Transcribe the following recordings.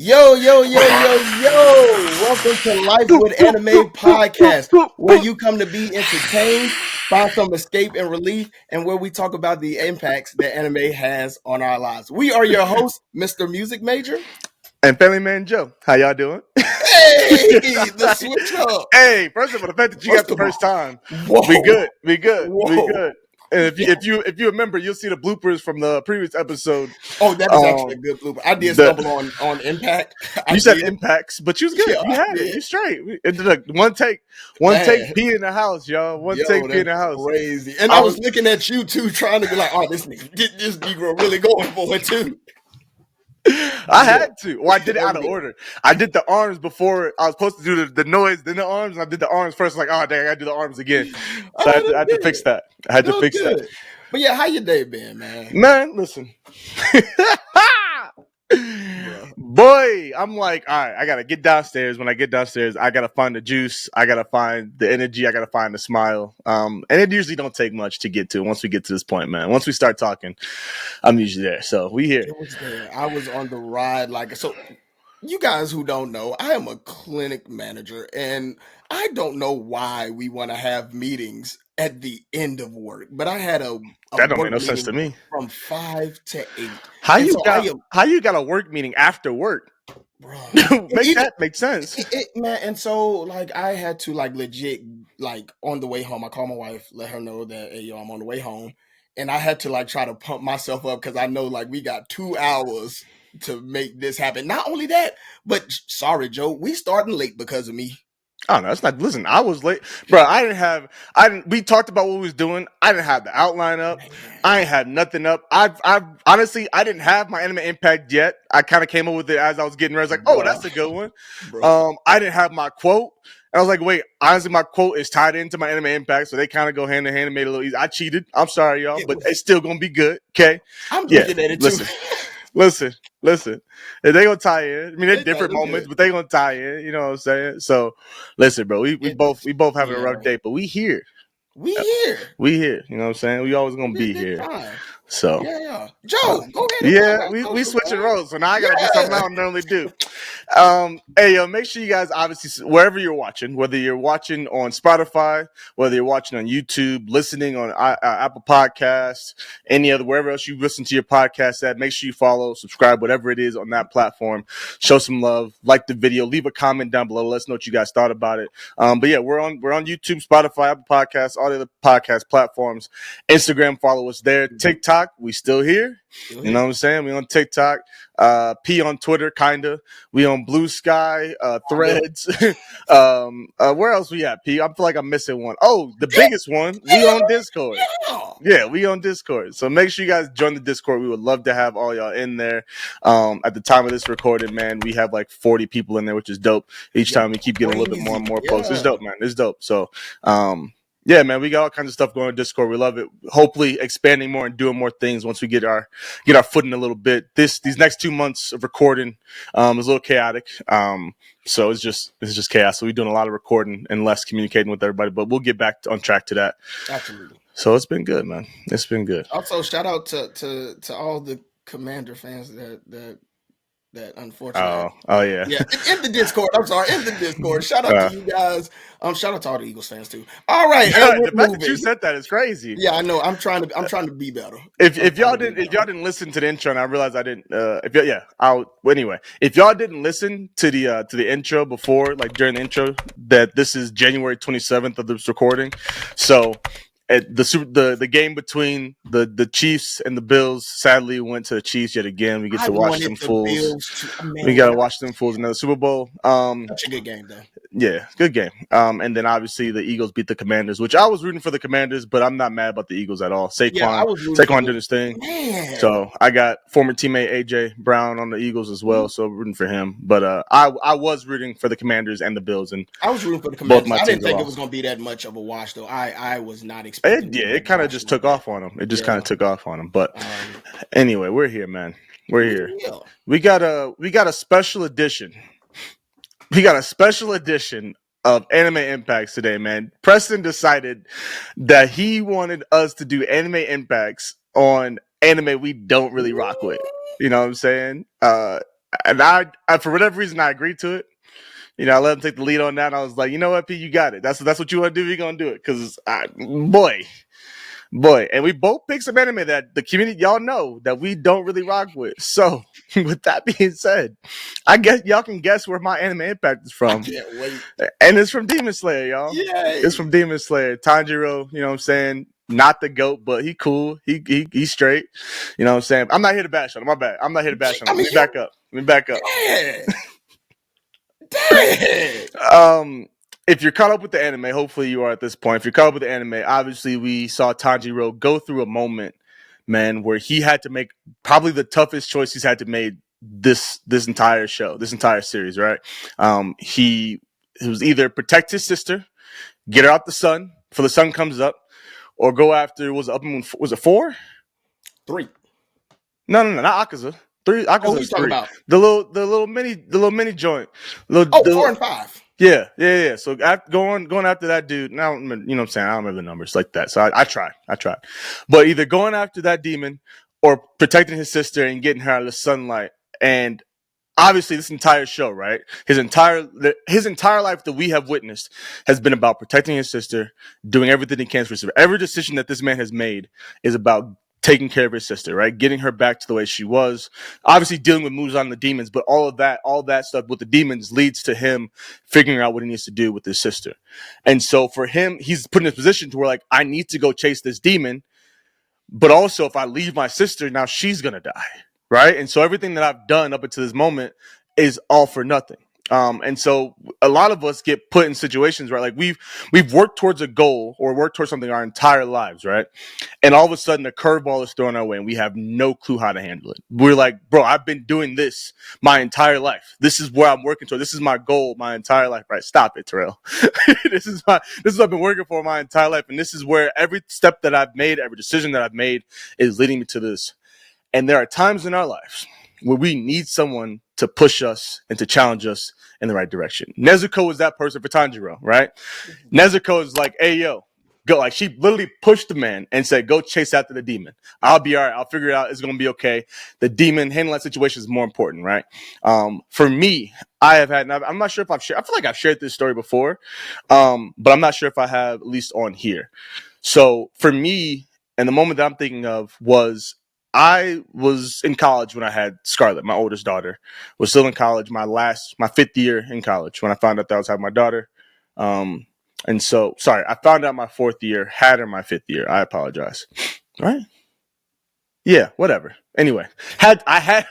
Yo, yo, yo, yo, yo! Welcome to Life with Anime Podcast, where you come to be entertained, find some escape and relief, and where we talk about the impacts that anime has on our lives. We are your hosts, Mr. Music Major. And Family Man Joe, how y'all doing? Hey, the switch up. Hey, first of all, the fact that you got the first time, Whoa, we good, we good, we whoa. good. And if you remember, you'll see the bloopers from the previous episode. Oh, that is actually a good blooper. I did stumble on Impact. I You said did. impacts, but you was good. Yeah, You I had it. did. You straight. Look, one take, Man. pee in the house, y'all. One Yo, take, pee in that's the house. crazy. And I I was was, looking at you too, trying to be like, oh, this nigga, get this Negro really going for it too. I had to. Well, I did it That was out of good. order. I did the arms before I was supposed to do the noise, then the arms. And I did the arms first. Like, oh, dang, I got to do the arms again. So Oh, I had to that's fix good. that. I had to That was fix that. good. But yeah, how your day been, man? Man, listen. Boy, I'm like, all right, I gotta get downstairs. When I get downstairs, I gotta find the juice, I gotta find the energy, I gotta find the smile. And it usually don't take much to get to once we get to this point, man. Once we start talking, I'm usually there. So we here. It was there. I was on the ride. Like, so you guys who don't know, I am a clinic manager, and I don't know why we want to have meetings at the end of work, but I had a That don't make work no sense to meeting me. from 5 to 8. How And you so got a work meeting after work? bro, Make that make sense. man, and so like I had to like legit like on the way home. I called my wife, let her know that hey yo, I'm on the way home, and I had to like try to pump myself up because I know like we got 2 hours to make this happen. Not only that, but sorry, Joe, we starting late because of me. Oh no, it's not. Listen, I was late, bro. I didn't. We talked about what we was doing. I didn't have the outline up. Man, I ain't had nothing up. I honestly, I didn't have my anime impact yet. I kind of came up with it as I was getting ready. I was like, oh, bruh, that's a good one. bruh. I didn't have my quote. And I was like, wait, honestly, my quote is tied into my anime impact, so they kind of go hand in hand and made it a little easy. I cheated. I'm sorry, y'all, It but was. it's still gonna be good. Okay. I'm Yeah. looking at it too. Listen. Listen, listen. They gonna tie in. I mean, they're It does different look moments, good. but they gonna tie in. You know what I'm saying? So, listen, bro. We It, both having a yeah, rough day, but we here. we here. We here. You know what I'm saying? We always It'll gonna be a be good here. time. So, Yeah. uh, Joe, go ahead and plug yeah, our we social, switching man. roles. So now I gotta do something I Yeah. don't normally do. Hey, yo, make sure you guys obviously wherever you're watching, whether you're watching on Spotify, whether you're watching on YouTube, listening on Apple Podcasts, any other wherever else you listen to your podcast at, make sure you follow, subscribe, whatever it is on that platform. Show some love, like the video, leave a comment down below. Let us know what you guys thought about it. But yeah, we're on YouTube, Spotify, Apple Podcasts, all the other podcast platforms. Instagram, follow us there. TikTok, we still here. Still You know here. what I'm saying? We on TikTok. P on Twitter, kinda. We on Blue Sky, Threads. Where else we at? P. I feel like I'm missing one. Oh, the biggest one. We on Discord. Yeah. Yeah, we on Discord. So make sure you guys join the Discord. We would love to have all y'all in there. At the time of this recording, man, we have like 40 people in there, which is dope. Each time we keep getting a little bit more and Crazy. more posts. It's Yeah. dope, man. It's dope. So, yeah, man, we got all kinds of stuff going on Discord. We love it. Hopefully, expanding more and doing more things once we get our footing a little bit. These next 2 months of recording is a little chaotic. So it's just chaos. So we're doing a lot of recording and less communicating with everybody. But we'll get back on track to that. Absolutely. So it's been good, man. It's been good. Also, shout out to all the Commander fans that unfortunately Oh yeah. yeah in the Discord. I'm sorry, in the Discord. Shout out to you guys. Shout out to all the Eagles fans too. All right, and we're The fact that you moving. said that is crazy. Yeah, I know. I'm trying to be better. If y'all didn't listen to the intro, and I realized I didn't. Anyway, if y'all didn't listen to the intro before, like during the intro, that this is January 27th of this recording, so. The game between the Chiefs and the Bills sadly went to the Chiefs yet again. We get I to watch wanted them the fools. Bills to, man, We got to watch them fools in the Super Bowl. such a good game though. Yeah, good game. And then obviously the Eagles beat the Commanders, which I was rooting for the Commanders, but I'm not mad about the Eagles at all. Yeah, I was rooting for Saquon did his thing. man. So I got former teammate AJ Brown on the Eagles as well, so rooting for him. But I was rooting for the Commanders and the Bills, and I was rooting for the both Commanders. my I didn't teams think are it off. was going to be that much of a wash, though. I was not expecting. It kind of just took off on them. It just kind of took off on them. But anyway, we're here, man. We're here. Yeah. We got a special edition. We got a special edition of Anime Impacts today, man. Preston decided that he wanted us to do Anime Impacts on anime we don't really rock with. You know what I'm saying? And I for whatever reason, I agreed to it. I let him take the lead on that. And I was like, you know what, P, you got it. That's what you want to do. You're gonna do it, because boy, and we both picked some anime that the community, y'all know, that we don't really rock with. So, with that being said, I guess y'all can guess where my anime impact is I from, can't wait. and it's from Demon Slayer, y'all. Yay! It's from Demon Slayer. Tanjiro, you know what I'm saying? Not the GOAT, but he cool. He's straight. You know what I'm saying? I'm not here to bash on him. My bad. I'm not here to bash on him. I mean, Let me back up. dang, dang. If you're caught up with the anime, hopefully you are at this point. If you're caught up with the anime, obviously we saw Tanjiro go through a moment, man, where he had to make probably the toughest choice he's had to make this entire show, this entire series, right? He was either protect his sister, get her out the sun before the sun comes up, or go after, was it 4? 3. No, not Akaza. 3. Oh, who Akaza you is talking 3. about? The little mini joint. Oh, 4 and 5. Yeah. So going after that dude. Now, you know what I'm saying? I don't remember the numbers like that. So I tried. But either going after that demon or protecting his sister and getting her out of the sunlight. And obviously this entire show, right? His entire life that we have witnessed has been about protecting his sister, doing everything he can for his sister. Every decision that this man has made is about taking care of his sister, right? Getting her back to the way she was. Obviously dealing with Muzan and the demons, but all that stuff with the demons leads to him figuring out what he needs to do with his sister. And so for him, he's put in a position to where, like, I need to go chase this demon, but also if I leave my sister, now she's gonna die, right? And so everything that I've done up until this moment is all for nothing. And so a lot of us get put in situations where, like, we've worked towards a goal or worked towards something our entire lives, right? And all of a sudden a curveball is thrown our way and we have no clue how to handle it. We're like, bro, I've been doing this my entire life. This is where I'm working toward. This is my goal my entire life, right? Stop it, Terrell. This is what I've been working for my entire life. And this is where every step that I've made, every decision that I've made is leading me to this. And there are times in our lives where we need someone to push us and to challenge us in the right direction. Nezuko was that person for Tanjiro, right? Nezuko is like, hey, yo, go. Like, she literally pushed the man and said, go chase after the demon. I'll be all right. I'll figure it out. It's going to be okay. The demon, handling that situation is more important, right? For me, I have had, and I'm not sure if I've shared, I feel like I've shared this story before, but I'm not sure if I have, at least on here. So for me, and the moment that I'm thinking of was, I was in college when I had Scarlett, my oldest daughter. Was still in college, my 5th year in college when I found out that I was having my daughter. And so, sorry, I found out my 4th year, had her my 5th year. I apologize. Right? Yeah, whatever. Anyway, I had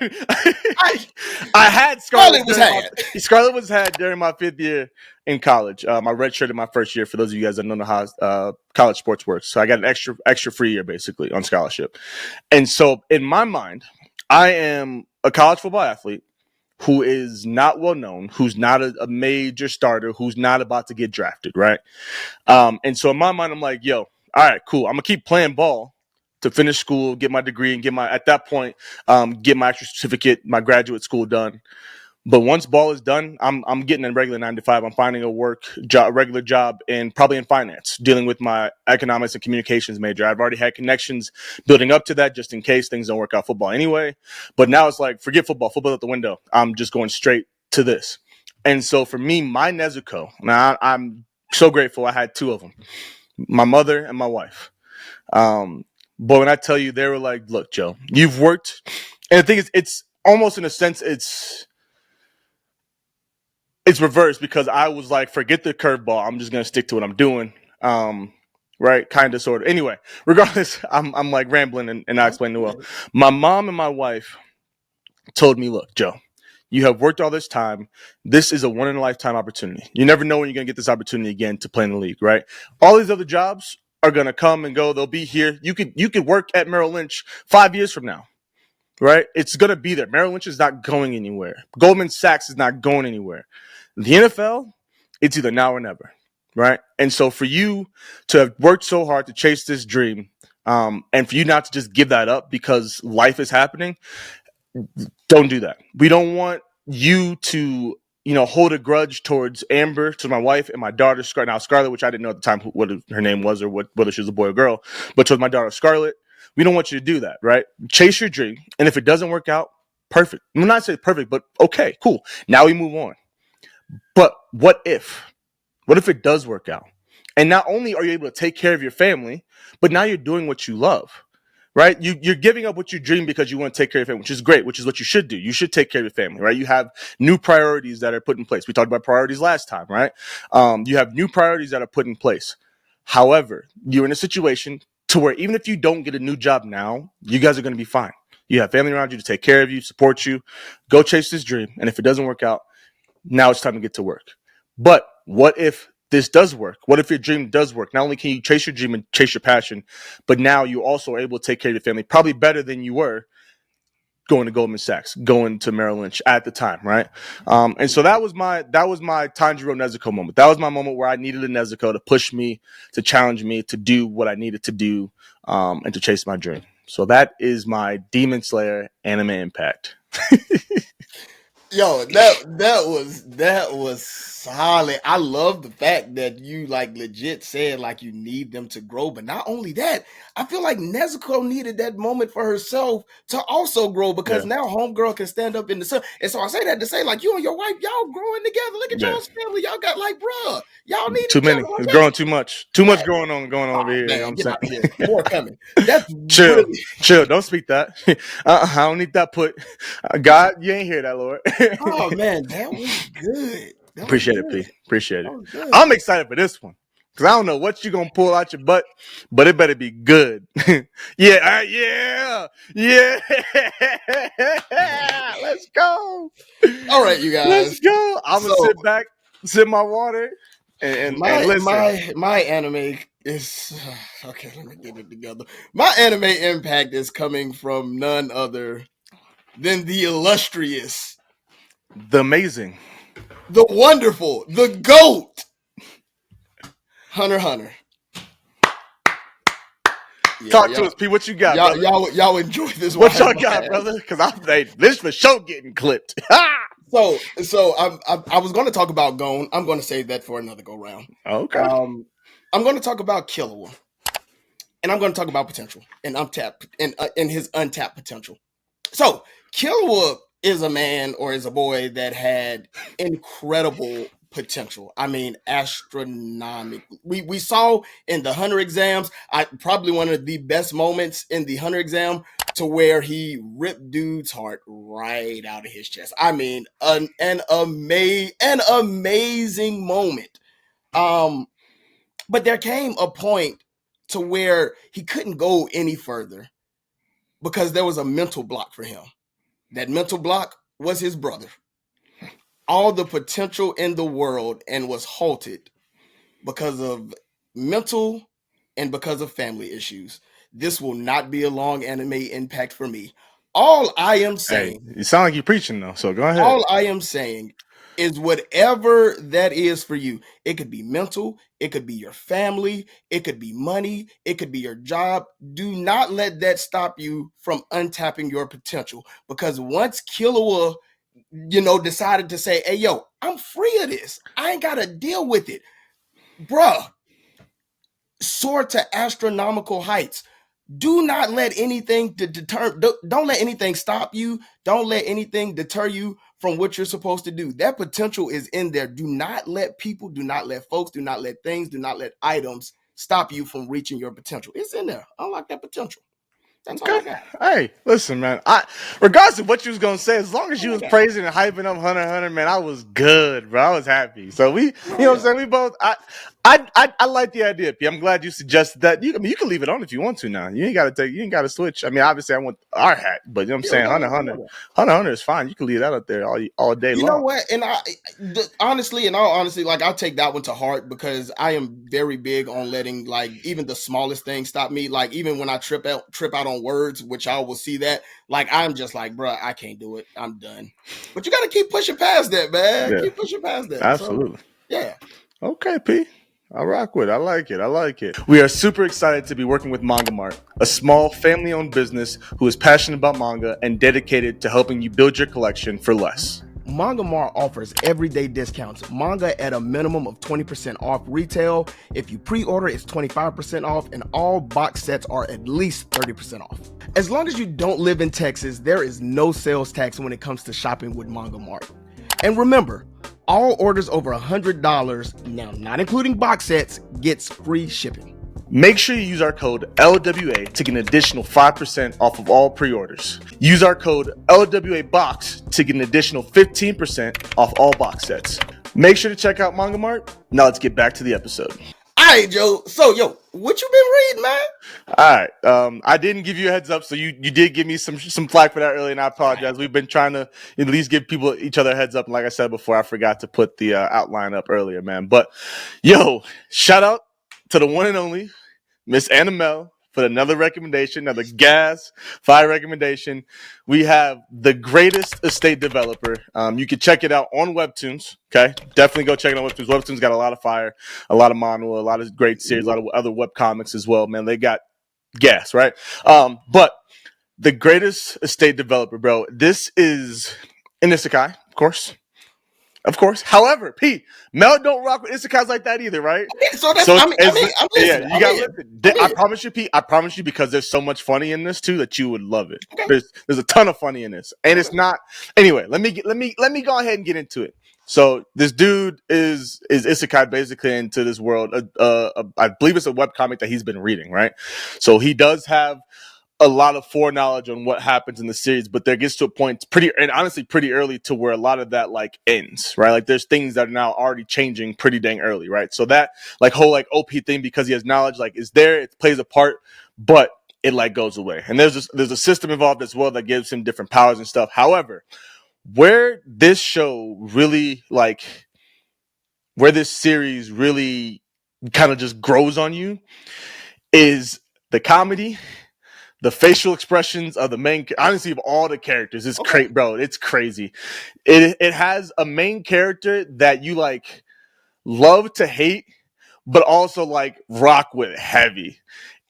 Scarlett Scarlett was had during my 5th year in college. I redshirted my first year. For those of you guys that don't know how college sports works, so I got an extra free year basically on scholarship. And so in my mind, I am a college football athlete who is not well known, who's not a major starter, who's not about to get drafted, right? And so in my mind, I'm like, yo, all right, cool. I'm gonna keep playing ball to finish school, get my degree, and at that point, get my extra certificate, my graduate school done. But once ball is done, I'm getting a regular 9 to 5. I'm finding a regular job, and probably in finance, dealing with my economics and communications major. I've already had connections building up to that, just in case things don't work out football anyway. But now it's like, forget football out the window. I'm just going straight to this. And so for me, my Nezuko, now I'm so grateful I had 2 of them, my mother and my wife. But when I tell you, they were like, look, Joe, you've worked. And the thing is, it's almost in a sense, it's reversed, because I was like, forget the curveball. I'm just going to stick to what I'm doing. Right. Kind of, sort of. Anyway, regardless, I'm like rambling and not explaining it well. My mom and my wife told me, look, Joe, you have worked all this time. This is a one in a lifetime opportunity. You never know when you're going to get this opportunity again to play in the league, right? All these other jobs are going to come and go. They'll be here. You could work at Merrill Lynch 5 years from now, right? It's going to be there. Merrill Lynch is not going anywhere. Goldman Sachs is not going anywhere. The NFL, it's either now or never, right? And so for you to have worked so hard to chase this dream, and for you not to just give that up because life is happening, don't do that. We don't want you to, hold a grudge towards Amber, to my wife, and my daughter, Scarlett, which I didn't know at the time what her name was, or whether she was a boy or girl, but towards my daughter, Scarlett. We don't want you to do that, right? Chase your dream. And if it doesn't work out, Perfect. I'm not saying perfect, but okay, cool. Now we move on. But what if? What if it does work out? And not only are you able to take care of your family, but now you're doing what you love, right? You're giving up what you dream because you want to take care of your family, which is great, which is what you should do. You should take care of your family, right? You have new priorities that are put in place. We talked about priorities last time, right? You have new priorities that are put in place. However, you're in a situation to where even if you don't get a new job now, you guys are going to be fine. You have family around you to take care of you, support you. Go chase this dream. And if it doesn't work out, now it's time to get to work. But what if this does work? What if your dream does work? Not only can you chase your dream and chase your passion, but now you also are able to take care of your family probably better than you were going to Goldman Sachs, going to Merrill Lynch at the time, right? And so that was my Tanjiro Nezuko moment. That was my moment where I needed a Nezuko to push me, to challenge me, to do what I needed to do, and to chase my dream. So that is my Demon Slayer anime impact. Yo, that was solid. I love the fact that you like legit said like you need them to grow, but not only that, I feel like Nezuko needed that moment for herself to also grow because Yeah. now homegirl can stand up in the sun. And so I say that to say like you and your wife, y'all growing together. Look at Yeah. y'all's family. Y'all got like, bruh, y'all need Too each many. other. It's Okay? growing too much. Too much Man, going on over here. You know what man, I'm get saying? out of here. More coming. That's Chill. really Chill. Don't speak that. I don't need that put. God, you ain't hear that, Lord. oh man, that was good. That was Appreciate it, P. good. Appreciate That it. was good. I'm excited for this one. Because I don't know what you're going to pull out your butt, but it better be good. Yeah. Yeah. Let's go. All right, you Let's guys. go. I'm going to So sit back, sip my water, and my listen. my anime is okay. Let me get it together. My anime impact is coming from none other than the illustrious, The amazing. the wonderful, the goat, Hunter x Hunter. Yeah, Talk to us, P. What you got, y'all, brother? y'all enjoy this What while y'all it got, lasts. brother? Because I'm this for sure getting clipped. So I was going to talk about Gon. I'm going to save that for another go round. Okay. I'm going to talk about Killua, and I'm going to talk about potential and untapped and his untapped potential. So Killua is a man or is a boy that had incredible potential. I mean, astronomical. We saw in the Hunter exams, I probably one of the best moments in the Hunter exam to where he ripped dude's heart right out of his chest. I mean, an amazing moment. Um, but there came a point to where he couldn't go any further because there was a mental block for him. That mental block was his brother. All the potential in the world and was halted because of mental and because of family issues. This will not be a long anime impact for me. All I am Hey, saying, you sound like you're preaching though, so go ahead. all I am saying is whatever that is for you. It could be mental, it could be your family, it could be money, it could be your job. Do not let that stop you from untapping your potential because once Killua decided to say, hey, yo, I'm free of this. I ain't got to deal with it. Bruh, soar to astronomical heights. Do not let anything don't let anything stop you. Don't let anything deter you from what you're supposed to do. That potential is in there. Do not let people, do not let folks, do not let things, do not let items stop you from reaching your potential. It's in there. Unlock that potential. That's all Okay. I got. Hey, listen, man. Regardless of what you was gonna say, as long as you All I was got. praising and hyping up Hunter x Hunter, man, I was good, bro. I was happy. So we, you Oh, know what I'm yeah. saying? We both. I like the idea, P. I'm glad you suggested that. You can leave it on if you want to now. You ain't gotta switch. I mean, obviously, I want our hat, but you know what I'm Yeah, we saying? got it. We got it. Hunter x Hunter is fine. You can leave that up there all day You know long. what? And honestly, in all honesty, like I take that one to heart because I am very big on letting like even the smallest things stop me. Like even when I trip out on words, which I will see that, like I'm just like, bruh, I can't do it. I'm done. But you got to keep pushing past that, man. Yeah, Keep pushing past that. So absolutely. yeah. Okay, P. I rock with it. I like it. I like it. We are super excited to be working with Manga Mart, a small family-owned business who is passionate about manga and dedicated to helping you build your collection for less. Manga Mart offers everyday discounts. Manga at a minimum of 20% off retail. If you pre-order, it's 25% off, and all box sets are at least 30% off. As long as you don't live in Texas, there is no sales tax when it comes to shopping with Manga Mart. And remember, all orders over $100, now not including box sets, gets free shipping. Make sure you use our code LWA to get an additional 5% off of all pre-orders. Use our code LWABOX to get an additional 15% off all box sets. Make sure to check out Manga Mart. Now let's get back to the episode. All right, Joe. So, what you been reading, man? All right. I didn't give you a heads up, so you did give me some flack for that earlier, and I apologize. We've been trying to at least give each other a heads up. And like I said before, I forgot to put the outline up earlier, man. But, shout out to the one and only Miss Annamel for another recommendation, another gas fire recommendation. We have the greatest estate developer. You can check it out on Webtoons. Okay, definitely go check it out on Webtoons. Webtoons got a lot of fire, a lot of manga, a lot of great series, a lot of other web comics as well. Man, they got gas, right? But the greatest estate developer, bro. This is an isekai, of course. Of course. However, Pete, Mel don't rock with isekais like that either, right? So that's I'm listening. Yeah, you got to listen. I promise you, Pete. I promise you, because there's so much funny in this too that you would love it. Okay. There's a ton of funny in this, and it's not. Anyway, let me go ahead and get into it. So this dude is isekai basically into this world. I believe it's a webcomic that he's been reading, right? So he does have a lot of foreknowledge on what happens in the series, but there gets to a point pretty early to where a lot of that like ends, right? Like there's things that are now already changing pretty dang early, right? So that like whole like OP thing, because he has knowledge, like is there, it plays a part, but it like goes away. And there's a system involved as well that gives him different powers and stuff. However, where this series really kind of just grows on you is the comedy, the facial expressions of the main, honestly, of all the characters. It's crazy, bro. It's crazy. It has a main character that you like love to hate, but also like rock with heavy.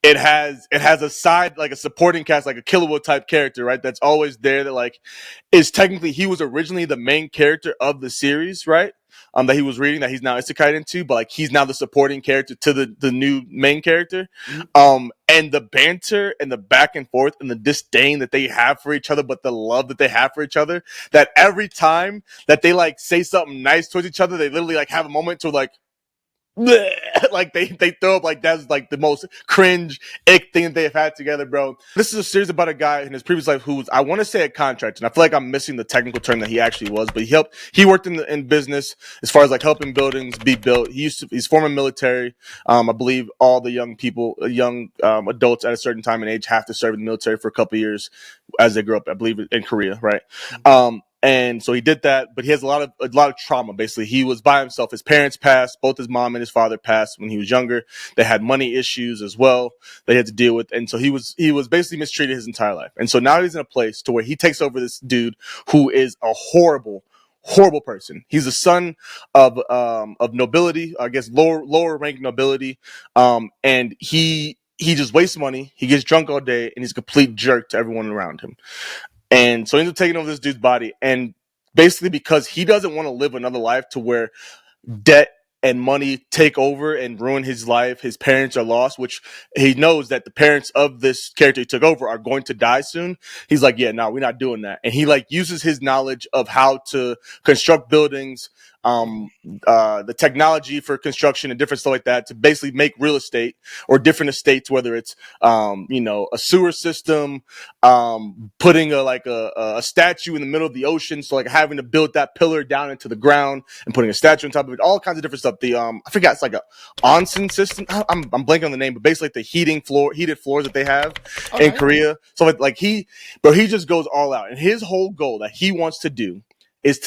It has a side, like a supporting cast, like a Killua type character, right? That's always there. That like is technically, he was originally the main character of the series, right? That he was reading, that he's now isekai into, but like he's now the supporting character to the new main character. And the banter and the back and forth and the disdain that they have for each other, but the love that they have for each other, that every time that they like say something nice towards each other, they literally like have a moment to like like they throw up, like that's like the most cringe ick thing that they've had together, bro. This is a series about a guy in his previous life who was, I want to say, a contractor, and I feel like I'm missing the technical term that he actually was, but he worked in business as far as like helping buildings be built. He's former military. I believe all the young adults at a certain time and age have to serve in the military for a couple of years as they grow up, I believe, in Korea, right? And so he did that, but he has a lot of trauma. Basically, he was by himself. His parents passed, both his mom and his father passed when he was younger. They had money issues as well they had to deal with, and so he was basically mistreated his entire life. And so now he's in a place to where he takes over this dude who is a horrible person. He's the son of nobility, I guess lower rank nobility, and he just wastes money. He gets drunk all day, and he's a complete jerk to everyone around him. And so he ends up taking over this dude's body. And basically because he doesn't want to live another life to where debt and money take over and ruin his life, his parents are lost, which he knows that the parents of this character he took over are going to die soon. He's like, yeah, no, we're not doing that. And he like uses his knowledge of how to construct buildings, the technology for construction and different stuff like that to basically make real estate or different estates, whether it's a sewer system, putting a statue in the middle of the ocean, so like having to build that pillar down into the ground and putting a statue on top of it, all kinds of different stuff. The I forgot, it's like a onsen system. I'm blanking on the name, but basically like the heated floors that they have in Korea. So like he just goes all out, and his whole goal that he wants to do is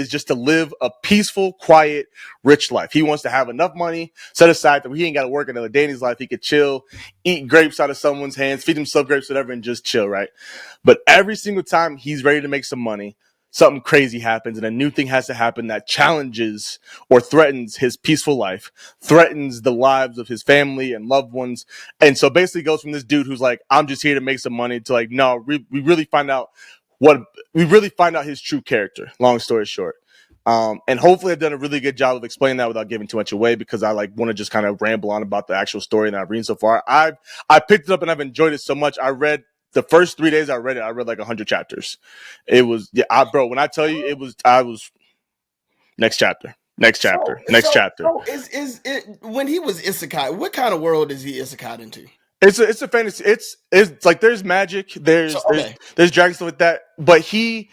just to live a peaceful, quiet, rich life. He wants to have enough money set aside that he ain't got to work another day in his life. He could chill, eat grapes out of someone's hands, feed himself grapes, whatever, and just chill, right? But every single time he's ready to make some money, something crazy happens, and a new thing has to happen that challenges or threatens his peaceful life, threatens the lives of his family and loved ones. And so basically goes from this dude who's like, I'm just here to make some money, to like, no, we really find out what we really find out his true character. Long story short. And hopefully I've done a really good job of explaining that without giving too much away, because I like want to just kind of ramble on about the actual story that I've read so far. I picked it up and I've enjoyed it so much. I read the first 3 days I read like 100 chapters. It was bro. When I tell you, I was next chapter, next chapter, next chapter. So is it when he was isekai? What kind of world is he isekai into? It's a fantasy. It's like there's magic, So there's dragons stuff like that, but he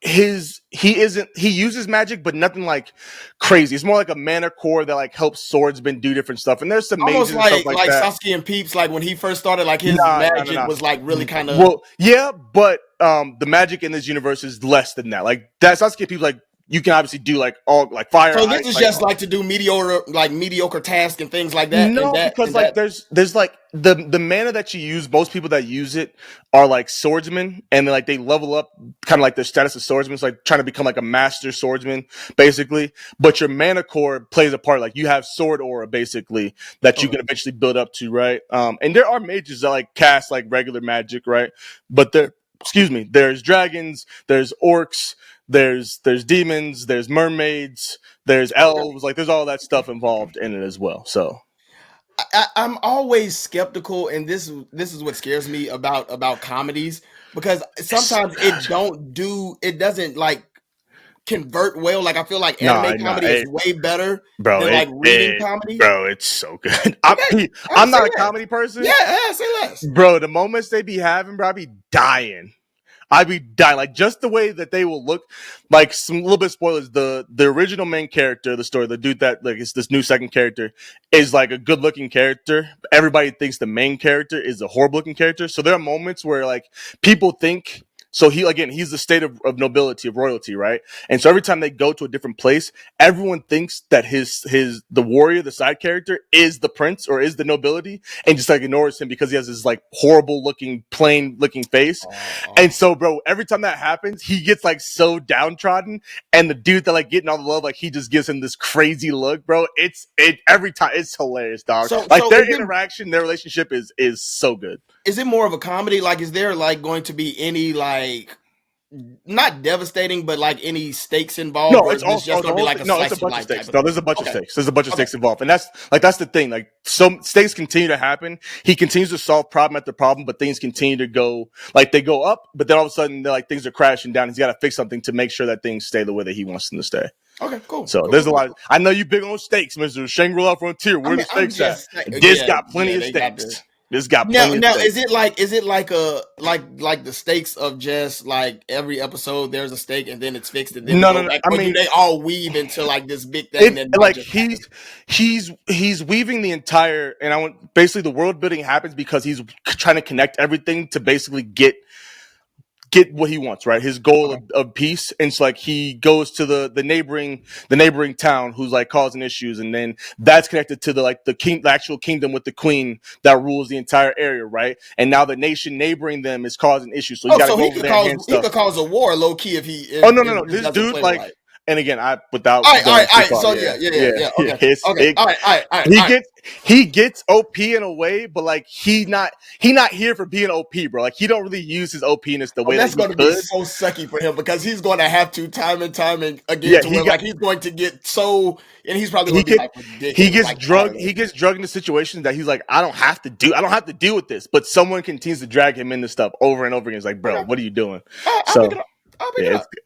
uses magic, but nothing like crazy. It's more like a mana core that like helps swordsmen do different stuff, and there's some almost mages and stuff like that. Sasuke and Peeps, like when he first started, like his magic was like really kind of well, yeah, but the magic in this universe is less than that. Like that Sasuke Peeps, like you can obviously do like all like fire. So this is just like to do mediocre tasks and things like that. No, because like there's like the mana that you use. Most people that use it are like swordsmen, and then like they level up kind of like their status of swordsmen. It's like trying to become like a master swordsman, basically. But your mana core plays a part. Like you have sword aura, basically, that you can eventually build up to, right? And there are mages that like cast like regular magic, right? But there's dragons, there's orcs. There's demons, there's mermaids, there's elves, like there's all that stuff involved in it as well. So I'm always skeptical, and this is what scares me about comedies, because sometimes it doesn't like convert well. Like I feel like anime comedy is way better than like reading comedy. Bro, it's so good. I'm not a comedy person. Yeah, say less. Bro, the moments they be having, bro, I be dying. Like just the way that they will look. Like some little bit of spoilers. The original main character of the story, the dude that like is this new second character, is like a good looking character. Everybody thinks the main character is a horrible looking character. So there are moments where like people think. So he's the state of nobility, of royalty, right? And so every time they go to a different place, everyone thinks that the warrior, the side character, is the prince or is the nobility, and just like ignores him because he has this like horrible looking, plain looking face. And so, bro, every time that happens, he gets like so downtrodden, and the dude that like getting all the love, like he just gives him this crazy look, bro. Every time it's hilarious, dog. Their interaction, their relationship is so good. Is it more of a comedy? Like, is there like going to be any like not devastating, but like any stakes involved? No, it's also just gonna be like it's a bunch of stakes. No, there's a bunch of stakes. There's a bunch of stakes involved, and that's the thing. Like, some stakes continue to happen. He continues to solve problem after problem, but things continue to go like they go up, but then all of a sudden, like things are crashing down. He's got to fix something to make sure that things stay the way that he wants them to stay. Okay, cool. So there's a lot. I know you big on stakes, Mr. Shangri-La Frontier. Where the stakes at? This got plenty of stakes. This got plenty of stakes. Is it like the stakes of just like every episode there's a stake and then it's fixed and then no. I mean, they all weave into like this big thing. Like he's weaving the entire, and I want basically the world building happens because he's trying to connect everything to basically get what he wants, right? His goal of peace. And so like he goes to the neighboring town who's like causing issues, and then that's connected to the actual kingdom with the queen that rules the entire area, right? And now the nation neighboring them is causing issues. So he could cause a war low key if he. No. This dude like. Right. And again, all right. So yeah. Okay. He gets OP in a way, but like he not here for being OP, bro. Like he don't really use his OPness the way that's that he could. Be so sucky for him because he's going to have to time and again he's going to get so, and he's probably going to be like ridiculous. He gets drugged. He gets drugged into situations that he's like, I don't have to deal with this, but someone continues to drag him into stuff over and over again. It's like, bro, what are you doing?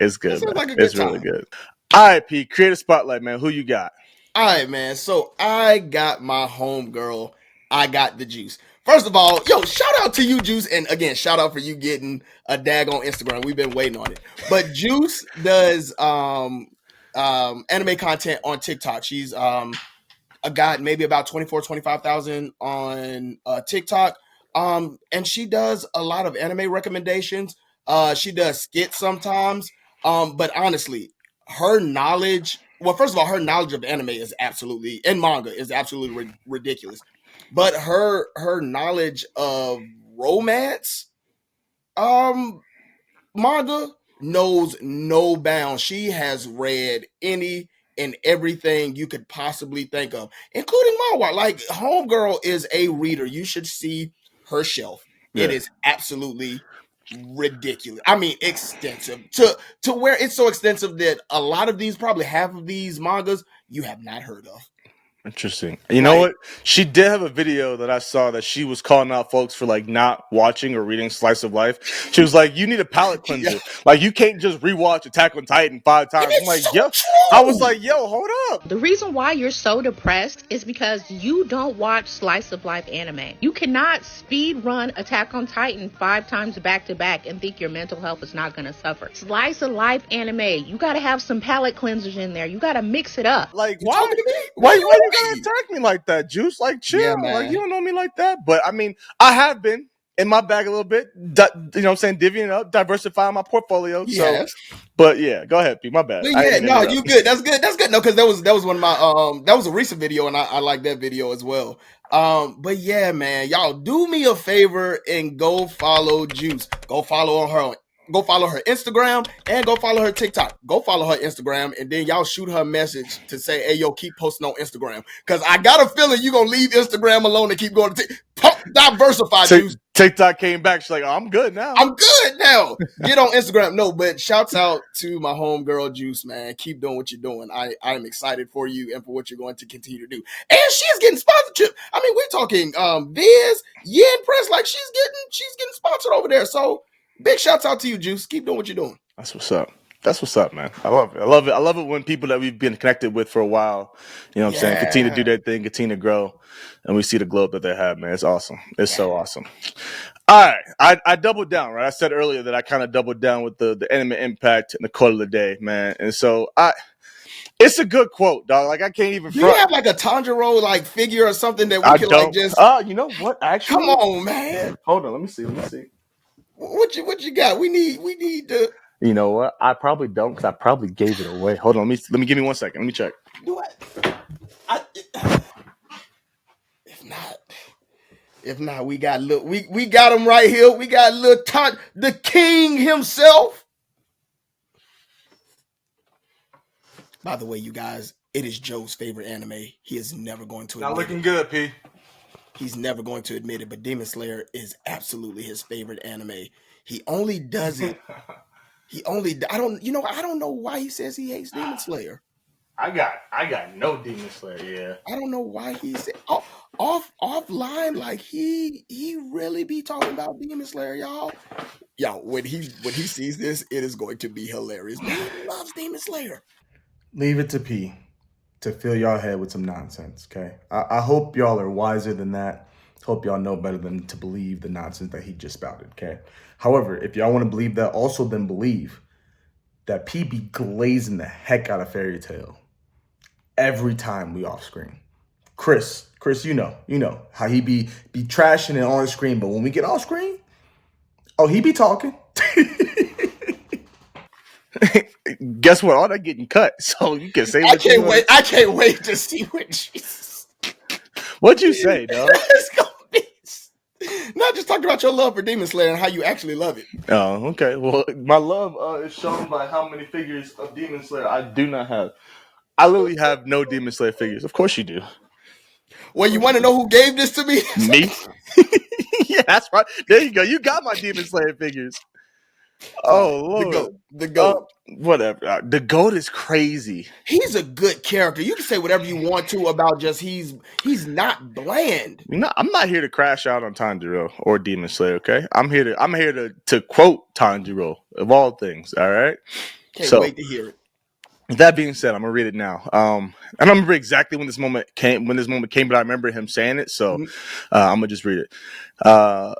It's good. It's really good. All right, P, create a spotlight, man. Who you got? All right, man. So I got my homegirl. I got the Juice. First of all, shout out to you, Juice. And again, shout out for you getting a dag on Instagram. We've been waiting on it. But Juice does anime content on TikTok. She's got maybe about 25,000 on TikTok. And she does a lot of anime recommendations. She does skits sometimes. But honestly, her knowledge, well, first of all, her knowledge of anime is absolutely, and manga is absolutely ridiculous. But her knowledge of romance manga knows no bounds. She has read any and everything you could possibly think of, including manhwa. Like, homegirl is a reader. You should see her shelf. Yeah. It is absolutely ridiculous. I mean, extensive to where it's so extensive that a lot of these, probably half of these mangas, you have not heard of. Interesting. You know Like, what? She did have a video that I saw that she was calling out folks for like not watching or reading Slice of Life. She was like, "You need a palate yeah, cleanser. Like you can't just rewatch Attack on Titan 5 times." and I'm it's like, so "Yo," I was true. like, "Yo, hold up." The reason why you're so depressed is because you don't watch slice of life anime. You cannot speed run Attack on Titan 5 times back to back and think your mental health is not going to suffer. Slice of life anime, you got to have some palate cleansers in there. You got to mix it up. Like, You why? talking to me? Why Why you you gotta on me? attack me like that, Juice? Like, Yeah, chill. Like, you man. don't know me like that. But I mean, I have been in my bag a little bit. You know what I'm saying? Divvying up, diversifying my portfolio. So, Yes. but yeah, go ahead, P. My bad. But I yeah, didn't mean to no, interrupt. you good. That's good. That's good. No, because that was one of my that was a recent video, and I like that video as well. But yeah, man, y'all do me a favor and go follow Juice. Go follow her Instagram and go follow her TikTok. Go follow her Instagram, and then y'all shoot her a message to say, "Hey, yo, keep posting on Instagram." Because I got a feeling you're gonna leave Instagram alone and keep going to diversify, Juice. TikTok came back. She's like, "Oh, I'm good now." I'm good now. Get on Instagram. No, but shouts out to my homegirl Juice, man. Keep doing what you're doing. I'm excited for you and for what you're going to continue to do. And she's getting sponsorship. I mean, we're talking Viz, Yen Press, like she's getting sponsored over there. So big shouts out to you, Juice. Keep doing what you're doing. That's what's up. That's what's up, man. I love it. I love it. I love it when people that we've been connected with for a while, you know what I'm saying, continue to do Yeah. their thing, continue to grow, and we see the glow that they have, man. It's awesome. It's so awesome. All right. I doubled down, right? I said earlier that I kind of doubled down with the anime impact and the quote of the day, man. And so it's a good quote, dog. Like I can't even Do you front. have like a Tanjiro like figure or something that we I can like don't. just You know what? come Actually, on, man? hold on. Let me see. Let me see. What you got? We need to You know what? I probably don't because I probably gave it away. Hold on. Let me give me 1 second. Let me check. do I if not. If not, we got we got him right here. We got little the king himself. By the way, you guys, it is Joe's favorite anime. He is never going to Not admit looking it. good, P. He's never going to admit it, but Demon Slayer is absolutely his favorite anime. He only does it. I don't know why he says he hates Demon Slayer. I got no Demon Slayer. Yeah. I don't know why he's offline. Like he really be talking about Demon Slayer, y'all. Yo, when he sees this, it is going to be hilarious. Man, he loves Demon Slayer. Leave it to P to fill y'all head with some nonsense, okay? I hope y'all are wiser than that. Hope y'all know better than to believe the nonsense that he just spouted, okay? However, if y'all want to believe that, also then believe that P be glazing the heck out of Fairy Tail every time we off screen. Chris, you know how he be trashing it on screen, but when we get off screen, oh, he be talking. Guess what? All that getting cut, so you can say I what you can't want. wait. I can't wait to see what Jesus. What'd you say, dog? It's gonna be. Not just talking about your love for Demon Slayer and how you actually love it. Oh, okay. Well, my love is shown by how many figures of Demon Slayer I do not have. I literally have no Demon Slayer figures. Of course you do. Well, you want to know who gave this to me? Me? Yeah, that's right. There you go. You got my Demon Slayer figures. Oh Fine. The Lord. goat. The goat. Whatever. The goat is crazy. He's a good character. You can say whatever you want to about just he's not bland. You know, I'm not here to crash out on Tanjiro or Demon Slayer. Okay, I'm here to quote Tanjiro of all things. All right. Can't So wait to hear it. that being said, I'm gonna read it now. I don't remember exactly when this moment came, but I remember him saying it. So I'm gonna just read it.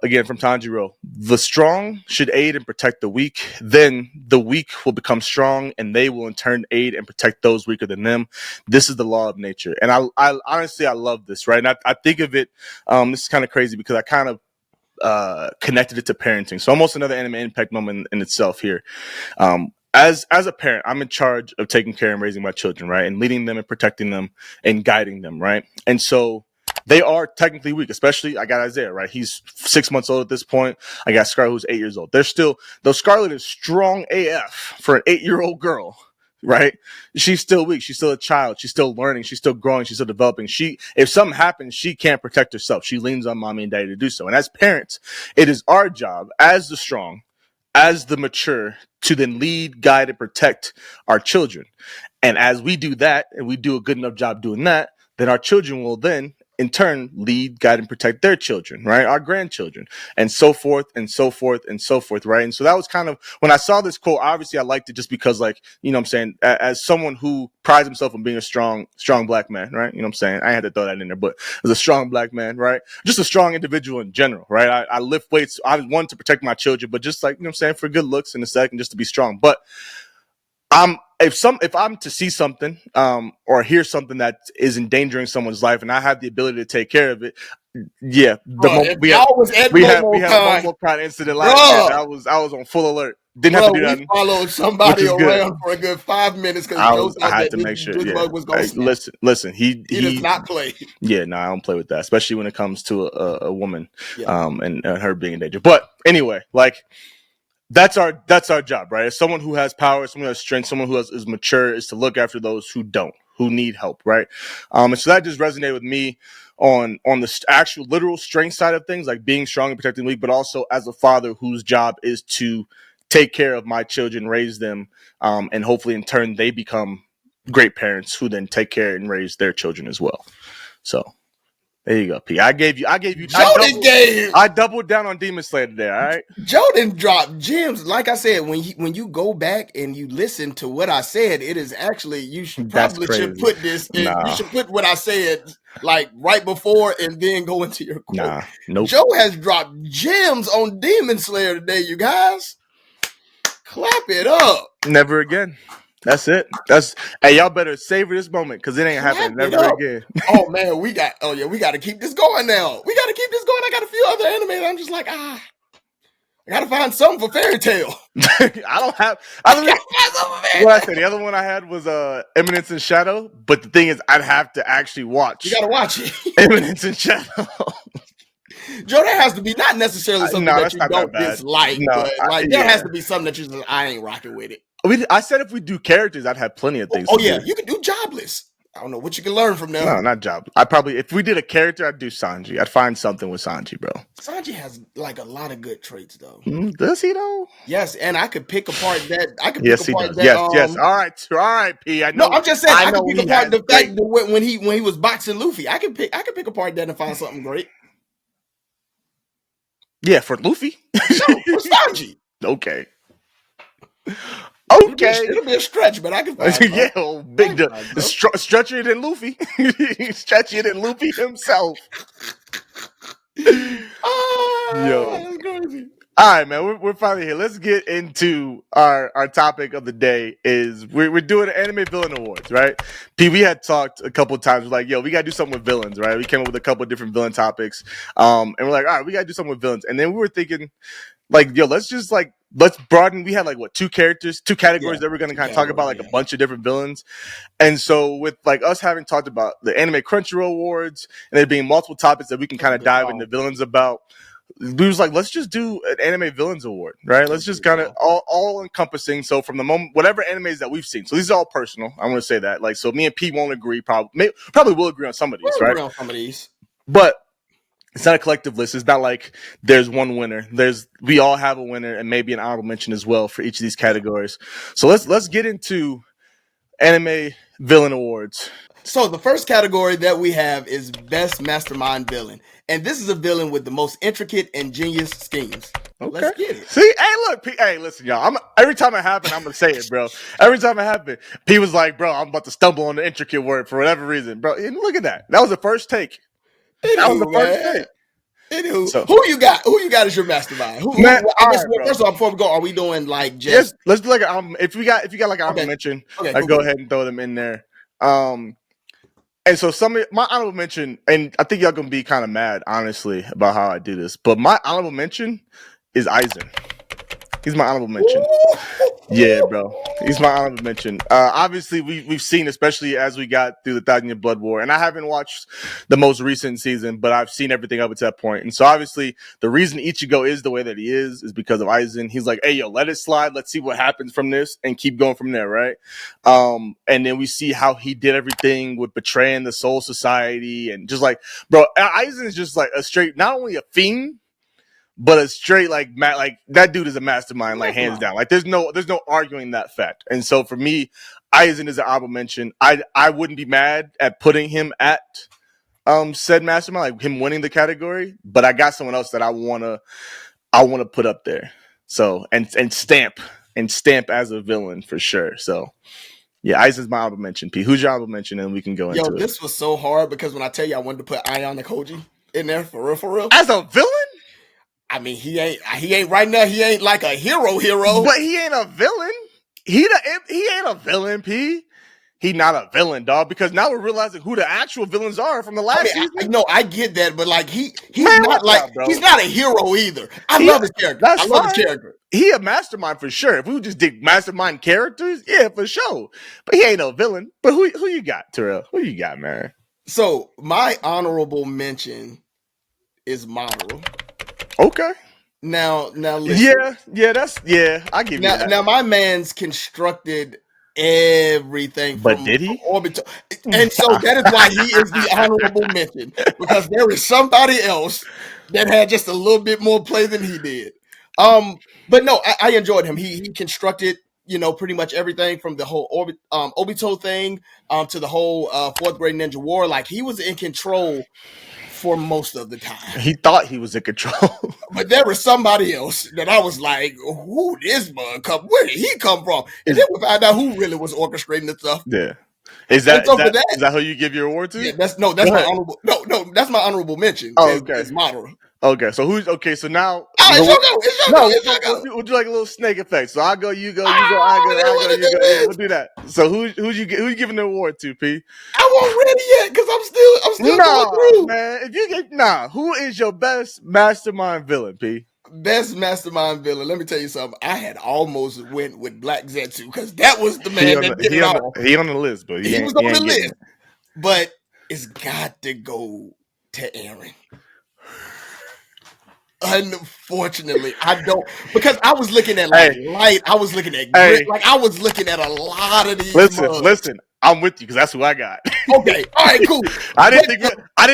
Again from Tanjiro: the strong should aid and protect the weak. Then the weak will become strong, and they will in turn aid and protect those weaker than them. This is the law of nature, and I honestly I love this. Right, and I think of it. This is kind of crazy because I kind of connected it to parenting. So almost another anime impact moment in itself here. As a parent, I'm in charge of taking care and raising my children, right? And leading them and protecting them and guiding them, right? And so they are technically weak, especially I got Isaiah, right? He's 6 months old at this point. I got Scarlett, who's 8 years old. Though Scarlett is strong AF for an 8-year-old girl, right? She's still weak. She's still a child. She's still learning. She's still growing. She's still developing. If something happens, she can't protect herself. She leans on mommy and daddy to do so. And as parents, it is our job as the strong as the mature to then lead, guide, and protect our children. And as we do that, and we do a good enough job doing that, then our children will then in turn lead, guide, and protect their children, right? Our grandchildren, and so forth and so forth and so forth, right? And so that was kind of when I saw this quote, obviously I liked it just because, like, you know what I'm saying, as someone who prides himself on being a strong black man, right? You know what I'm saying? I had to throw that in there, but as a strong black man, right? Just a strong individual in general, right? I lift weights. I want to protect my children, but just like, you know what I'm saying, for good looks in a second, just to be strong. But if I'm to see something or hear something that is endangering someone's life and I have the ability to take care of it, yeah. If y'all was at we had a MomoCon, MomoCon incident last year. I was on full alert. Didn't have to do that. We followed somebody around for a good 5 minutes because Joe thought I had that to make sure. this Yeah. bug was going to snap. Listen. He does not play. Yeah, no, I don't play with that, especially when it comes to a woman, and her being in danger. But anyway, like. That's our job, right? As someone who has power, someone who has strength, someone who is mature, is to look after those who don't, who need help, right? And so that just resonated with me on the actual literal strength side of things, like being strong and protecting the weak, but also as a father whose job is to take care of my children, raise them, and hopefully in turn they become great parents who then take care and raise their children as well. So. There you go, P. I gave you. I doubled down on Demon Slayer today. All right. Joe didn't drop gems. Like I said, when you go back and you listen to what I said, it is actually you should put this. You should put what I said like right before and then go into your quote. Nope. Joe has dropped gems on Demon Slayer today, you guys. Clap it up. Never again. That's it. Hey, y'all better savor this moment because it ain't happening never again. Oh man, we got to keep this going now. We got to keep this going. I got a few other anime. I'm just like, I gotta find something for Fairy Tail. What I said, the other one I had was Eminence in Shadow, but the thing is, I'd have to actually watch. You gotta watch it. Eminence in Shadow. Joe, that has to be not necessarily something that you don't dislike, but like there has to be something that you just I ain't rocking with it. I said if we do characters, I'd have plenty of things. Oh yeah, you can do Jobless. I don't know what you can learn from them. No, not Jobless. I probably, if we did a character, I'd do Sanji. I'd find something with Sanji, bro. Sanji has like a lot of good traits, though. Does he though? Yes, and I could pick apart that. Yes, he does. Yes. All right, P. I know. No, I'm just saying I can pick apart the fact that when he was boxing Luffy, I can pick apart that and find something great. Yeah, for Luffy. No, for Sanji. Okay. It'll be a stretch, but I can find it. Big stretchier than Luffy. Stretchier than Luffy himself. That's crazy. All right, man, we're finally here. Let's get into our topic of the day. Is we're doing Anime Villain Awards, right? P, we had talked a couple of times. We're like, yo, we gotta do something with villains, right? We came up with a couple of different villain topics, and we're like, all right, we gotta do something with villains. And then we were thinking, like, yo, let's broaden. We had like two categories that we're gonna kind of talk about, like a bunch of different villains. And so with like us having talked about the Anime Crunchyroll Awards and there being multiple topics that we can kind of dive into villains about, we was like, let's just do an Anime Villains Award, right? Let's just kind of all encompassing. So from the moment, whatever animes that we've seen. So these are all personal. I want to say that. Like, so me and Pete won't agree. Probably will agree on some of these, right? Agree on some of these, but it's not a collective list. It's not like there's one winner. We all have a winner and maybe an honorable mention as well for each of these categories. So let's get into Anime Villain Awards. So the first category that we have is Best Mastermind Villain. And this is a villain with the most intricate and genius schemes. Okay. Let's get it. See, hey, look, P, hey, listen, y'all. Every time it happens, I'm gonna say it, bro. Every time it happens, P was like, bro, I'm about to stumble on the intricate word for whatever reason, bro. And look at that. That was the first take. Anywho, so, who you got? Who you got as your mastermind? First of all, before we go, are we doing like just? Yes, let's do like if you got like an honorable mention, go ahead and throw them in there. And so my honorable mention, and I think y'all gonna be kind of mad, honestly, about how I do this, but my honorable mention is Aizen. He's my honorable mention. Yeah, bro. He's my honorable mention. Obviously, we've seen, especially as we got through the 1,000-Year Blood War, and I haven't watched the most recent season, but I've seen everything up to that point. And so, obviously, the reason Ichigo is the way that he is because of Aizen. He's like, hey, yo, let it slide. Let's see what happens from this and keep going from there, right? And then we see how he did everything with betraying the Soul Society and just like, bro, Aizen is just like a straight, not only a fiend, but a straight like that dude is a mastermind, like hands down. Like there's no arguing that fact. And so for me, Aizen is an honorable mention. I wouldn't be mad at putting him at said mastermind, like him winning the category, but I got someone else that I wanna put up there. So and stamp as a villain for sure. So yeah, Aizen's my honorable mention. P, who's your honorable mention? And we can go into it. This was so hard because when I tell you I wanted to put Ion Koji in there for real. As a villain? I mean, he ain't right now. He ain't like a hero, but he ain't a villain. He ain't a villain, P. He not a villain, dog. Because now we're realizing who the actual villains are from the last season. No, I get that, but like he's not like he's not a hero either. I love his character. I love his character. He a mastermind for sure. If we just did mastermind characters, yeah, for sure. But he ain't no villain. But who you got, Terrell? Who you got, man? So my honorable mention is Madara. Okay. Now listen. Yeah, I give you that. Now my man's constructed everything but did he? Orbital, and so that is why he is the honorable mention, because there is somebody else that had just a little bit more play than he did. But no, I enjoyed him. He constructed, pretty much everything from the whole Obito thing to the whole fourth grade ninja war. Like he was in control for most of the time. He thought he was in control. But there was somebody else that I was like, who this bug come? Where did he come from? And then we found out who really was orchestrating the stuff. Yeah. Is that who you give your award to? Yeah, that's my honorable. No, that's my honorable mention. Oh, okay. It's Madara. Okay, so now. It's your go. We'll do like a little snake effect. So I go, you go, I go, you go. Yeah, we'll do that. So who you giving the award to, P? I won't ready yet because I'm still going through. Man, if you get who is your best mastermind villain, P? Best mastermind villain. Let me tell you something. I had almost went with Black Zetsu because that was the man that did it all. He on the list, but he was on the list. But it's got to go to Eren. Unfortunately, I don't, because I was looking at Light. I was looking at Grit. Like I was looking at a lot of these. Listen. I'm with you because that's who I got. Okay, all right, cool. I didn't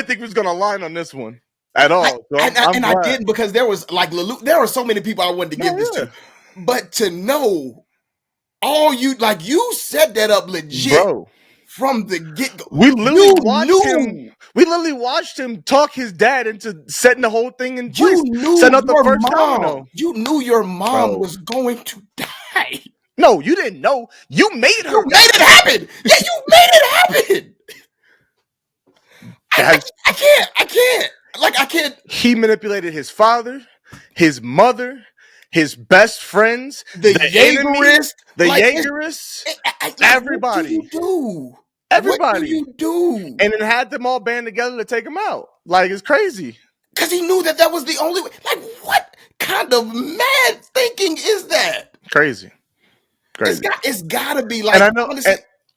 think we was gonna align on this one at all. I didn't, because there was like there were so many people I wanted to give this to, but to know all you set that up legit, bro. From the get-go. We literally watched him talk his dad into setting the whole thing in place. Setting up the first domino. You knew your mom was going to die. No, you didn't know. You made her. You made it happen. Yeah, you made it happen. I can't. Like, I can't. He manipulated his father, his mother, his best friends, the Jaegerists, everybody. What do you do? Everybody. What do you do? And it had them all band together to take him out. Like, it's crazy. Because he knew that was the only way. Like, what kind of mad thinking is that? Crazy. It's got to be like. And I know.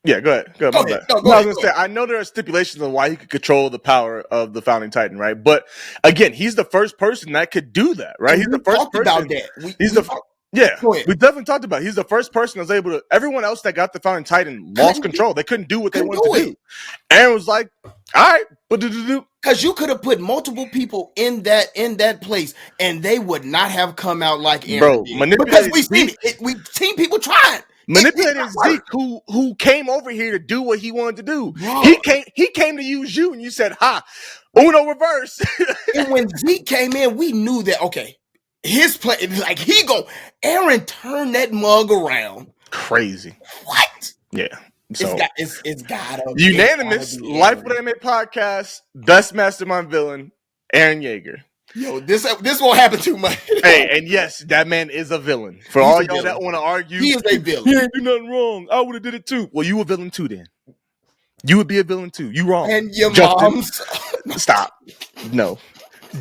Yeah, go ahead. Go ahead. I was gonna say, I know there are stipulations on why he could control the power of the Founding Titan, right? But again, he's the first person that could do that, right? He's the first person. About that. We definitely talked about it. He's the first person that was able to. Everyone else that got the Founding Titan lost control. They couldn't do what they wanted to do. Aaron was like, "All right, because you could have put multiple people in that place, and they would not have come out like Aaron did. Because we've seen people try it. Manipulated Zeke, who came over here to do what he wanted to do. Bro. He came to use you, and you said, "Ha, Uno reverse." And when Zeke came in, we knew that his play, like Aaron turned that mug around. Crazy. What? Yeah. So it's gotta unanimous. Life with Anime podcast. Best mastermind villain, Eren Yeager. Yo, this won't happen too much. Hey, and yes, that man is a villain. For all y'all that want to argue, he is a villain. He ain't do nothing wrong. I would have did it too. Well, you a villain too then. You would be a villain too. You wrong. And your Justin, mom's stop. No.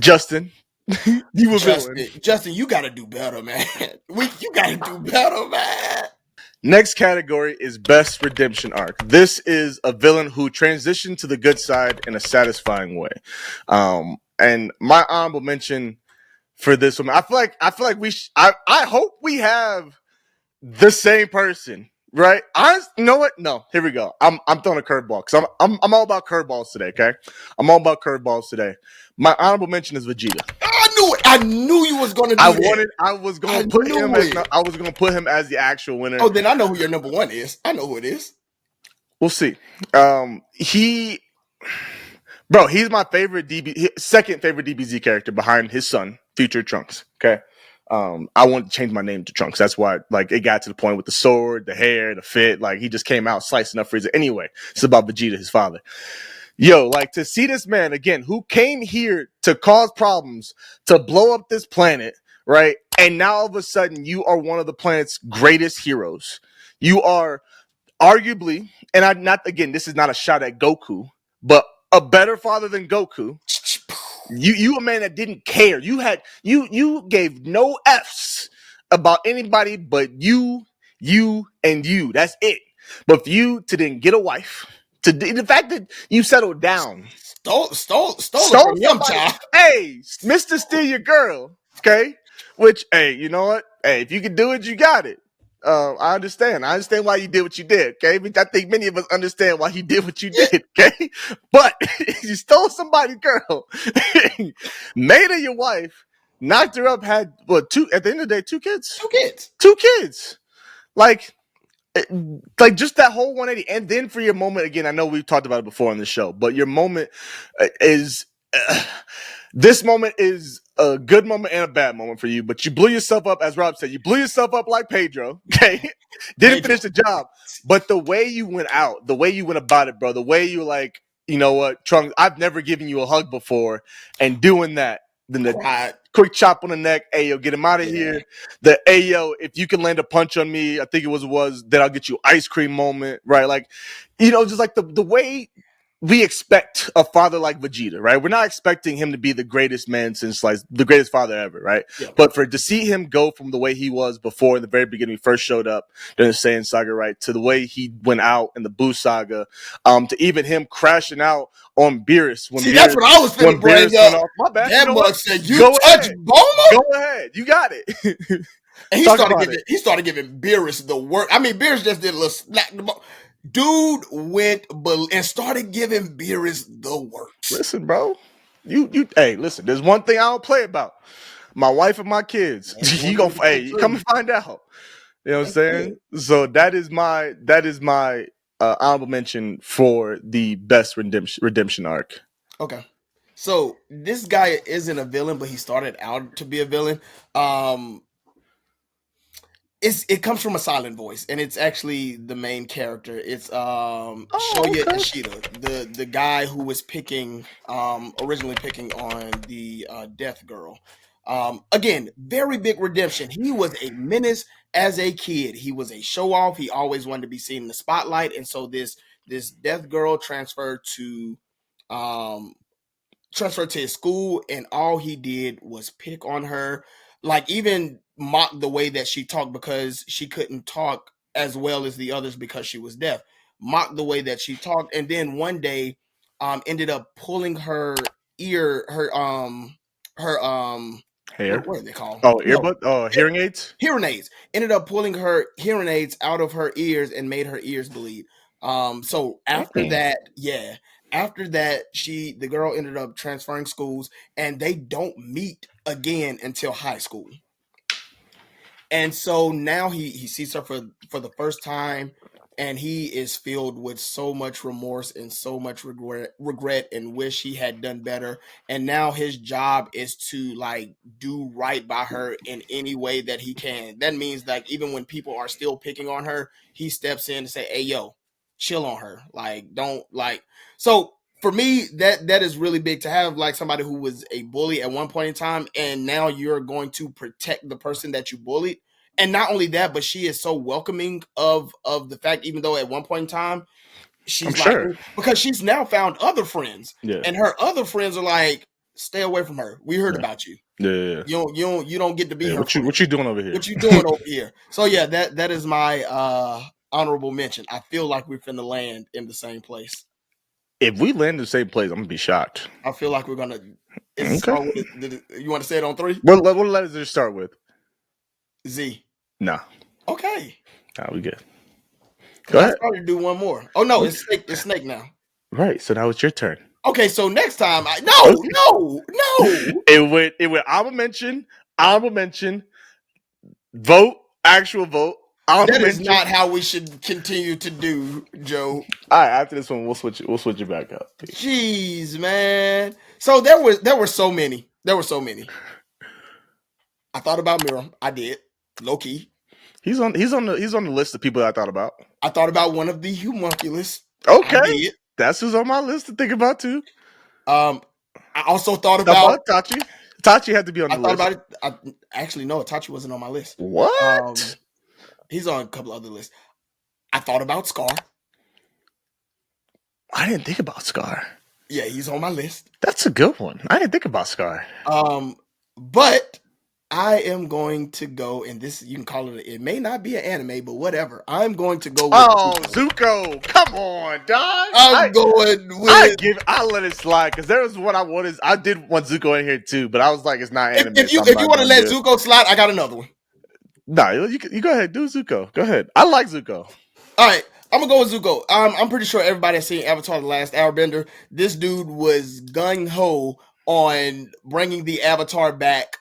Justin. You a villain. Justin, you gotta do better, man. You gotta do better, man. Next category is best redemption arc. This is a villain who transitioned to the good side in a satisfying way. And my honorable mention for this one, I feel like I hope we have the same person, right? You know what? No, here we go. I'm throwing a curveball because I'm all about curveballs today. Okay, I'm all about curveballs today. My honorable mention is Vegeta. I knew it. I knew you was gonna do that. I was gonna put him as. I was gonna put him as the actual winner. Oh, then I know who your number one is. I know who it is. We'll see. He's my favorite second favorite DBZ character behind his son, Future Trunks. Okay. I wanted to change my name to Trunks. That's why, like, it got to the point with the sword, the hair, the fit. Like, he just came out slicing up Frieza. Anyway, it's about Vegeta, his father. Yo, like, to see this man again, who came here to cause problems, to blow up this planet, right? And now all of a sudden, you are one of the planet's greatest heroes. You are arguably, and this is not a shot at Goku, but a better father than Goku. You a man that didn't care. You gave no F's about anybody but you, and you. That's it. But for you to then get a wife, the fact that you settled down, stole from him, child. Hey, Mr. Steal Your Girl, okay? Which, hey, you know what? Hey, if you can do it, you got it. I understand. I understand why you did what you did, okay? I think many of us understand why you did what you did, okay? But you stole somebody's girl, made her your wife, knocked her up, had, at the end of the day, two kids. Like just that whole 180. And then for your moment, again, I know we've talked about it before on the show, but your moment is... this moment is a good moment and a bad moment for you, but you blew yourself up, as Rob said. You blew yourself up like Pedro, okay? Didn't finish the job. But the way you went out, the way you went about it, bro, the way you like, you know what, Trunks, I've never given you a hug before, and doing that, then the quick chop on the neck, Ayo, get him out of here. The Ayo, if you can land a punch on me, I think it was, then I'll get you ice cream moment, right? Like, just like the way we expect a father like Vegeta, right? We're not expecting him to be the greatest man since, like, the greatest father ever, right? Yeah. But to see him go from the way he was before in the very beginning, he first showed up during the Saiyan saga, right, to the way he went out in the Buu saga, to even him crashing out on Beerus. That's what I was finna bring up. My bad. That mug said, "You touch Bulma? Go ahead. You got it." And he started giving Beerus the work. I mean, Beerus just did a little slack. Dude went and started giving Beerus the works. Listen, bro. Hey, listen, there's one thing I don't play about. My wife and my kids. You come and find out. You know what I'm saying? So that is my honorable mention for the best redemption arc. Okay. So this guy isn't a villain, but he started out to be a villain. It comes from a silent voice, and it's actually the main character. It's Shoya Ishida, the guy who was originally picking on the Death Girl. Again, very big redemption. He was a menace as a kid. He was a show off. He always wanted to be seen in the spotlight, and so this Death Girl transferred to his school, and all he did was pick on her, like even mock the way that she talked, because she couldn't talk as well as the others because she was deaf. Mock the way that she talked, and then one day ended up pulling her ear, her hair. What are they called? Hearing aids. Hearing aids. Ended up pulling her hearing aids out of her ears and made her ears bleed. So after that, the girl ended up transferring schools, and they don't meet again until high school. And so now he sees her for the first time, and he is filled with so much remorse and so much regret and wish he had done better. And now his job is to like do right by her in any way that he can. That means like even when people are still picking on her, he steps in and say, "Hey, yo, chill on her. Like, don't like." So for me, that is really big to have like somebody who was a bully at one point in time, and now you're going to protect the person that you bullied. And not only that, but she is so welcoming of the fact, even though at one point in time she's because she's now found other friends, and her other friends are like, "Stay away from her. We heard about you. Yeah. You don't get to be her. What you doing over here? What you doing over here?" So yeah, that is my honorable mention. I feel like we're finna land in the same place. If we land in the same place, I'm gonna be shocked. I feel like we're gonna. Okay. You want to say it on 3? What letters does it start with? Z. Nah. Okay. Nah, we good. Go ahead. I started to do one more. Oh no, it's Snake now. Right. So now it's your turn. Okay, so next time, no. It would honorable mention, vote, actual vote, honorable That is mention. not how we should continue to do, Joe. All right, after this one, we'll switch it back up. Jeez, man. So there were so many. There were so many. I thought about Miriam. I did. Low key. He's on the list of people that I thought about. I thought about one of the homunculus. Okay. I did. That's who's on my list to think about too. I also thought about Tachi. Tachi had to be on the list. I thought about it. Actually, no, Tachi wasn't on my list. What? He's on a couple other lists. I thought about Scar. I didn't think about Scar. Yeah, he's on my list. That's a good one. I didn't think about Scar. But I am going to go, and this, you can call it may not be an anime, but whatever. I'm going to go with Zuko. Come on, dog. I'll let it slide because there was what I wanted. I did want Zuko in here too, but I was like, it's not anime. If you want to let Zuko slide, I got another one. No, you go ahead. Do Zuko. Go ahead. I like Zuko. All right. I'm going to go with Zuko. I'm pretty sure everybody has seen Avatar The Last Airbender. This dude was gung-ho on bringing the Avatar back,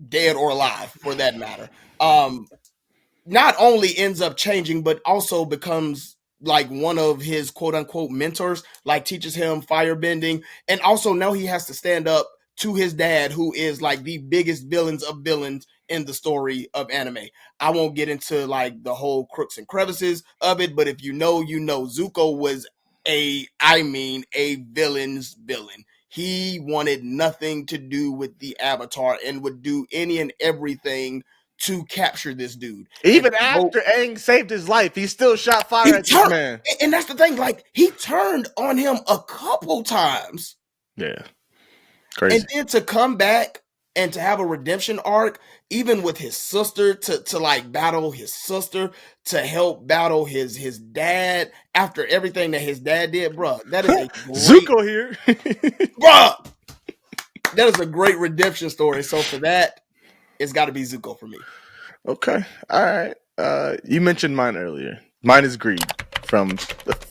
dead or alive, for that matter. Not only ends up changing, but also becomes like one of his quote-unquote mentors, like teaches him firebending. And also now he has to stand up to his dad, who is like the biggest villains of villains in the story of anime. I won't get into like the whole crooks and crevices of it, but if you know, you know. Zuko was a villain's villain. He wanted nothing to do with the Avatar and would do any and everything to capture this dude. Even after Aang saved his life, he still shot fire at this man. And that's the thing, like, he turned on him a couple times. Yeah. Crazy. And then to come back and to have a redemption arc, even with his sister, to like battle his sister, to help battle his dad after everything that his dad did, bruh. That is a great, Zuko here. bruh. That is a great redemption story. So for that, it's got to be Zuko for me. Okay. All right. You mentioned mine earlier. Mine is Greed from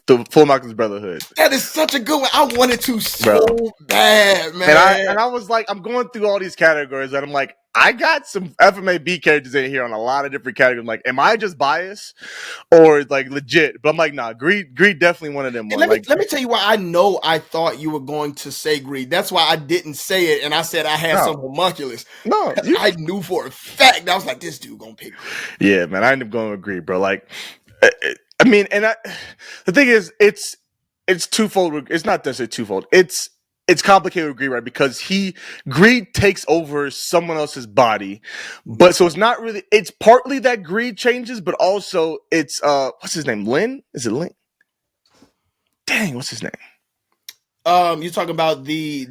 the Full Malcolm's Brotherhood. That is such a good one. I wanted to so bad, man. And I was like, I'm going through all these categories, and I'm like, I got some FMAB characters in here on a lot of different categories. I'm like, am I just biased or like legit? But I'm like, nah, Greed definitely one of them. Let me tell you why I thought you were going to say Greed. That's why I didn't say it, and I said I had some homunculus. No, I knew for a fact. I was like, this dude gonna pick Greed. Yeah, man, I ended up going with Greed, bro. Like, I mean, the thing is, it's twofold. It's not necessarily twofold. It's complicated with Greed, right? Because Greed takes over someone else's body, but so it's not really. It's partly that Greed changes, but also it's what's his name? Lin? Is it Lin? Dang, what's his name? You're talking about the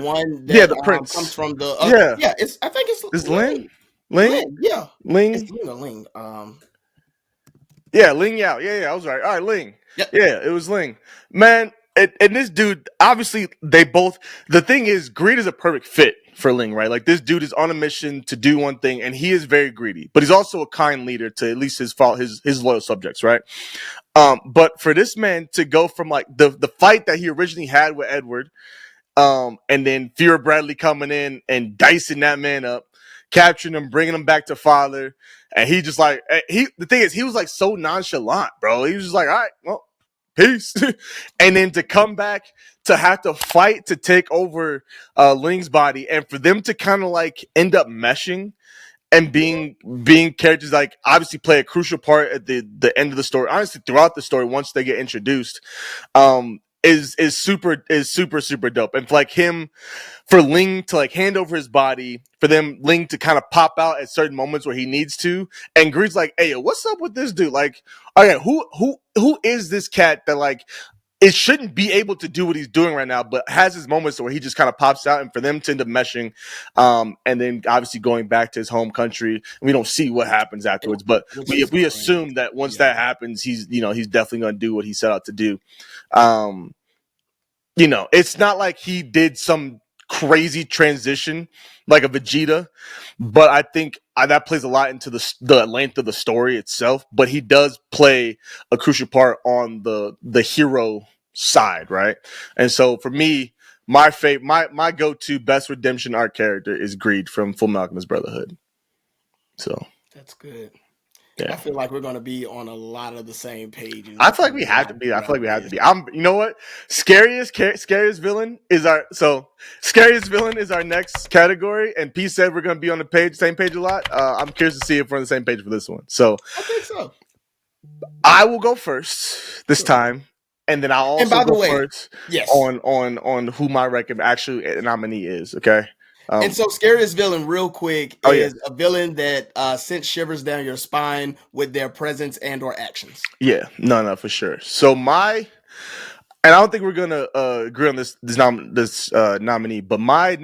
one that the prince comes from the I think it's Lin. Ling, yeah. Ling. It's Ling or Ling. Yeah, Ling Yao. Yeah, I was right. All right, Ling. Yep. Yeah, it was Ling. Man, and this dude, obviously, the thing is, Greed is a perfect fit for Ling, right? Like, this dude is on a mission to do one thing, and he is very greedy, but he's also a kind leader to at least his loyal subjects, right? But for this man to go from, like, the fight that he originally had with Edward, and then Fear Bradley coming in and dicing that man up, capturing him, bringing him back to father. And he just like, the thing is, he was like so nonchalant, bro. He was just like, all right, well, peace. And then to come back to have to fight to take over Ling's body, and for them to kind of like end up meshing and being characters like obviously play a crucial part at the end of the story. Honestly, throughout the story, once they get introduced, is super dope. And like for Ling to like hand over his body, for Ling to kind of pop out at certain moments where he needs to, and Greed's like, hey, what's up with this dude? Like, okay, who is this cat that like it shouldn't be able to do what he's doing right now, but has his moments where he just kind of pops out, and for them to end up meshing, and then obviously going back to his home country. We don't see what happens afterwards, but we assume that once that happens, he's definitely going to do what he set out to do. It's not like he did some crazy transition like a Vegeta, but I think that plays a lot into the length of the story itself. But he does play a crucial part on the hero side, right? And so for me, my go-to best redemption arc character is Greed from Full Metal Alchemist Brotherhood. So That's good. yeah. I feel like we're going to be on a lot of the same pages. I feel like we have to be. You know what? Scariest villain is our scariest villain is our next category. And P said we're going to be on the same page a lot. I'm curious to see if we're on the same page for this one. So I think so. I will go first this time, and then I'll also go first. Yes. On who my actually nominee is. Okay. And so, scariest villain, real quick, is a villain that sent shivers down your spine with their presence and/or actions. Yeah, no, for sure. So and I don't think we're gonna agree on this nominee, but my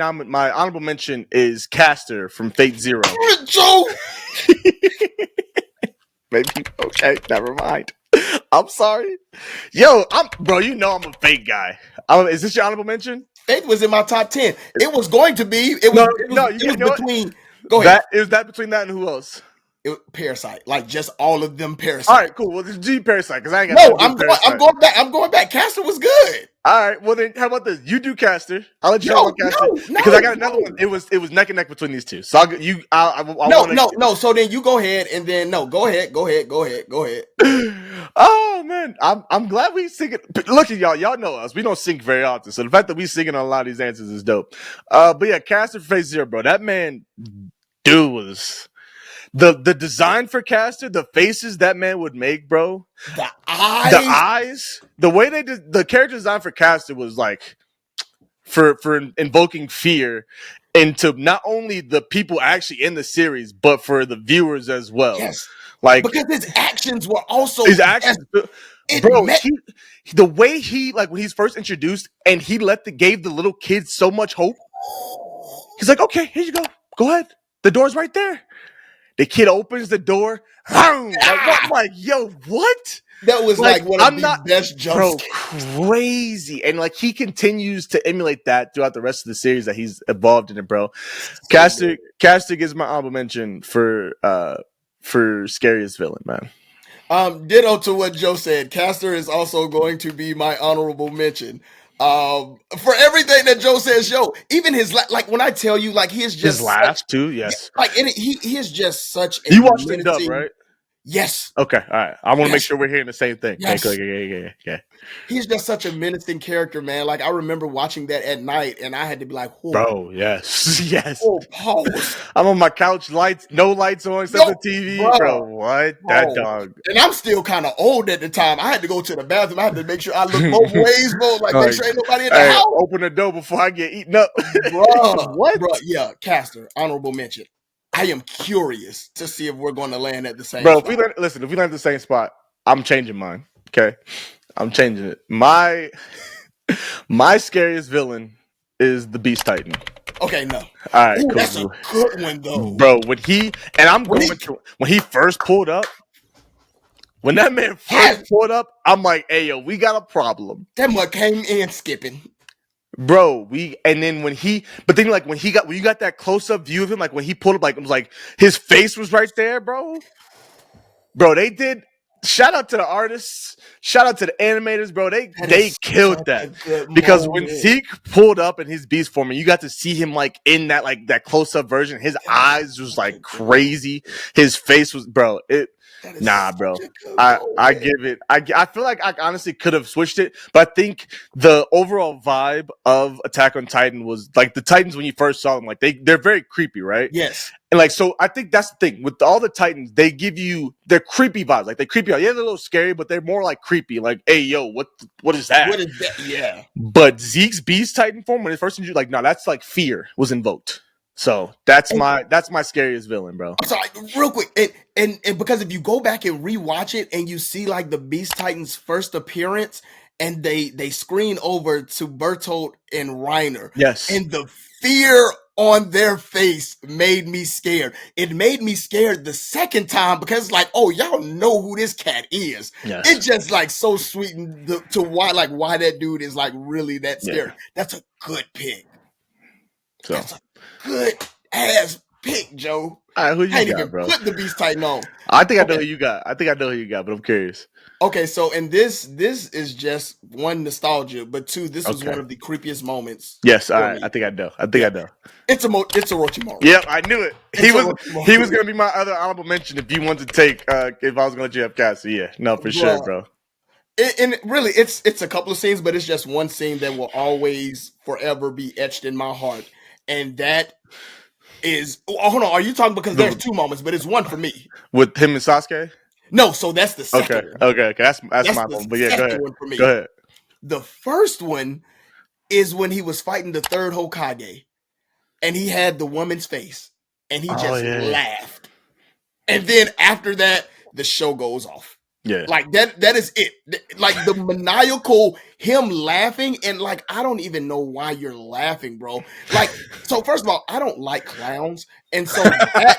honorable mention is Caster from Fate Zero. Joe. Maybe okay, never mind. I'm sorry, yo, bro. You know I'm a Fate guy. Is this your honorable mention? Fate was in my top 10. It was going to be. It was between. Go ahead. Is that between that and who else? Parasite, like just all of them Parasite. All right, cool. Well, this G Parasite because I ain't got. No, I'm going back. I'm going back. Caster was good. All right, well then, how about this? You do Caster. I'll let you know Caster because I got another one. It was neck and neck between these two. So No. So then you go ahead, and then go ahead. Oh man, I'm glad we sing it. Look at y'all. Y'all know us. We don't sing very often, so the fact that we singing on a lot of these answers is dope. But yeah, Caster Phase Zero, bro. That man, dude was. The design for Caster, the faces that man would make, bro. The eyes. The way they did the character design for Caster was like for invoking fear into not only the people actually in the series, but for the viewers as well. Yes. Like because his actions were also the way he like when he's first introduced and he gave the little kids so much hope. He's like, okay, here you go. Go ahead. The door's right there. The kid opens the door. Like, yo, what? That was like one of the best jumps. Crazy. And like he continues to emulate that throughout the rest of the series that he's evolved in it, bro. Caster gives my honorable mention for scariest villain, man. Ditto to what Joe said. Caster is also going to be my honorable mention. For everything that Joe says, even his like when I tell you, like he is just his laugh too, yes. Like he is just such. You watched it dub, right? Yes. Okay. All right. I want to make sure we're hearing the same thing. Yes. Okay. He's just such a menacing character, man. Like I remember watching that at night, and I had to be like, "Whoa. Bro, yes. Oh, pause." I'm on my couch, no lights on, except the TV, bro. What? That dog. And I'm still kind of old at the time. I had to go to the bathroom. I had to make sure I look both ways, bro. Like make sure ain't nobody in the house. Open the door before I get eaten up, bro. What? Bro, yeah, Caster, honorable mention. I am curious to see if we're going to land at the same spot. Bro, if we land at the same spot, I'm changing mine. Okay? I'm changing it. My scariest villain is the Beast Titan. Okay, no. All right, cool. That's a good one, though. Bro, when he first pulled up, when that man first pulled up, I'm like, hey, yo, we got a problem. That much came in skipping. Bro, when you got that close up view of him, like when he pulled up, like it was like his face was right there, bro. Bro, they did. Shout out to the artists, shout out to the animators, bro. They killed that because when Zeke pulled up in his beast form, and you got to see him like in that close up version, his eyes was like crazy. His face was, bro. Bro. I give it. I feel like I honestly could have switched it, but I think the overall vibe of Attack on Titan was like the Titans when you first saw them, like they're very creepy, right? Yes. And like so, I think that's the thing with all the Titans. They give you their creepy vibes, like they creepy out. Yeah, they're a little scary, but they're more like creepy. Like, hey, yo, what is that? What is that? Yeah. But Zeke's Beast Titan form when it first introduced, like, no, that's like fear was invoked. So that's my scariest villain, bro. I'm sorry, real quick, and because if you go back and rewatch it and you see like the Beast Titans' first appearance, and they screen over to Bertolt and Reiner, yes, and the fear on their face made me scared. It made me scared the second time because it's like, oh, y'all know who this cat is. Yes. It's just like so sweet to why that dude is like really that scary. Yeah. That's a good pick. So. That's a good ass pick, Joe. All right, who I you ain't got, even bro? put the Beast Titan on. I think I know Okay. who you got. But I'm curious. Okay, so and this is just one nostalgia, but two, this was Okay. one of the creepiest moments Yes, all for right. me. I think I know. Yeah. I know. It's Orochimaru. Yep, I knew it. It's He was Orochimaru. gonna be my other honorable mention if you wanted to take if I was gonna let you have Cassie. Yeah, no, for sure, Bruh. bro. And really, it's a couple of scenes, but it's just one scene that will always forever be etched in my heart, and that is. Oh, hold on, are you talking because there's two moments, but it's one for me. With him and Sasuke? No, so that's the Okay, second one. okay. That's That's my the one. But yeah, go second ahead. one for Go me. ahead. The first one is when he was fighting the third Hokage, and he had the woman's face, and he Oh just yeah. laughed, and then after that, the show goes off. Yeah. Like that is it. Like the maniacal him laughing, and like I don't even know why you're laughing, bro. Like, so first of all, I don't like clowns, and so that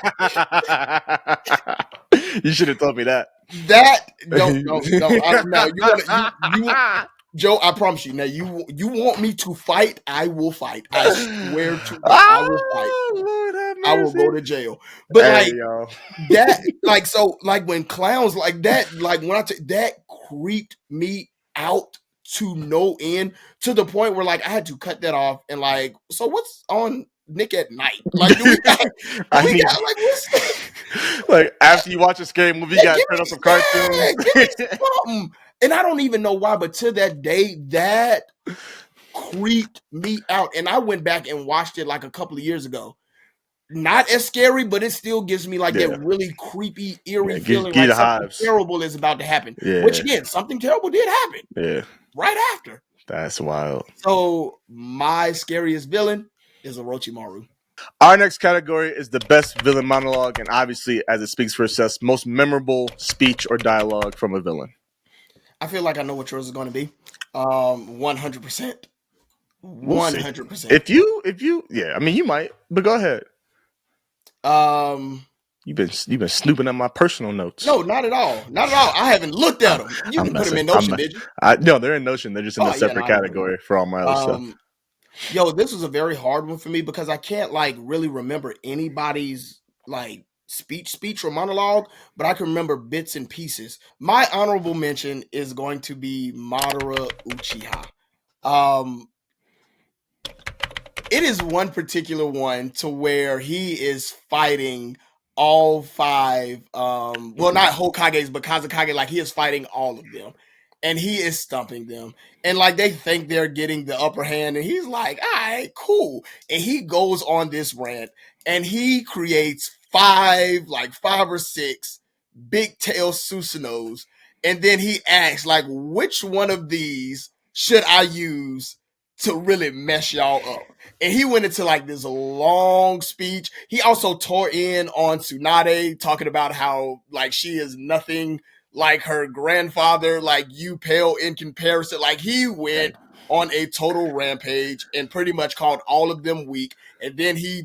You should have told me that. don't now you want to you Joe, I promise you. Now you want me to fight, I will fight. I swear to God, I will fight. Oh, Lord have I will mercy. go to jail. But Hey, like yo. that, like so, like when clowns like that, like when that creeped me out to no end, to the point where like I had to cut that off and like, so what's on Nick at Night? Like, do we got I need like what's like after you watch a scary movie, you yeah, gotta turn on some cartoons. give me something. And I don't even know why, but to that day, that creeped me out. And I went back and watched it like a couple of years ago. Not as scary, but it still gives me like Yeah. that really creepy, eerie Yeah, feeling give you like the something hives. terrible is about to happen. Yeah. Which again, something terrible did happen Yeah. right after. That's wild. So my scariest villain is Orochimaru. Our next category is the best villain monologue, and obviously, as it speaks for itself, most memorable speech or dialogue from a villain. I feel like I know what yours is going to be. 100%. We'll see. 100%. If you, yeah, I mean, you might, but go ahead. You've been snooping at my personal notes. No, not at all. Not at all. I haven't looked at them. You didn't put them in Notion, did you? No, they're in Notion. They're just in a separate category for all my other stuff. Yo, this was a very hard one for me because I can't like really remember anybody's like speech or monologue, but I can remember bits and pieces. My honorable mention is going to be Madara Uchiha. It is one particular one to where he is fighting all five, well, not Hokages, but Kazekage, like he is fighting all of them. And he is stumping them. And like they think they're getting the upper hand. And he's like, all right, cool. And he goes on this rant and he creates five or six big tail Susanos. And then he asks, like, which one of these should I use to really mess y'all up? And he went into like this long speech. He also tore in on Tsunade, talking about how like she is nothing like her grandfather, like you pale in comparison. Like he went on a total rampage and pretty much called all of them weak. And then he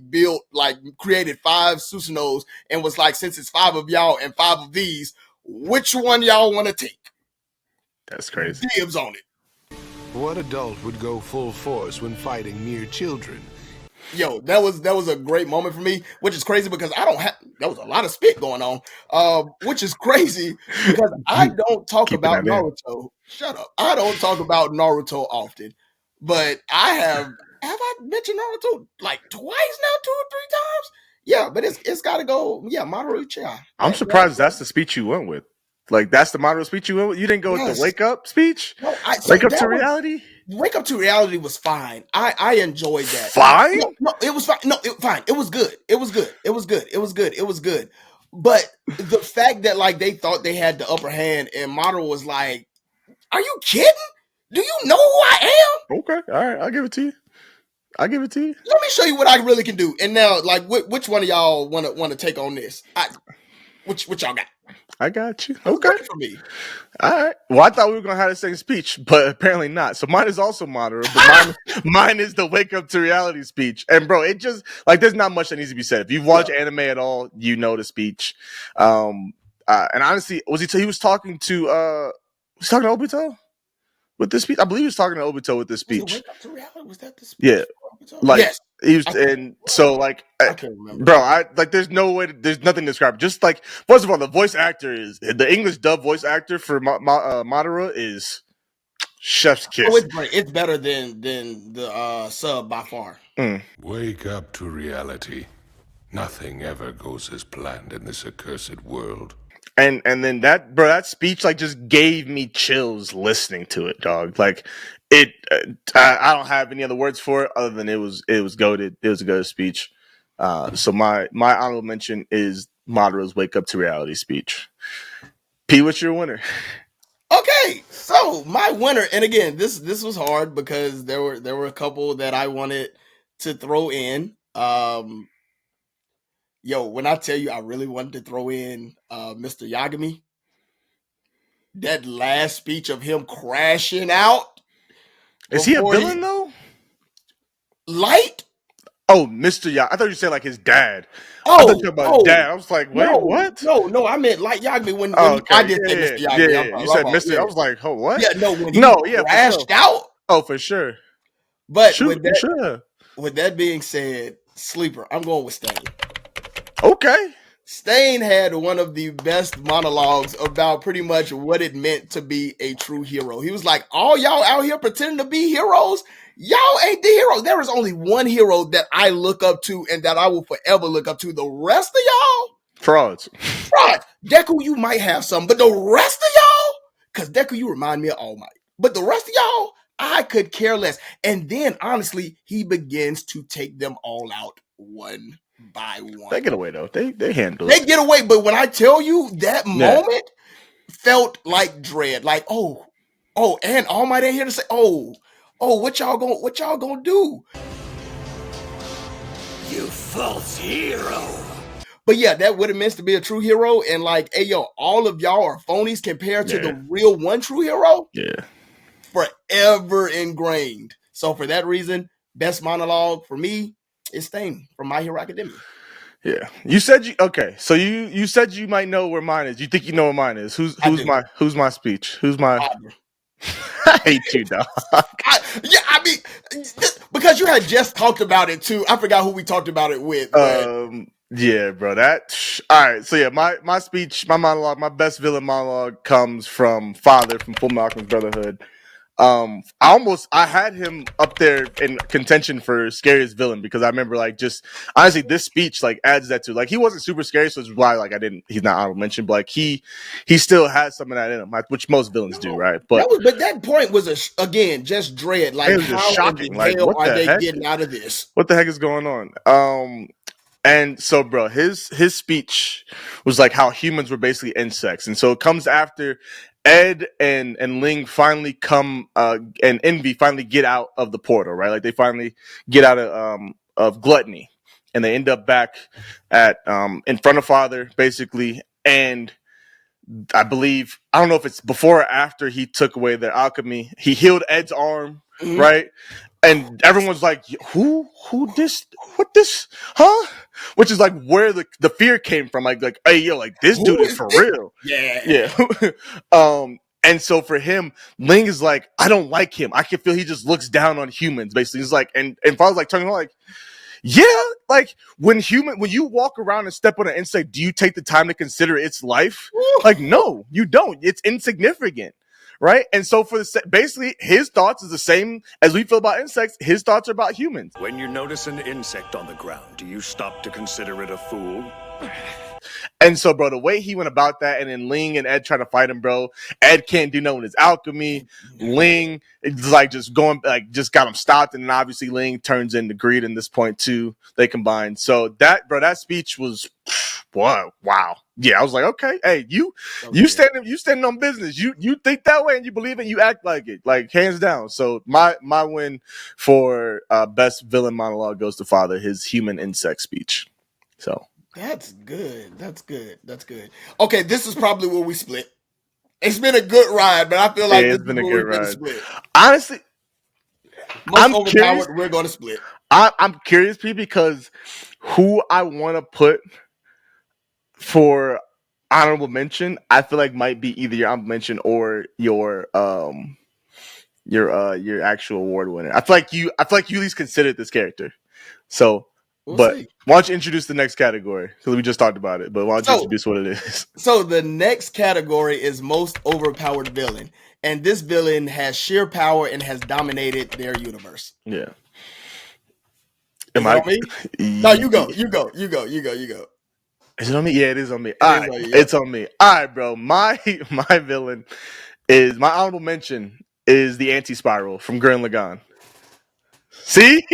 created five Susanos and was like, since it's five of y'all and five of these, which one y'all want to take? That's crazy. Dibs on it. What adult would go full force when fighting mere children? Yo, that was a great moment for me, which is crazy because there was a lot of spit going on, which is crazy because I don't talk about Naruto. Shut up. I don't talk about Naruto often, but have I mentioned Naruto like twice now, 2 or 3 times? Yeah, but it's got to go. Yeah, Madara Uchiha. I'm surprised that's the speech you went with. Like that's the Madara speech you went with. You didn't go with the wake up speech. No, wake up to reality. Wake Up to Reality was fine. I enjoyed that. Fine? No, it was fine. No, fine. It was good. It was good. It was good. It was good. It was good. But the fact that like they thought they had the upper hand and Madara was like, "Are you kidding? Do you know who I am?" Okay, all right, I'll give it to you. Let me show you what I really can do. And now, like, which one of y'all want to take on this? Which y'all got? I got you. Okay. For me. All right. Well, I thought we were going to have the same speech, but apparently not. So mine is also Madara, but mine is the wake up to reality speech. And bro, it just like there's not much that needs to be said. If you've watched anime at all, you know the speech. And honestly, he was talking to Obito with this speech? I believe he was talking to Obito with this speech. Wake Up to Reality? Was that the speech? Yeah. Yes. He was, and so like, I can't remember. bro, I like. There's no way. There's nothing to describe. Just like, first of all, the voice actor is the English dub voice actor for Madara is chef's Oh, kiss. it's great. It's better than the sub by far. Wake up to reality. Nothing ever goes as planned in this accursed world. And then that speech like just gave me chills listening to it, dog. Like it, I don't have any other words for it other than it was goated. It was a good speech. So my honorable mention is Madara's "Wake Up to Reality" speech. P, what's your winner? Okay, so my winner, and again, this was hard because there were a couple that I wanted to throw in. When I tell you I really wanted to throw in Mr. Yagami, that last speech of him crashing out. Is he a villain though? Light? Oh, Mr. I thought you said like his dad. I thought you were about dad. I was like, wait, what? No, I meant Light Yagami when okay. I did say Mr. Yagami. Yeah. You said Mr. I was like, oh, what? Yeah, no, when he crashed out. Oh, for sure. But with that being said, sleeper, I'm going with Stain. Okay. Stain had one of the best monologues about pretty much what it meant to be a true hero. He was like, all y'all out here pretending to be heroes, y'all ain't the hero. There is only one hero that I look up to and that I will forever look up to. The rest of y'all, frauds. Deku, you might have some, but the rest of y'all, because Deku, you remind me of All Might. But the rest of y'all, I could care less. And then, honestly, he begins to take them all out one by one. They get away though. They handle it. They get away, but when I tell you that moment felt like dread, like oh, and All Might ain't here to say, what y'all gonna do? You false hero. But yeah, that would have meant to be a true hero, and like, hey yo, all of y'all are phonies compared to the real one true hero. Yeah, forever ingrained. So for that reason, best monologue for me is Stain from My Hero Academia. Yeah, you said so you said you might know where mine is. You think you know where mine is? Who's my speech? Who's my? I hate you, dog. I mean, because you had just talked about it too. I forgot who we talked about it with. But... yeah, bro. All right. So yeah, my speech, my monologue, my best villain monologue comes from Father from Full Metal Alchemist Brotherhood. I had him up there in contention for scariest villain because I remember like just honestly this speech like adds that to like he wasn't super scary, so it's why like he's not honorable mention, but like he still has some of that in him, like, which most villains do, right? But that point was again just dread, like it was just shocking. Like what the heck? Getting out of this? What the heck is going on? And so, bro, his speech was like how humans were basically insects, and so it comes after Ed and Ling finally come and Envy finally get out of the portal, right? Like they finally get out of gluttony, and they end up back at in front of Father, basically. And I believe I don't know if it's before or after he took away their alchemy. He healed Ed's arm, right? And everyone's like, who this, what this, huh? Which is like where the fear came from. Like, hey, yo, like this dude is for real. Yeah. And so for him, Ling is like, I don't like him. I can feel he just looks down on humans, basically. He's like, and Father's like turning like, yeah, like when you walk around and step on an insect, do you take the time to consider its life? Like, no, you don't. It's insignificant. Right. And so basically his thoughts is the same as we feel about insects. His thoughts are about humans. When you notice an insect on the ground, do you stop to consider it a fool? And so, bro, the way he went about that, and then Ling and Ed try to fight him, bro. Ed can't do nothing with his alchemy. Ling is like just got him stopped, and then obviously Ling turns into greed in this point too. They combine. So that speech was, wow. Yeah, I was like, okay, hey, you standing on business. You think that way and you believe it, you act like it, like hands down. So my win for best villain monologue goes to Father, his human insect speech. So. That's good. Okay, this is probably where we split. It's been a good ride, but I feel like it's been a good ride. Split. Honestly, I'm overpowered. We're going to split. I'm curious, P, because who I want to put for honorable mention, I feel like might be either your honorable mention or your actual award winner. I feel like you at least considered this character. So, We'll but see. why don't you introduce the next category? Because we just talked about it, but why don't you So- introduce what it is? So the next category is most overpowered villain, and this villain has sheer power and has dominated their universe. Yeah. Is it on me? No, you go. You go. You go. You go. You go. Is it on me? Yeah, it is on me. It All is right, on you, yep. it's on me. All right, bro. My villain is my honorable mention is the anti-spiral from Gurren Lagann. See,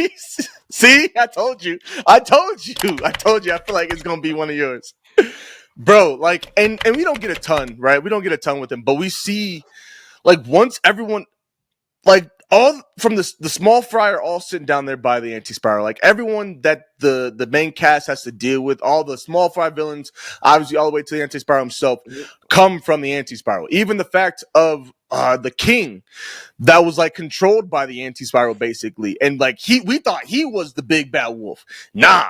see, I told you. I told you. I told you. I feel like it's gonna be one of yours, bro. Like, and we don't get a ton, right? We don't get a ton with him, but we see like once everyone, like all from the small fry are all sitting down there by the anti-spiral. Like everyone that the main cast has to deal with, all the small fry villains, obviously all the way to the anti-spiral himself, come from the anti-spiral. Even the fact of the king that was like controlled by the anti-spiral basically, and like we thought he was the big bad wolf. Nah,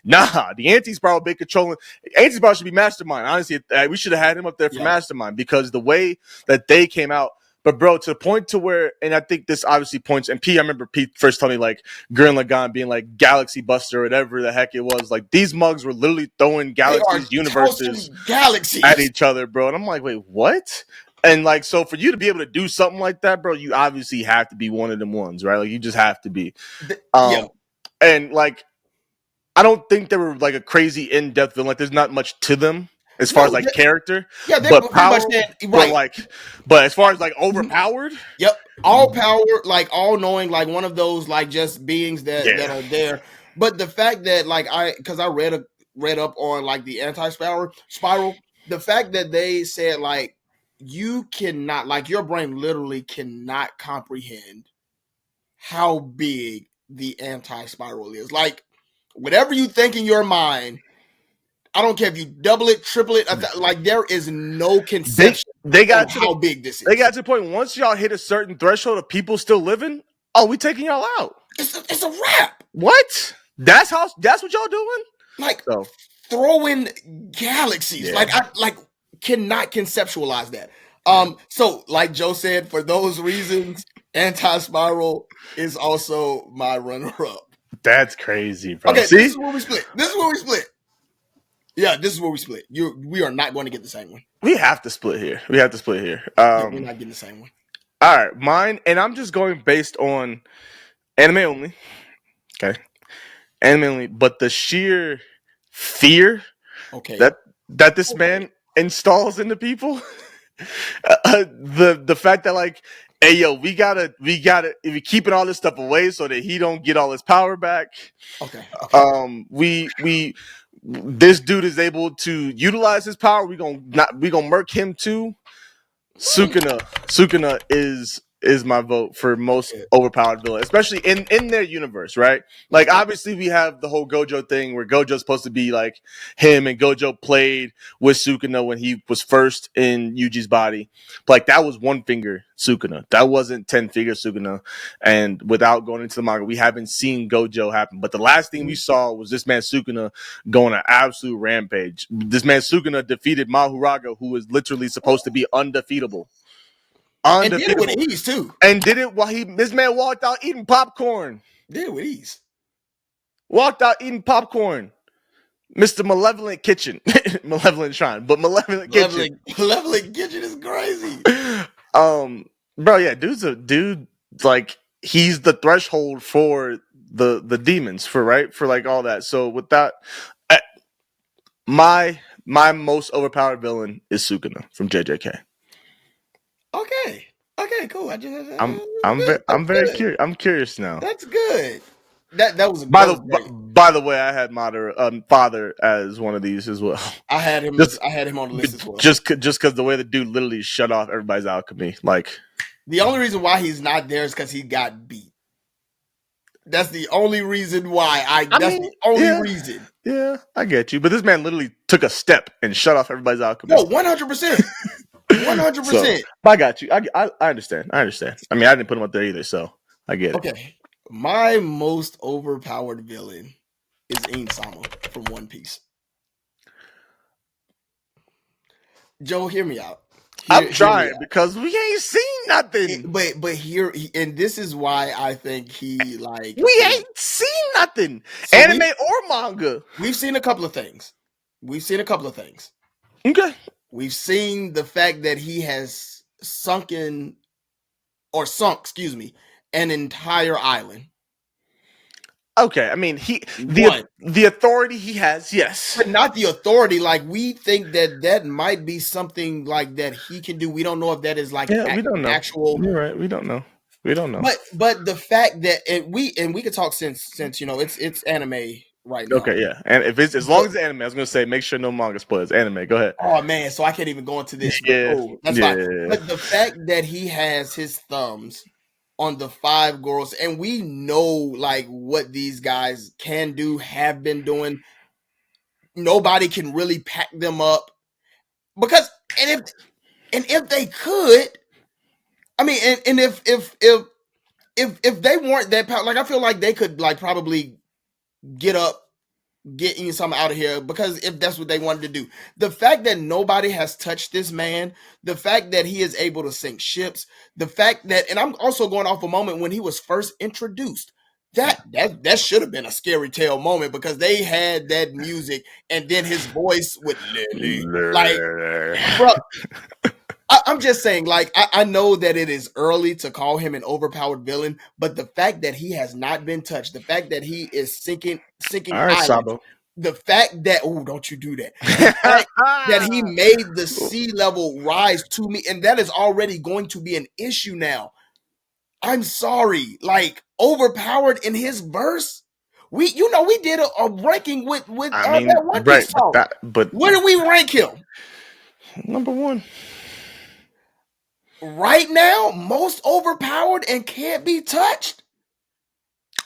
the anti-spiral been controlling. Anti-spiral should be mastermind. Honestly, we should have had him up there for mastermind, because the way that they came out. But bro, to the point to where, and I think this obviously points, and I remember Pete first telling me like Gurren Lagann being like Galaxy Buster or whatever the heck it was. Like these mugs were literally throwing galaxies, universes galaxies at each other, bro. And I'm like, wait, what? And like, so for you to be able to do something like that, bro, you obviously have to be one of them ones, right? Like you just have to be. And like, I don't think they were like a crazy in-depth villain. Like there's not much to them as far as like character. Yeah, they're but pretty power, much that, right. But like, but as far as like overpowered, all power, like all knowing, like one of those like just beings that are there. But the fact that like because I read up on like the anti-spiral, the fact that they said like you cannot, like your brain literally cannot comprehend how big the anti-spiral is. Like whatever you think in your mind, I don't care if you double it, triple it, like there is no conception they got of how big this is. They got to the point, once y'all hit a certain threshold of people still living, oh, we taking y'all out. It's a wrap. What? That's what y'all doing? Like throwing galaxies. Like I cannot conceptualize that. So like Joe said, for those reasons, anti-spiral is also my runner-up. That's crazy, bro. Okay, see? This is where we split. Yeah, this is where we split. We are not going to get the same one. We have to split here. We're not getting the same one. All right, mine, and I'm just going based on anime only. Okay, anime only, but the sheer fear that this man installs into people. The fact that like, hey yo, we gotta if we keeping all this stuff away so that he don't get all his power back. We this dude is able to utilize his power. We gonna murk him too. Sukuna is my vote for most overpowered villain, especially in their universe, right? Like obviously we have the whole Gojo thing where Gojo's supposed to be like him, and Gojo played with Sukuna when he was first in Yuji's body. But like that was one finger Sukuna. That wasn't 10 finger Sukuna. And without going into the manga, we haven't seen Gojo happen. But the last thing we saw was this man Sukuna going an absolute rampage. This man Sukuna defeated Mahuraga, who was literally supposed to be undefeatable. And did it with ease too. And did it while this man walked out eating popcorn. Did it with ease. Walked out eating popcorn. Mr. Malevolent Kitchen. Malevolent Shrine, but Malevolent Kitchen. Malevolent Kitchen is crazy. Bro, yeah, dude like he's the threshold for the demons for like all that. So with that, my most overpowered villain is Sukuna from JJK. Okay, cool. I'm very curious. I'm curious now. That's good. That was by the way, I had Madara father as one of these as well. I had him on the list as well. Just because the way the dude literally shut off everybody's alchemy. Like the only reason why he's not there is because he got beat. That's the only reason why. That's the only reason. Yeah, I get you. But this man literally took a step and shut off everybody's alchemy. No, 100%. 100%. So, I got you. I understand. I mean, I didn't put him up there either, so I get it. Okay. My most overpowered villain is Insama from One Piece. Joe, hear me out. I'm trying because we ain't seen nothing. But here, and this is why I think he like we ain't seen nothing, So anime or manga. we've seen a couple of things. Okay. We've seen the fact that he has sunk, excuse me, an entire island. Okay, I mean One, the authority he has, yes, but not the authority. Like, we think that might be something like that he can do. We don't know if that is like yeah. We don't know. actual. You're right. We don't know. We don't know. But the fact that we could talk since it's anime right now. Okay, yeah. And if it's as long as it's anime, I was gonna say make sure no manga spoilers. Anime, go ahead. Oh man, so I can't even go into this. But Yeah, that's yeah. fine. But the fact that he has his thumbs on the 5 girls, and we know like what these guys can do, have been doing. Nobody can really pack them up because, and if they could, I mean, and if they weren't that power, like I feel like they could like probably get up, getting something out of here, because if that's what they wanted to do. The fact that nobody has touched this man, the fact that he is able to sink ships, the fact that, and I'm also going off a moment when he was first introduced, that should have been a scary tale moment, because they had that music and then his voice with Lily, like, bro, I'm just saying, like, I know that it is early to call him an overpowered villain, but the fact that he has not been touched, the fact that he is sinking All right, islands, Sabo. the fact that, oh, don't you do that, the fact that he made the sea level rise to me, and that is already going to be an issue now. I'm sorry, like, overpowered in his verse. We did a ranking with I mean, that One right, Piece song. but Where do we rank him? number 1. Right now, most overpowered and can't be touched.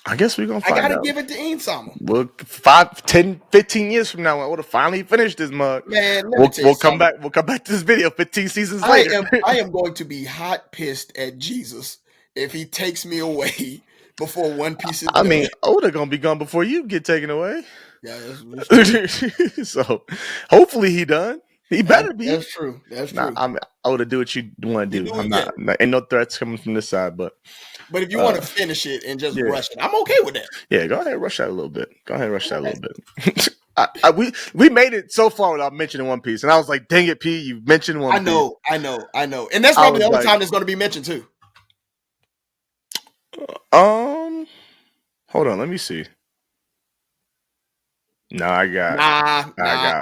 I guess we're gonna I find gotta out. give it to Insama. Well, 5, 10, 15 years from now, I would have finally finished this mug. Man, let me tell you We'll come something. back. We'll come back to this video 15 seasons later. I am going to be hot pissed at Jesus if he takes me away before One Piece is I done. mean, Oda gonna be gone before you get taken away. Yeah, that's true. So hopefully he done. He better be. That's true. That's true. I'm Oda, do what you want to do. I'm yeah. not. Ain't no threats coming from this side, but if you want to finish it and just yeah. rush it, I'm okay with that. Yeah, go ahead and rush that a little bit. We made it so far without mentioning One Piece, and I was like, "Dang it, P, you mentioned One Piece." I know, and that's probably the only time it's going to be mentioned too. Hold on, let me see. No, I got.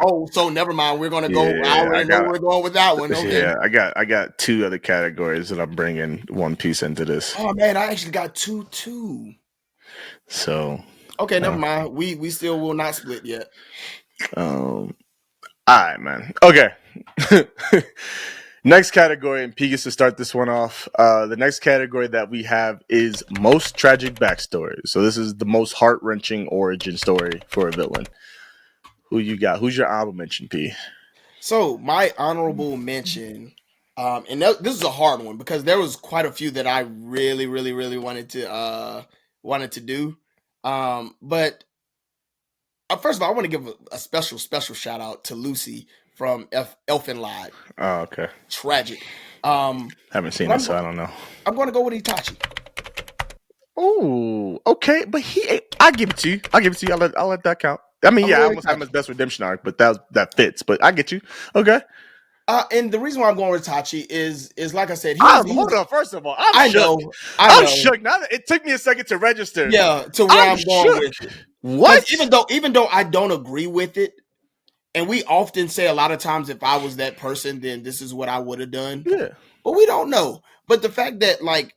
Oh, so never mind. We're going to go. I already know we're going with that one. Okay. Yeah, I got 2 other categories that I'm bringing One Piece into this. Oh man, I actually got 2 too. So okay, never mind. We still will not split yet. All right, man. Okay. Next category, and P gets to start this one off. The next category that we have is most tragic backstory. So this is the most heart-wrenching origin story for a villain. Who you got? Who's your honorable mention, P? So my honorable mention, and this is a hard one because there was quite a few that I really, really, really wanted to do. But first of all, I want to give a special shout out to Lucy from Elfin Lied. Oh, okay. Tragic. Haven't seen it, so I don't know. I'm going to go with Itachi. Oh, okay, but I give it to you. I'll let that count. I mean, I almost had his best redemption arc, but that fits. But I get you. Okay. And the reason why I'm going with Itachi is like I said, hold on. First of all, I'm shook. Now that it took me a second to register. Yeah, to where I'm going with it. What? Even though I don't agree with it, and we often say a lot of times, if I was that person, then this is what I would have done. Yeah. But we don't know. But the fact that, like,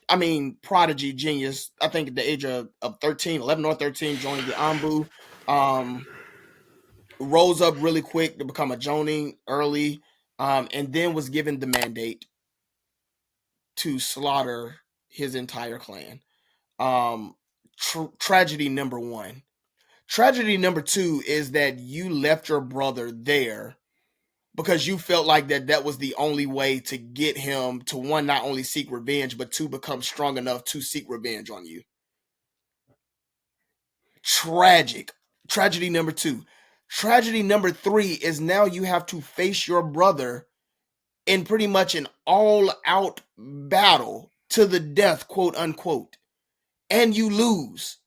I mean, prodigy, genius, I think at the age of 13, 11 or 13, joined the Anbu. Rose up really quick to become a Jonin early, and then was given the mandate to slaughter his entire clan. Tragedy number 1. Tragedy number 2 is that you left your brother there because you felt like that was the only way to get him to, one, not only seek revenge, but 2, become strong enough to seek revenge on you. Tragic. Tragedy number 2. Tragedy number 3 is now you have to face your brother in pretty much an all-out battle to the death, quote unquote, and you lose.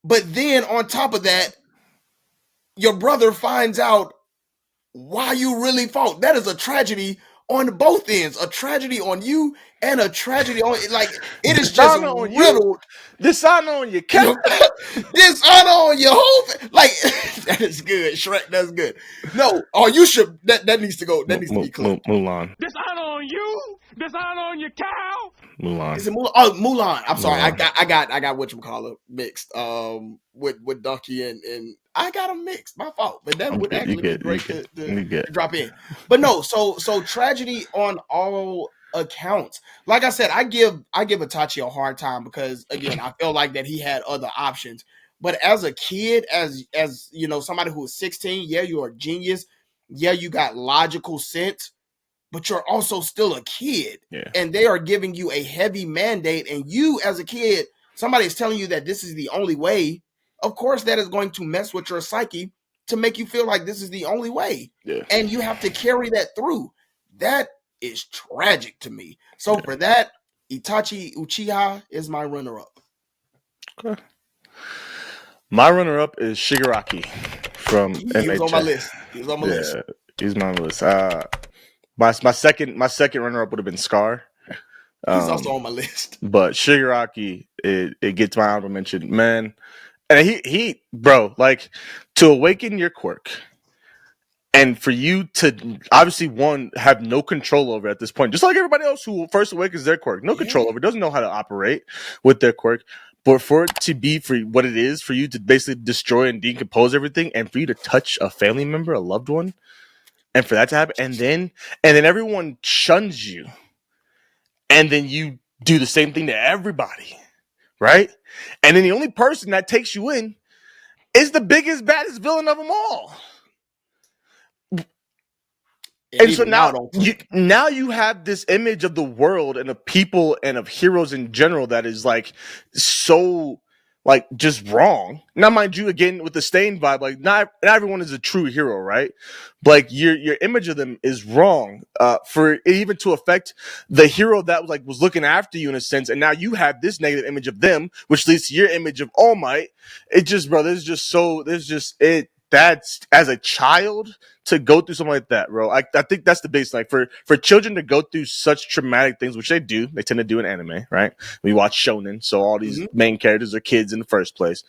But then on top of that, your brother finds out why you really fought. That is a tragedy on both ends. A tragedy on you and a tragedy on it is just Dishonor on you, riddled. dishonor on your cow. Dishonor on your whole that is good, Shrek. That's good. No, you should that needs to go. That needs to be clear. Mulan. Dishonor on you, dishonor on your cow. Mulan. Is it Mulan? Oh, Mulan. I'm sorry. Mulan. I got whatchamacallit mixed. With Ducky and I got them mixed. My fault. But that would actually be great to drop in. But no, so tragedy on all accounts. Like I said, I give Itachi a hard time because again, I feel like that he had other options. But as a kid, as you know, somebody who is 16, yeah, you're a genius. Yeah, you got logical sense, but you're also still a kid. Yeah. And they are giving you a heavy mandate. And you, as a kid, somebody is telling you that this is the only way. Of course, that is going to mess with your psyche to make you feel like this is the only way. Yeah. And you have to carry that through. That is tragic to me. So for that, Itachi Uchiha is my runner-up. Okay. My runner-up is Shigaraki from MHA. He was on my list. He was on my list. He's on my list. My second runner-up would have been Scar. He's also on my list. But Shigaraki, it gets my honorable mention, man. And he bro, like, to awaken your quirk, and for you to obviously have no control over it at this point, just like everybody else who first awakens their quirk, no control over it, doesn't know how to operate with their quirk. But for it to be for what it is, for you to basically destroy and decompose everything, and for you to touch a family member, a loved one, and for that to happen, and then everyone shuns you, and then you do the same thing to everybody, right? And then the only person that takes you in is the biggest, baddest villain of them all. And so now you have this image of the world and of people and of heroes in general that is like so like just wrong. Now, mind you, again with the Stain vibe, like not everyone is a true hero, right? But like your image of them is wrong. For it even to affect the hero that was looking after you in a sense, and now you have this negative image of them, which leads to your image of All Might. It just, bro, that's as a child to go through something like that, bro. I think that's the biggest, like, for children to go through such traumatic things, which they tend to do in anime, right? We watch shonen, so all these main characters are kids in the first place.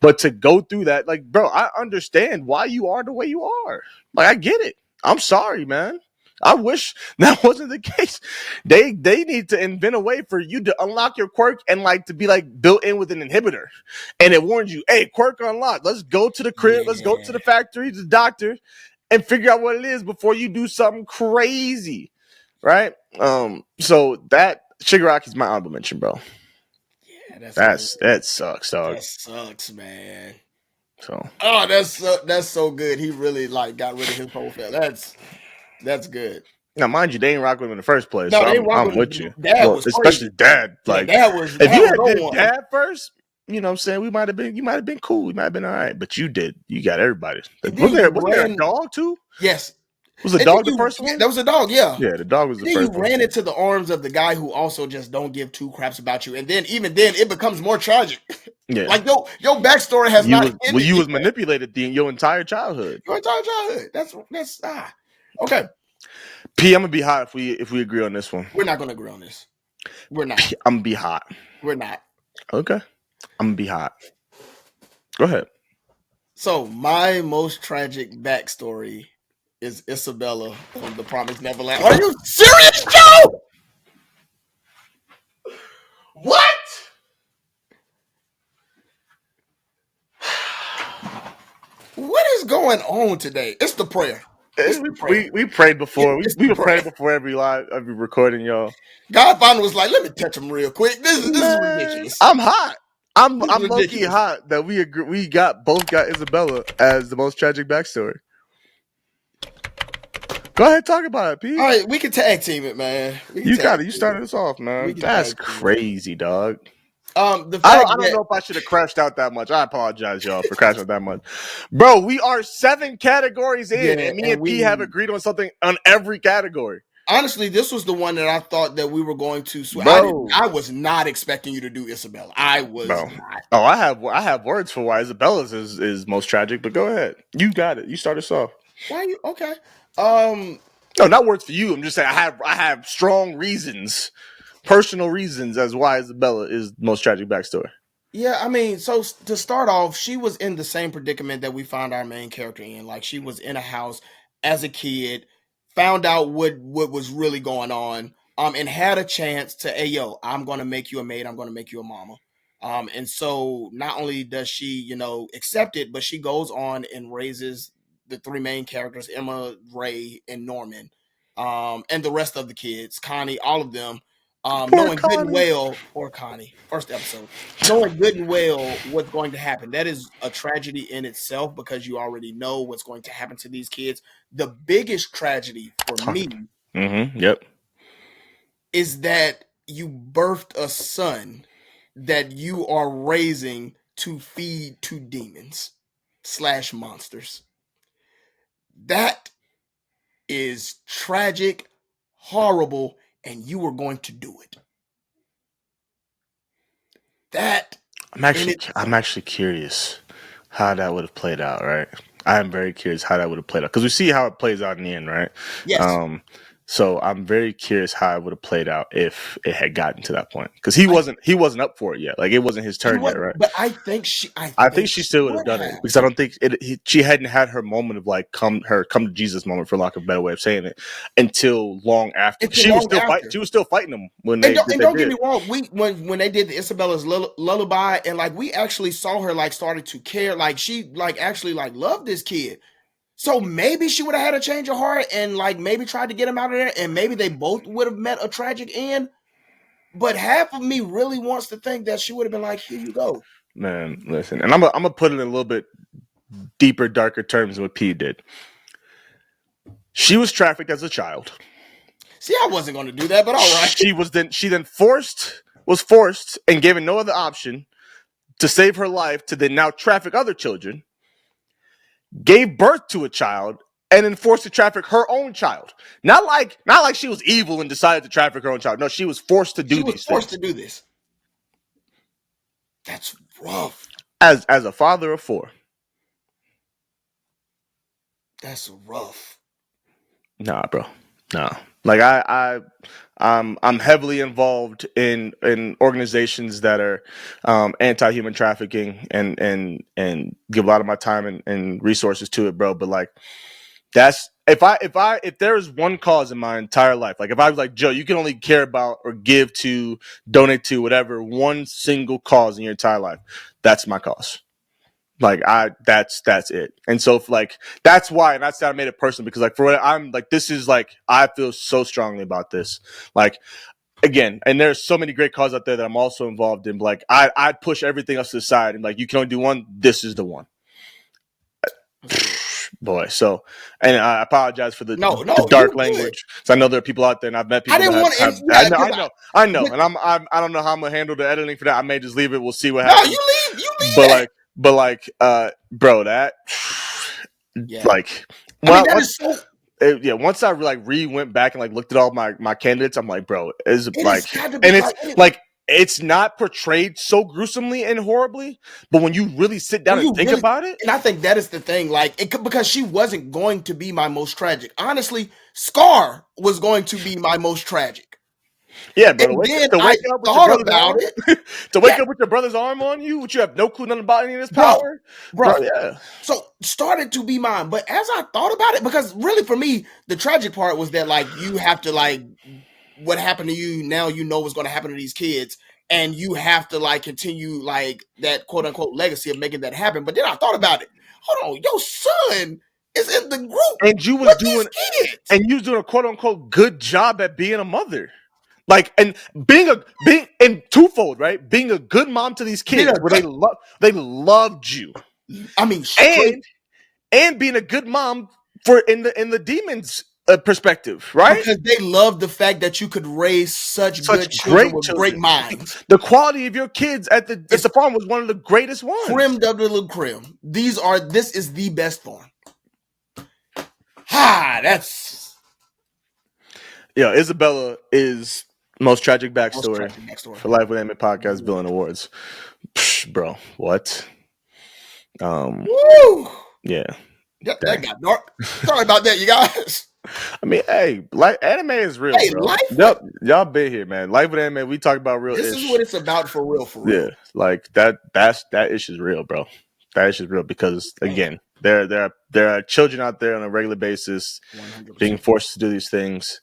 But to go through that, like, bro, I understand why you are the way you are. Like, I get it. I'm sorry, man. I wish that wasn't the case. They need to invent a way for you to unlock your quirk and like to be like built in with an inhibitor. And it warns you, hey, quirk unlocked. Let's go to the crib. Let's go to the factory, the doctor, and figure out what it is before you do something crazy. Right? So that Shigaraki's my honorable mention, bro. Yeah, that sucks, dog. That sucks, man. So that's so good. He really like got rid of his whole family. That's good. Now, mind you, they ain't rock with him in the first place. No, so they ain't I'm with you. Dad was especially Dad. Like, Dad was. If you had did Dad first, you know what I'm saying, you might have been cool. We might have been all right. But you did. You got everybody. Was there a dog too? Yes. Was the dog the first one? That was a dog, yeah. Yeah, the dog was the first one. You ran into the arms of the guy who also just don't give two craps about you. And then even then it becomes more tragic. Yeah. Like your backstory has you was manipulated your entire childhood. Your entire childhood. That's okay. P, I'm gonna be hot if we agree on this one. We're not gonna agree on this. We're not. P, I'm gonna be hot. We're not. Okay. I'm gonna be hot. Go ahead. So my most tragic backstory is Isabella from The Promised Neverland. Are you serious, Joe? What? What is going on today? It's the prayer. We prayed before. We were praying before every recording, y'all. God finally was like, "Let me touch him real quick." This is ridiculous. I'm hot. I'm low-key hot that we agree. We both got Isabella as the most tragic backstory. Go ahead, talk about it, Pete. All right, we can tag team it, man. You got it. You started us off, man. That's crazy, dog. I don't know if I should have crashed out that much. I apologize, y'all, for crashing out that much. Bro, we are 7 categories in, and me and P have agreed on something on every category. honestly, this was the one that I thought that we were going to. Bro. I was not expecting you to do Isabella. I was Bro. not. Oh, I have words for why Isabella's is most tragic, but go ahead. You got it. You start us off. Why you okay? No, not words for you. I'm just saying I have strong reasons, personal reasons as why Isabella is the most tragic backstory. Yeah, I mean, so to start off, she was in the same predicament that we found our main character in. Like she was in a house as a kid, found out what was really going on, and had a chance to, hey yo, I'm gonna make you a maid, I'm gonna make you a mama. And so not only does she, accept it, but she goes on and raises the three main characters, Emma, Ray, and Norman, and the rest of the kids, Connie, all of them, Poor knowing good and Connie. well, or Connie, first episode, knowing good and well what's going to happen. That is a tragedy in itself because you already know what's going to happen to these kids. The biggest tragedy for me Yep. is that you birthed a son that you are raising to feed to demons / monsters. That is tragic, horrible, and you were going to do it. That I'm actually curious how that would have played out, right? I am very curious how that would have played out because we see how it plays out in the end, right? Yes. So I'm very curious how it would have played out if it had gotten to that point because he wasn't up for it yet. Like it wasn't his turn yet, right? But I think she still would have done it because I don't think she hadn't had her moment of like come to Jesus moment, for lack of a better way of saying it, until long after. She was still fighting them when they. And don't get me wrong. When they did the Isabella's lullaby, and like we actually saw her like started to care, like she like actually like loved this kid. So maybe she would have had a change of heart and like maybe tried to get him out of there, and maybe they both would have met a tragic end. But half of me really wants to think that she would have been like, "Here you go." Man, listen, and I'm gonna put it in a little bit deeper, darker terms than what P did. She was trafficked as a child. See, I wasn't going to do that, but all right. She then was forced and given no other option to save her life to then now traffic other children. Gave birth to a child and then forced to traffic her own child. Not like she was evil and decided to traffic her own child. No, she was forced to do these things. To do this. That's rough. As a father of 4. That's rough. Nah, bro. Nah. Like I'm heavily involved in organizations that are anti-human trafficking and give a lot of my time and resources to it, bro. But like that's if there is one cause in my entire life, like if I was like, Joe, you can only care about or give to, donate to, whatever, one single cause in your entire life, that's my cause. Like that's it. And so like that's why, and that's how I made it personal, because like for what I'm like, this is like I feel so strongly about this. Like again, and there's so many great causes out there that I'm also involved in. But like I'd push everything else to the side and like you can only do one. This is the one. Boy, so and I apologize for the dark language. So I know there are people out there, and I've met people. I know, and I don't know how I'm gonna handle the editing for that. I may just leave it. We'll see what happens. No, you leave. But like, bro, that like, well, once I like went back and like looked at all my candidates, I'm like, bro, it's not portrayed so gruesomely and horribly, but when you really sit down and think about it, and I think that is the thing, like, because she wasn't going to be my most tragic. Honestly, Scar was going to be my most tragic. Yeah, bro. To wake up with your brother's arm on you, which you have no clue nothing about any of this power, bro. Yeah. So started to be mine, but as I thought about it, because really for me, the tragic part was that like you have to like what happened to you now. You know what's going to happen to these kids, and you have to like continue like that quote unquote legacy of making that happen. But then I thought about it. Hold on, your son is in the group, and you was doing a quote unquote good job at being a mother. Like and being in twofold, right? Being a good mom to these kids where they loved you. I mean, and being a good mom for in the demons perspective, right? Because they love the fact that you could raise such good children with great minds. The quality of your kids at the farm was one of the greatest ones. Creme de la creme. This is the best farm. That's. Yeah, Isabella is most tragic Most backstory tragic backstory. for Life with Anime Podcast Villain Awards. Psh, bro, what? Woo! Yeah. That got dark. Sorry about that, you guys. I mean, hey, like anime is real, Hey, bro. life Yep, y'all been here, man. Life with Anime, we talk about real This ish. is what it's about for real, for real. Yeah, like that ish is real, bro. That ish is real because again, there are children out there on a regular basis 100%. being forced to do these things,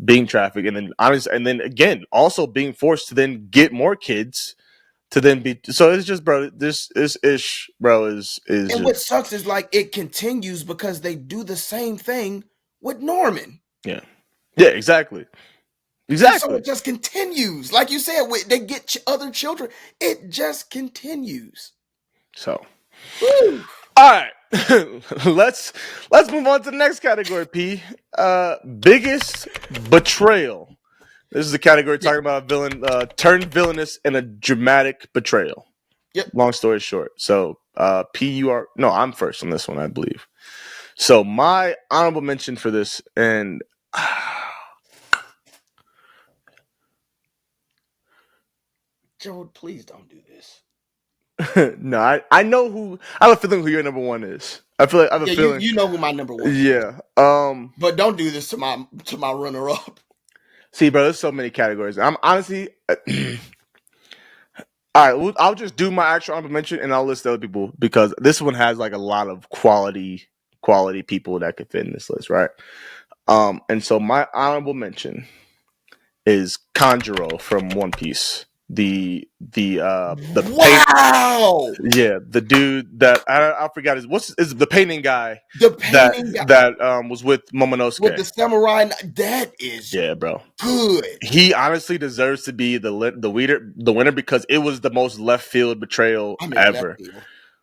being trafficked, and then again, also being forced to then get more kids to then be. So it's just, bro. This ish, bro, is And just, what sucks is like it continues because they do the same thing with Norman. yeah, exactly. And so it just continues. Like you said, they get other children. It just continues. So, Woo. all right, let's move on to the next category. P, biggest betrayal. This is the category talking about a villain turned villainous in a dramatic betrayal. Yep. Long story short. So, P, I'm first on this one, I believe. So my honorable mention for this, and Joe, please don't do this. no, I know who. I have a feeling who your number one is. I feel like I have a feeling. You know who my number one is. Yeah. But don't do this to my runner up. See, bro, there's so many categories. I'm honestly. All right, I'll just do my actual honorable mention, and I'll list the other people because this one has like a lot of quality people that could fit in this list, right? And so my honorable mention is Kanjuro from One Piece. The wow, the dude that I forgot is the painting guy. Guy that was with Momonosuke with the samurai. That is bro, good. He honestly deserves to be the winner because it was the most left field betrayal ever.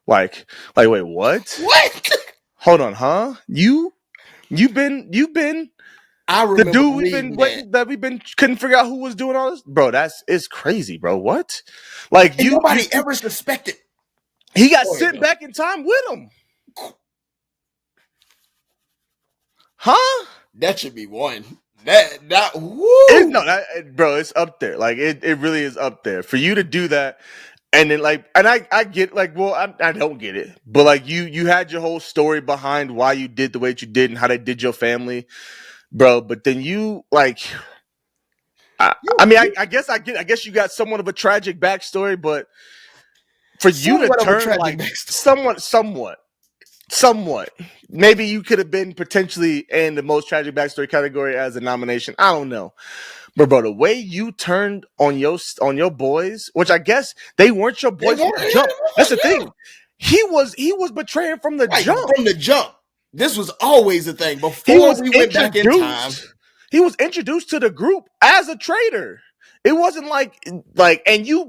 Like wait, what? What? Hold on, huh? You've been. I remember the dude we've been waiting that we've been couldn't figure out who was doing all this, bro. It's crazy, bro. What? Like and nobody ever suspected. He got sent back in time with him, huh? That should be one. That woo. Bro, it's up there. Like it really is up there for you to do that. And then I get I don't get it, but like you had your whole story behind why you did the way that you did and how they did your family, bro. But then you I guess you got somewhat of a tragic backstory, but for you to turn like somewhat, maybe you could have been potentially in the most tragic backstory category as a nomination. I don't know. But bro, the way you turned on your boys, which I guess they weren't your boys from the jump. That's the thing. He was betraying from the jump. From the jump. This was always a thing. Before we went back in time. He was introduced to the group as a traitor. It wasn't like and you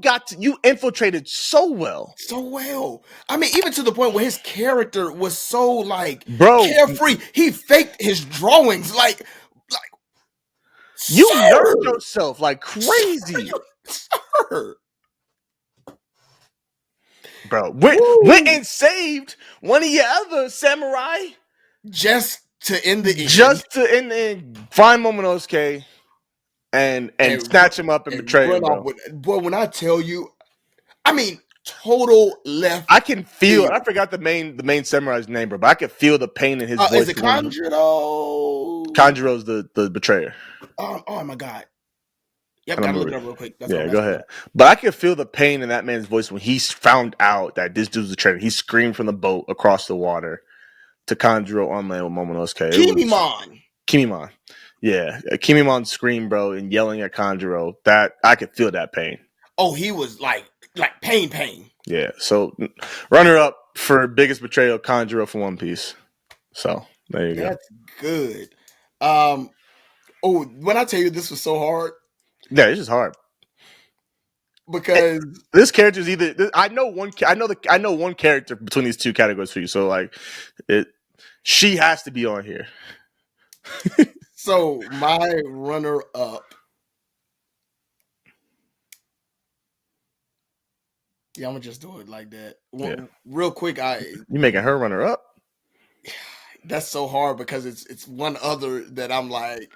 infiltrated so well. I mean, even to the point where his character was so carefree. He faked his drawings you nerfed yourself like crazy. Sir. Bro, went and saved one of your other samurai just to end the end. Find Momonosuke and snatch him up and betray him, bro. Boy, when I tell you, I mean, total left. I can feel. I forgot the main samurai's name, bro. But I could feel the pain in his voice. Is it Kanjuro? Kanjuro's the betrayer. Oh my god. Yep, gotta look it up real quick. Go ahead. But I could feel the pain in that man's voice when he found out that this dude's a traitor. He screamed from the boat across the water to Kanjuro on land with Momonosuke. Kimimon. Yeah. Kimimon screamed, bro, and yelling at Kanjuro. That I could feel that pain. Oh, he was like pain. Yeah. So runner up for biggest betrayal, Kanjuro from One Piece. So there you go. That's good. When I tell you this was so hard. Yeah, it's just hard because this character is either I know one character between these two categories for you. So she has to be on here. So my runner up. Yeah, I'm gonna just do it like that. Real quick, you making her runner up? That's so hard because it's one other that I'm like.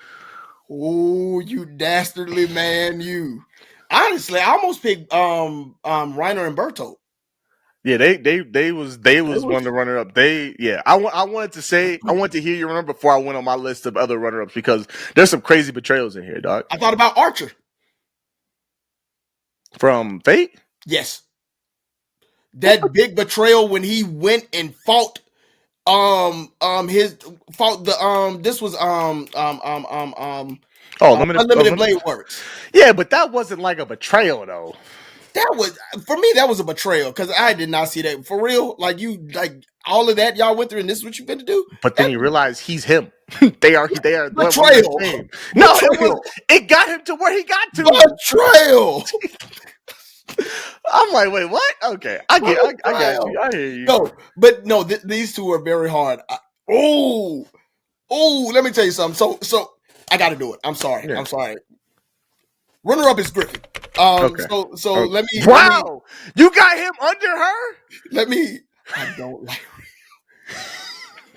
Oh, you dastardly man, you. Honestly, I almost picked Reiner and Berto. Yeah, they was one of the runner up. I wanted to hear your runner before I went on my list of other runner ups because there's some crazy betrayals in here, dog. I thought about Archer. From Fate? Yes. That big betrayal when he went and fought his fought the this was Unlimited Blade Works. Yeah, but that wasn't like a betrayal though. That was for me. That was a betrayal because I did not see that for real. Like you, like all of that y'all went through, and this is what you've been to do. But then you realize he's him. they are betrayal. No, it got him to where he got to. Betrayal. I'm like, wait, what? Okay, I got you. I hear you. No, but no, these two are very hard. Let me tell you something. So I got to do it. I'm sorry. Yeah. I'm sorry. Runner up is Griffith. Okay. Let me. Wow, you got him under her. I don't like.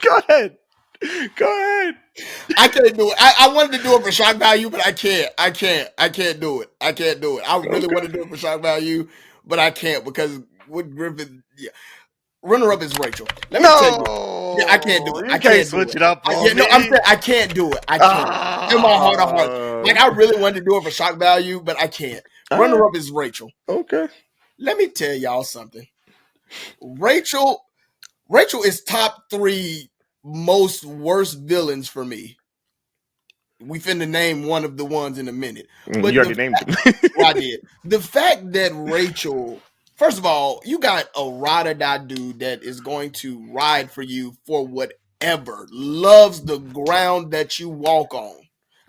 Go ahead. I can't do it. I wanted to do it for shock value, but I can't. I can't do it. I really want to do it for shock value, but I can't because with Griffith, yeah. Runner up is Rachel. Let me tell you. Yeah, I can't do it. I can't switch it up. I'm saying I can't do it. I can't. In my heart of heart. Like I really wanted to do it for shock value, but I can't. Runner up is Rachel. Okay. Let me tell y'all something. Rachel is top 3 most worst villains for me. We finna name one of the ones in a minute. But you already named them. I did. The fact that Rachel, first of all, you got a ride or die dude that is going to ride for you for whatever, loves the ground that you walk on.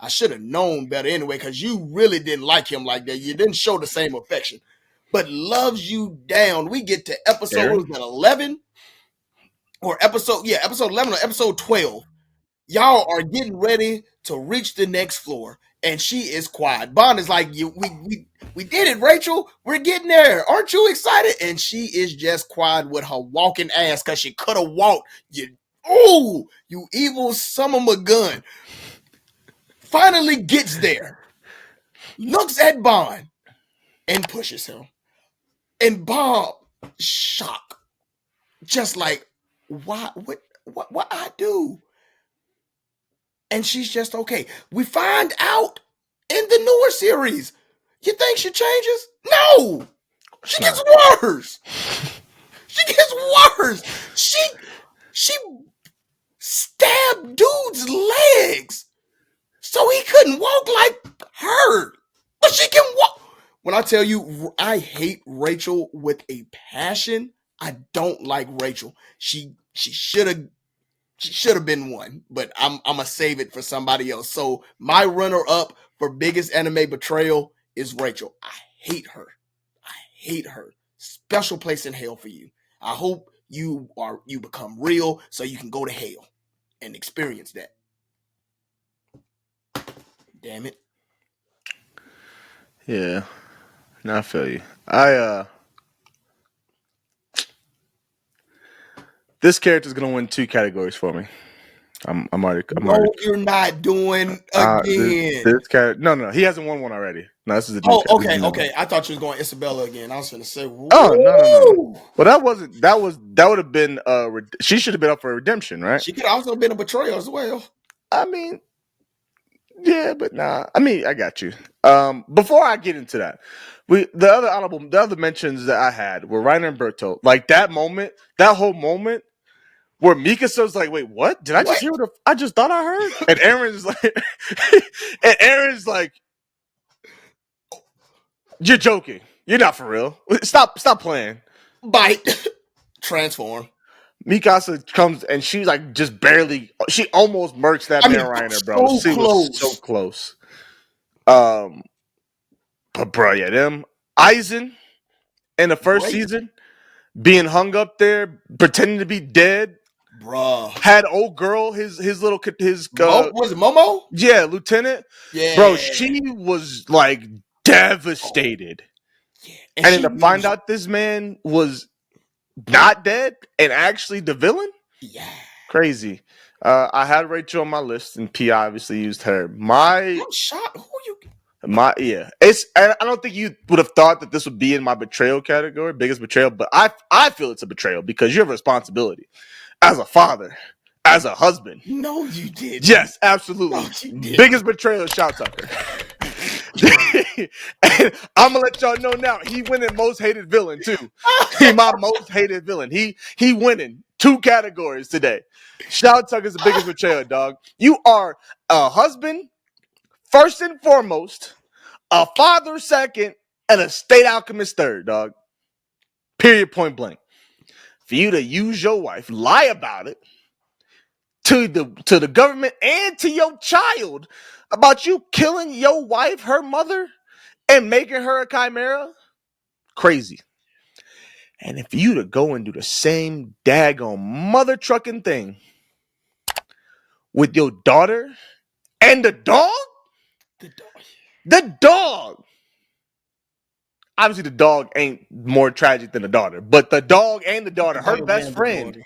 I should have known better anyway, because you really didn't like him like that. You didn't show the same affection, but loves you down. We get to episode 11 or episode 11 or episode 12. Y'all are getting ready to reach the next floor, and she is quiet. Bond is like, we did it, Rachel. We're getting there. Aren't you excited? And she is just quiet with her walking ass because she could have walked. You evil son of a gun. Finally gets there, looks at Bond, and pushes him. And Bob, shock. Just like, why? What I do? And she's just okay. We find out in the newer series. You think she changes? No. She gets worse. She gets worse. She stabbed dude's legs so he couldn't walk like her. But she can walk. When I tell you I hate Rachel with a passion, I don't like Rachel. She should have been one, but I'm gonna save it for somebody else. So my runner up for biggest anime betrayal is Rachel. I hate her. Special place in hell for you. I hope you become real so you can go to hell and experience that. Damn it. Yeah. No, I feel you. This character's gonna win 2 categories for me. I'm already. You're not doing again. This character. No. He hasn't won one already. No, this is a new okay. I thought you was going Isabella again. I was gonna say, woo. Oh no. Well, that wasn't. That would have been. She should have been up for redemption, right? She could also have been a betrayal as well. I mean, yeah, but nah. I mean, I got you. Before I get into that, the other mentions that I had were Reiner and Berto. Like that whole moment. Where Mikasa's like, wait, what? Did I just hear what I just thought I heard? And Aaron's like, you're joking. You're not for real. Stop playing. Bite. Transform. Mikasa comes and she's like just barely. She almost murks that man Reiner, bro. She was so close. But bro, yeah, them Aizen in the first season being hung up there, pretending to be dead. Bruh. Had old girl, his was it Momo? Yeah, Lieutenant. Yeah. Bro, she was like devastated. Yeah. And then to find out this man was not dead and actually the villain? Yeah. Crazy. I had Rachel on my list, and P obviously used her. My I'm shocked. Who you? yeah. It's. I don't think you would have thought that this would be in my betrayal category, biggest betrayal. But I feel it's a betrayal because you have a responsibility as a father, as a husband. No, you didn't. Yes, absolutely. No, you didn't. Biggest betrayal, Shout Tucker. And I'm gonna let y'all know now. He winning most hated villain too. He my most hated villain. He winning 2 categories today. Shout Tucker's the biggest betrayal, dog. You are a husband first and foremost, a father second, and a state alchemist third, dog. Period. Point blank. For you to use your wife, lie about it to the government and to your child about you killing your wife, her mother, and making her a chimera, crazy. And if you to go and do the same daggone mother trucking thing with your daughter and the dog, the dog. Obviously, the dog ain't more tragic than the daughter, but the dog and the daughter, her best friend,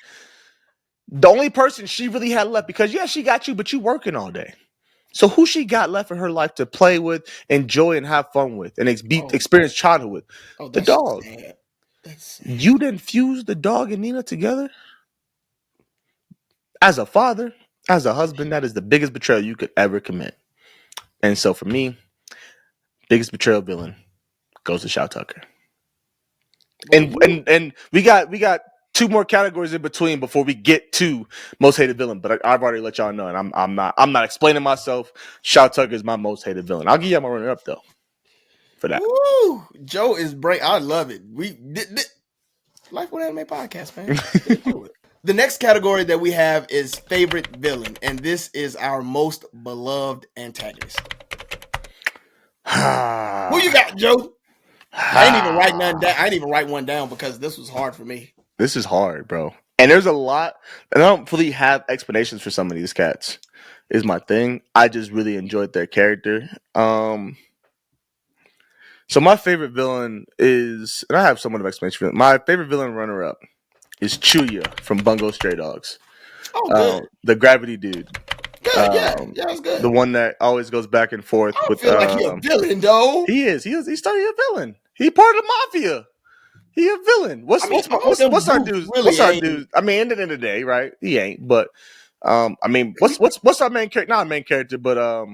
the only person she really had left, because yeah, she got you, but you working all day. So who she got left in her life to play with, enjoy, and have fun with, and experience childhood with? The dog. Sad. That's sad. You didn't fuse the dog and Nina together? As a father, as a husband, that is the biggest betrayal you could ever commit. And so for me, biggest betrayal villain goes to Shout Tucker. And we got 2 more categories in between before we get to most hated villain. But I've already let y'all know, and I'm not explaining myself. Shout Tucker is my most hated villain. I'll give you my runner up though for that. Woo! Joe is break. I love it. We Life with Anime podcast, man. The next category that we have is favorite villain, and this is our most beloved antagonist. Who you got, Joe? I ain't even write none down. I ain't even write one down because this was hard for me. This is hard, bro. And there's a lot, and I don't fully have explanations for some of these cats. Is my thing. I just really enjoyed their character. So my favorite villain is, and I have somewhat of explanation for it. My favorite villain runner-up is Chuya from Bungo Stray Dogs. Oh, good. The gravity dude. Good, yeah, it's good. The one that always goes back and forth. I don't feel like he's a villain, though. He is. He's starting a villain. He part of the mafia. He a villain. What's our dude? Really what's our dude? I mean, at the end of the day, right? He ain't. But I mean, what's our main character? Not a main character, but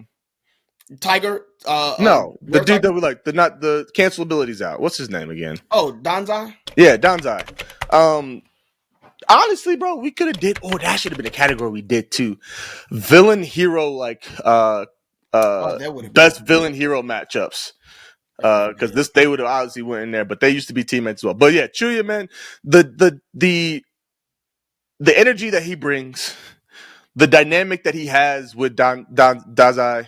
Tiger. No, the dude Tiger? That we like. The cancel abilities out. What's his name again? Oh, Danzai. Yeah, Danzai. Honestly, bro, we could have did. Oh, that should have been a category we did too. Villain hero, like best villain hero matchups. Because they would have obviously went in there, but they used to be teammates as well. But yeah, Chuya, man, the energy that he brings, the dynamic that he has with Dazai,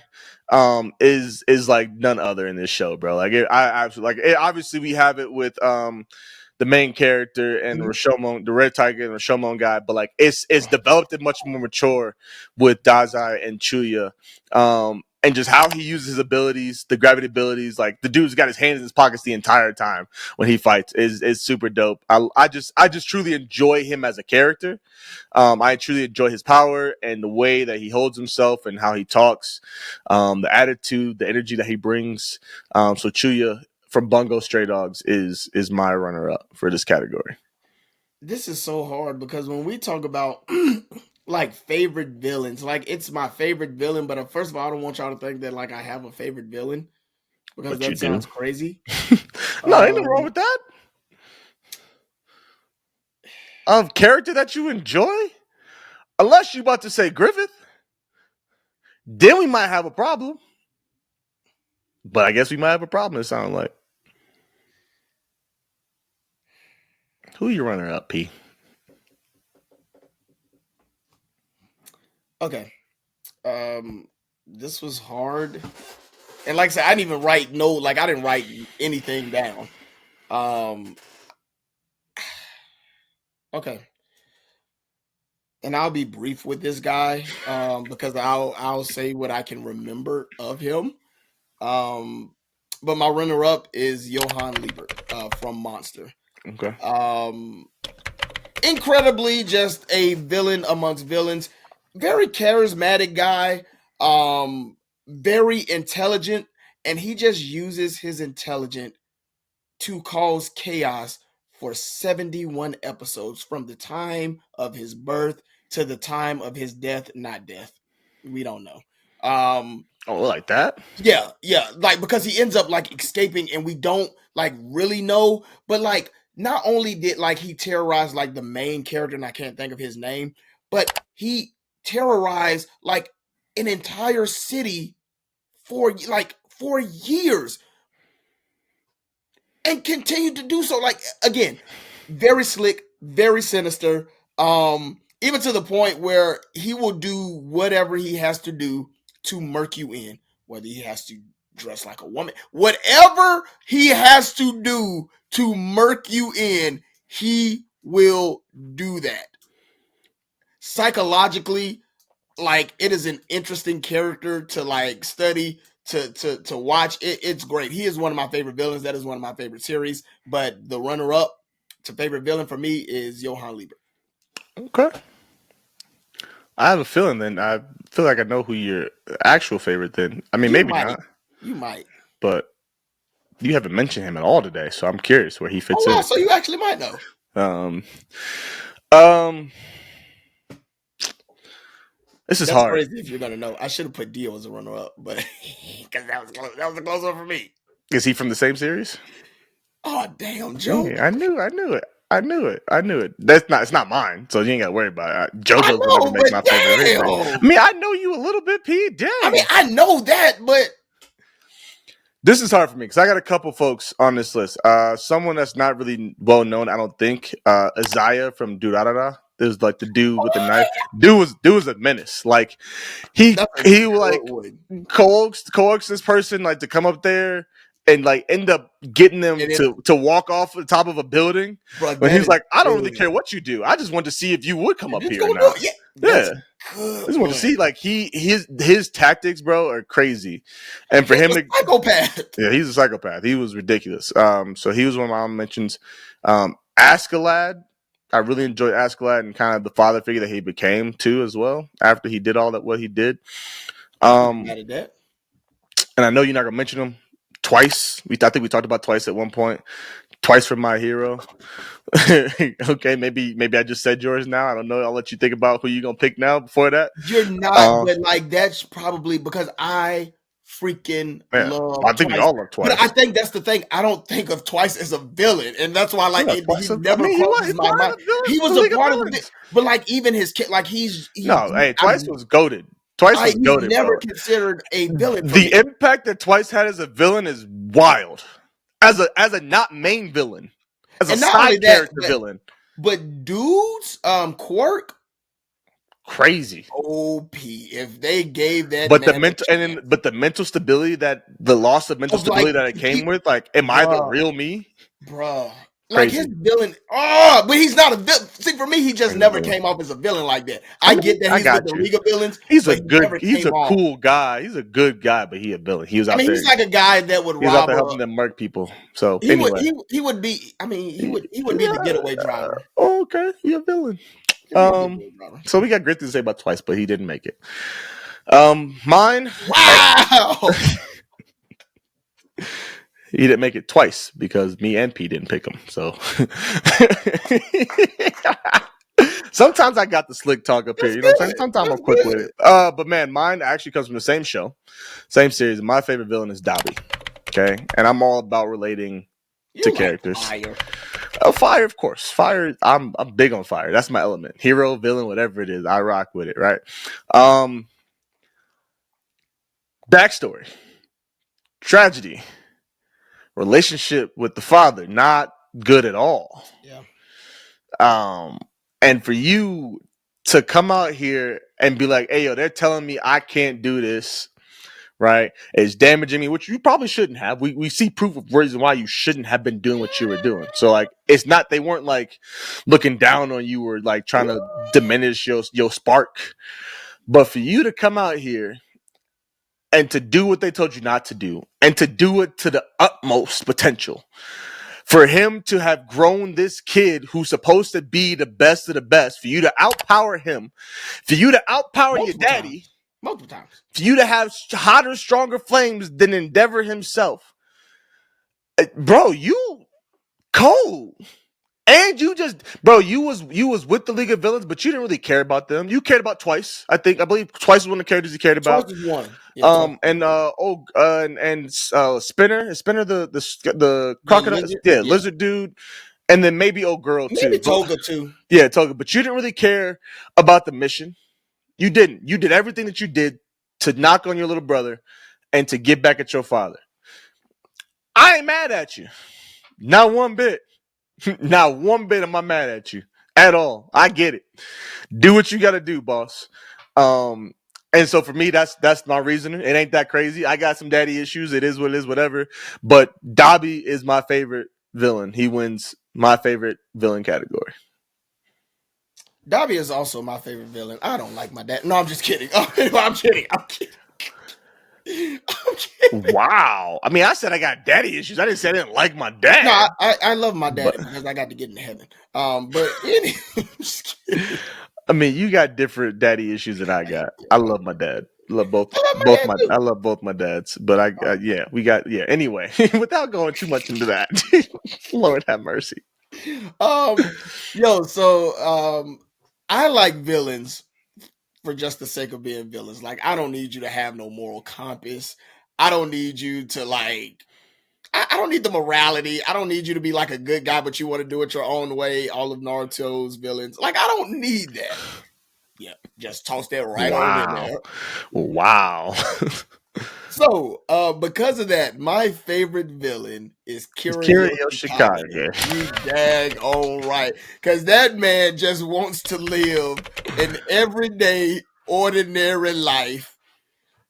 is like none other in this show, bro. Like I absolutely like it. Obviously, we have it with the main character and Rashomon, the Red Tiger and Rashomon guy, but like it's developed and much more mature with Dazai and Chuya. And just how he uses his abilities, the gravity abilities, like the dude's got his hands in his pockets the entire time when he fights is super dope. I just truly enjoy him as a character. I truly enjoy his power and the way that he holds himself and how he talks, the attitude, the energy that he brings. So Chuya from Bungo Stray Dogs is my runner up for this category. This is so hard because when we talk about like favorite villains, like it's my favorite villain, but first of all, I don't want y'all to think that like I have a favorite villain because that sounds crazy. No, ain't nothing wrong with that. Of character that you enjoy, unless you about to say Griffith, then we might have a problem. But I guess we might have a problem. It sounds like. Who you runner up, P? Okay. This was hard. And like I said, I didn't even write I didn't write anything down. Okay. And I'll be brief with this guy, because I'll say what I can remember of him. But my runner up is Johann Liebert, from Monster. Okay. incredibly just a villain amongst villains. Very charismatic guy, very intelligent, and he just uses his intelligence to cause chaos for 71 episodes from the time of his birth to the time of his death. Not death, we don't know. Oh, like that? Yeah, like because he ends up like escaping and we don't like really know, but like not only did like he terrorize like the main character, and I can't think of his name, but he terrorized like an entire city for years and continued to do so. Like again, very slick, very sinister. Even to the point where he will do whatever he has to do to murk you in, whether he has to dress like a woman, whatever he has to do to murk you in, he will do that. Psychologically, like it is an interesting character to like study, to watch. It's great. He is one of my favorite villains. That is one of my favorite series. But the runner up to favorite villain for me is Johann Lieber. Okay. I have a feeling then. I feel like I know who your actual favorite then. I mean, You maybe might. not, You might. but you haven't mentioned him at all today, so I'm curious where he fits Oh wow, in. so you actually might know. This is That's hard. crazy if you're gonna know. I should have put Dio as a runner up, but because that was close. That was a close one for me. Is he from the same series? Oh damn, Joe. Yeah, I knew it. That's not. It's not mine, so you ain't got to worry about it. I JoJo's would never know, make but my favorite anyway. damn. I mean, I know you a little bit, P. Dang. I mean, I know that, but This is hard for me because I got a couple folks on this list. Someone that's not really well known, I don't think. Isaiah from Durarara. There's like the dude with the knife. Dude was a menace. Like he that's a he good like one. coaxed this person like to come up there and like end up getting them And it- to walk off the top of a building. Bro, When that he's is like, I don't really good. care what you do. I just want to see if you would come up Just here or gonna do not. it. Yeah, Yeah. that's a I good just want to one. see like his tactics, bro, are crazy. And for He's him a to psychopath. yeah, he's a psychopath. He was ridiculous. So he was one of my mentions. Askeladd, I really enjoyed Askeladd and kind of the father figure that he became too, as well. After he did all that, what he did. Mad at that. And I know you're not gonna mention him twice. I think we talked about twice at one point. Twice from My Hero. Okay, maybe I just said yours now. I don't know. I'll let you think about who you're gonna pick now. Before that, You're not, but like that's probably because I freaking yeah, love I think we Twice. all love Twice. But I think that's the thing. I don't think of Twice as a villain, and that's why like Yeah, he Twice. never crosses my mind. He was a part of the, but like even his kid, like Twice was goated. Twice was he's goated, never bro. considered a villain. For The me. impact that Twice had as a villain is wild. As a not main villain, as a And not only side that, character but- villain, But dudes, Quirk, crazy. OP. If they gave that, But the man a mental chance. but the mental stability the loss of mental Of, like, stability that it came with, like, am I the Bruh. real me? Bruh. Like Crazy. his villain, but he's not a villain. See, for me, he just Crazy never villain. came off as a villain like that. I get that I he's got with the you. League of Villains. He's but a he never good. He's a came off. cool guy. He's a good guy, but he a villain. He was out I mean, there. he's like a guy that would He was out rob. there helping them murk people. So He anyway, would be. I mean, he would be the getaway driver. Okay, you're a villain. He'd be a getaway driver. So we got great things to say about Twice, but he didn't make it. Mine. Wow. He didn't make it twice because me and P didn't pick him. So sometimes I got the slick talk up here. You know what I'm saying? Sometimes I'm quick with it. But man, mine actually comes from the same show, same series. My favorite villain is Dobby. Okay, and I'm all about relating to like characters. Fire. Fire, of course. Fire. I'm big on fire. That's my element. Hero, villain, whatever it is, I rock with it. Right. Backstory. Tragedy. Relationship with the father, not good at all. Yeah. And for you to come out here and be like, hey, yo, they're telling me I can't do this, right? It's damaging me, which you probably shouldn't have. We see proof of reason why you shouldn't have been doing what you were doing. So, like, it's not, they weren't like looking down on you or like trying to diminish your spark. But for you to come out here and to do what they told you not to do and to do it to the utmost potential, for him to have grown this kid who's supposed to be the best of the best, for you to outpower him, for you to outpower your daddy, multiple times, for you to have hotter, stronger flames than Endeavor himself, bro, you cold. And you just, bro, you was with the League of Villains, but you didn't really care about them. You cared about Twice, I believe Twice was one of the characters you cared about. Twice is one. Yeah, Spinner, is Spinner the crocodile, lizard dude, and then maybe old girl too. Maybe Toga too. Yeah, Toga. But you didn't really care about the mission. You didn't. You did everything that you did to knock on your little brother and to get back at your father. I ain't mad at you, not one bit. Not one bit am I mad at you at all. I get it. Do what you got to do, boss. And so for me, that's my reasoning. It ain't that crazy. I got some daddy issues. It is what it is, whatever. But Dobby is my favorite villain. He wins my favorite villain category. Dobby is also my favorite villain. I don't like my dad. No, I'm just kidding. I'm kidding. Wow. I mean, I said I got daddy issues. I didn't say I didn't like my dad. No, I love my dad because I got to get into heaven. But I mean, you got different daddy issues than I got. I love my dad. Love both. I love both my dads. But Anyway, without going too much into that, Lord have mercy. I like villains for just the sake of being villains. Like, I don't need you to have no moral compass. I don't need you to I don't need the morality. I don't need you to be like a good guy, but you want to do it your own way. All of Naruto's villains. Like, I don't need that. Yeah, just toss that right on in there. Wow. So, because of that, my favorite villain is Kiryu Yoshikage. You daggone right. Because that man just wants to live an everyday, ordinary life.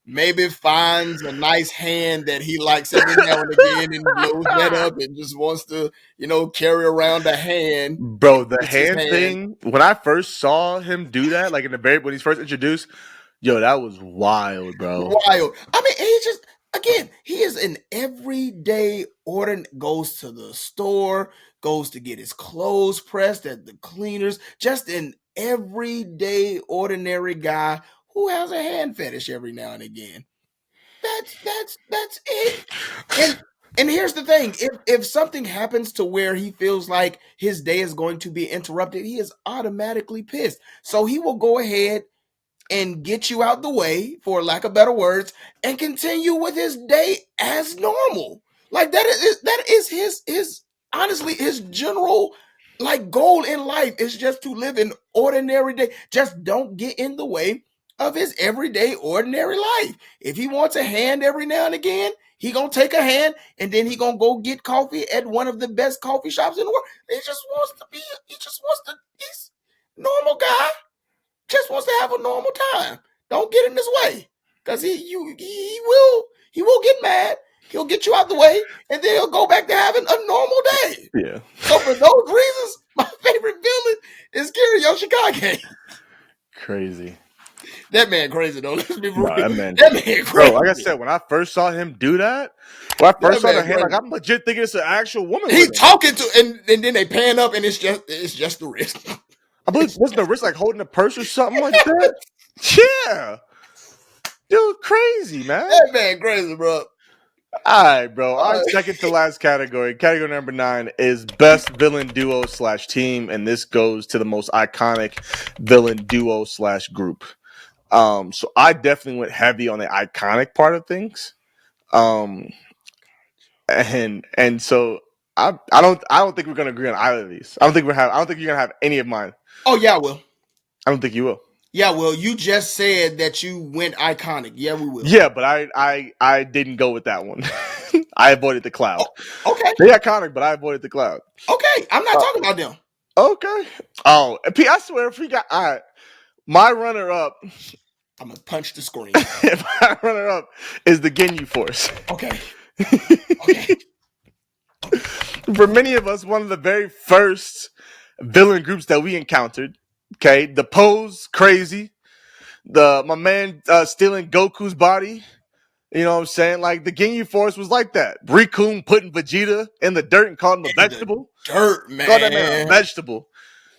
Maybe finds a nice hand that he likes every now and again and blows that up and just wants to, carry around a hand. Bro, the hand thing, when I first saw him do that, like when he's first introduced, yo, that was wild, bro. Wild. I mean, he is an everyday goes to the store, goes to get his clothes pressed at the cleaners, just an everyday, ordinary guy who has a hand fetish every now and again. That's it. And here's the thing. If something happens to where he feels like his day is going to be interrupted, he is automatically pissed. So he will go ahead and get you out the way, for lack of better words, and continue with his day as normal. Like that is his honestly his general goal in life is just to live an ordinary day. Just don't get in the way of his everyday ordinary life. If he wants a hand every now and again, he gonna take a hand and then he gonna go get coffee at one of the best coffee shops in the world. He's normal guy. Just wants to have a normal time. Don't get in his way, because he will get mad. He'll get you out the way, and then he'll go back to having a normal day. Yeah. So for those reasons, my favorite villain is Kiryu Yoshikage. Crazy. That man crazy though. Let's be real. That man crazy. Bro, like I said, when I first saw him do that, when I first saw the hand, I'm legit thinking it's an actual woman. He's talking to, and then they pan up, and it's just the wrist. I believe wasn't the wrist holding a purse or something like that? Yeah. Dude, crazy, man. That man crazy, bro. All right, bro. Our second to last category, category number 9, is best villain duo / team, and this goes to the most iconic villain duo / group. So I definitely went heavy on the iconic part of things. And so I don't think we're gonna agree on either of these. I don't think you're gonna have any of mine. Oh yeah, I will. I don't think you will. Yeah, well, you just said that you went iconic. Yeah, we will. Yeah, but I didn't go with that one. I avoided the cloud. Oh, okay. They're iconic, but I avoided the cloud. Okay, I'm not talking about them. Okay. Oh, P, I swear, if we got all right, my runner-up. I'm gonna punch the screen. My runner-up is the Ginyu Force. Okay. For many of us, one of the very first villain groups that we encountered. Okay, the pose crazy, my man stealing Goku's body. You know what I'm saying? Like the Ginyu Force was like that. Riku putting Vegeta in the dirt and calling him a vegetable. Dirt, Call that man a man. vegetable.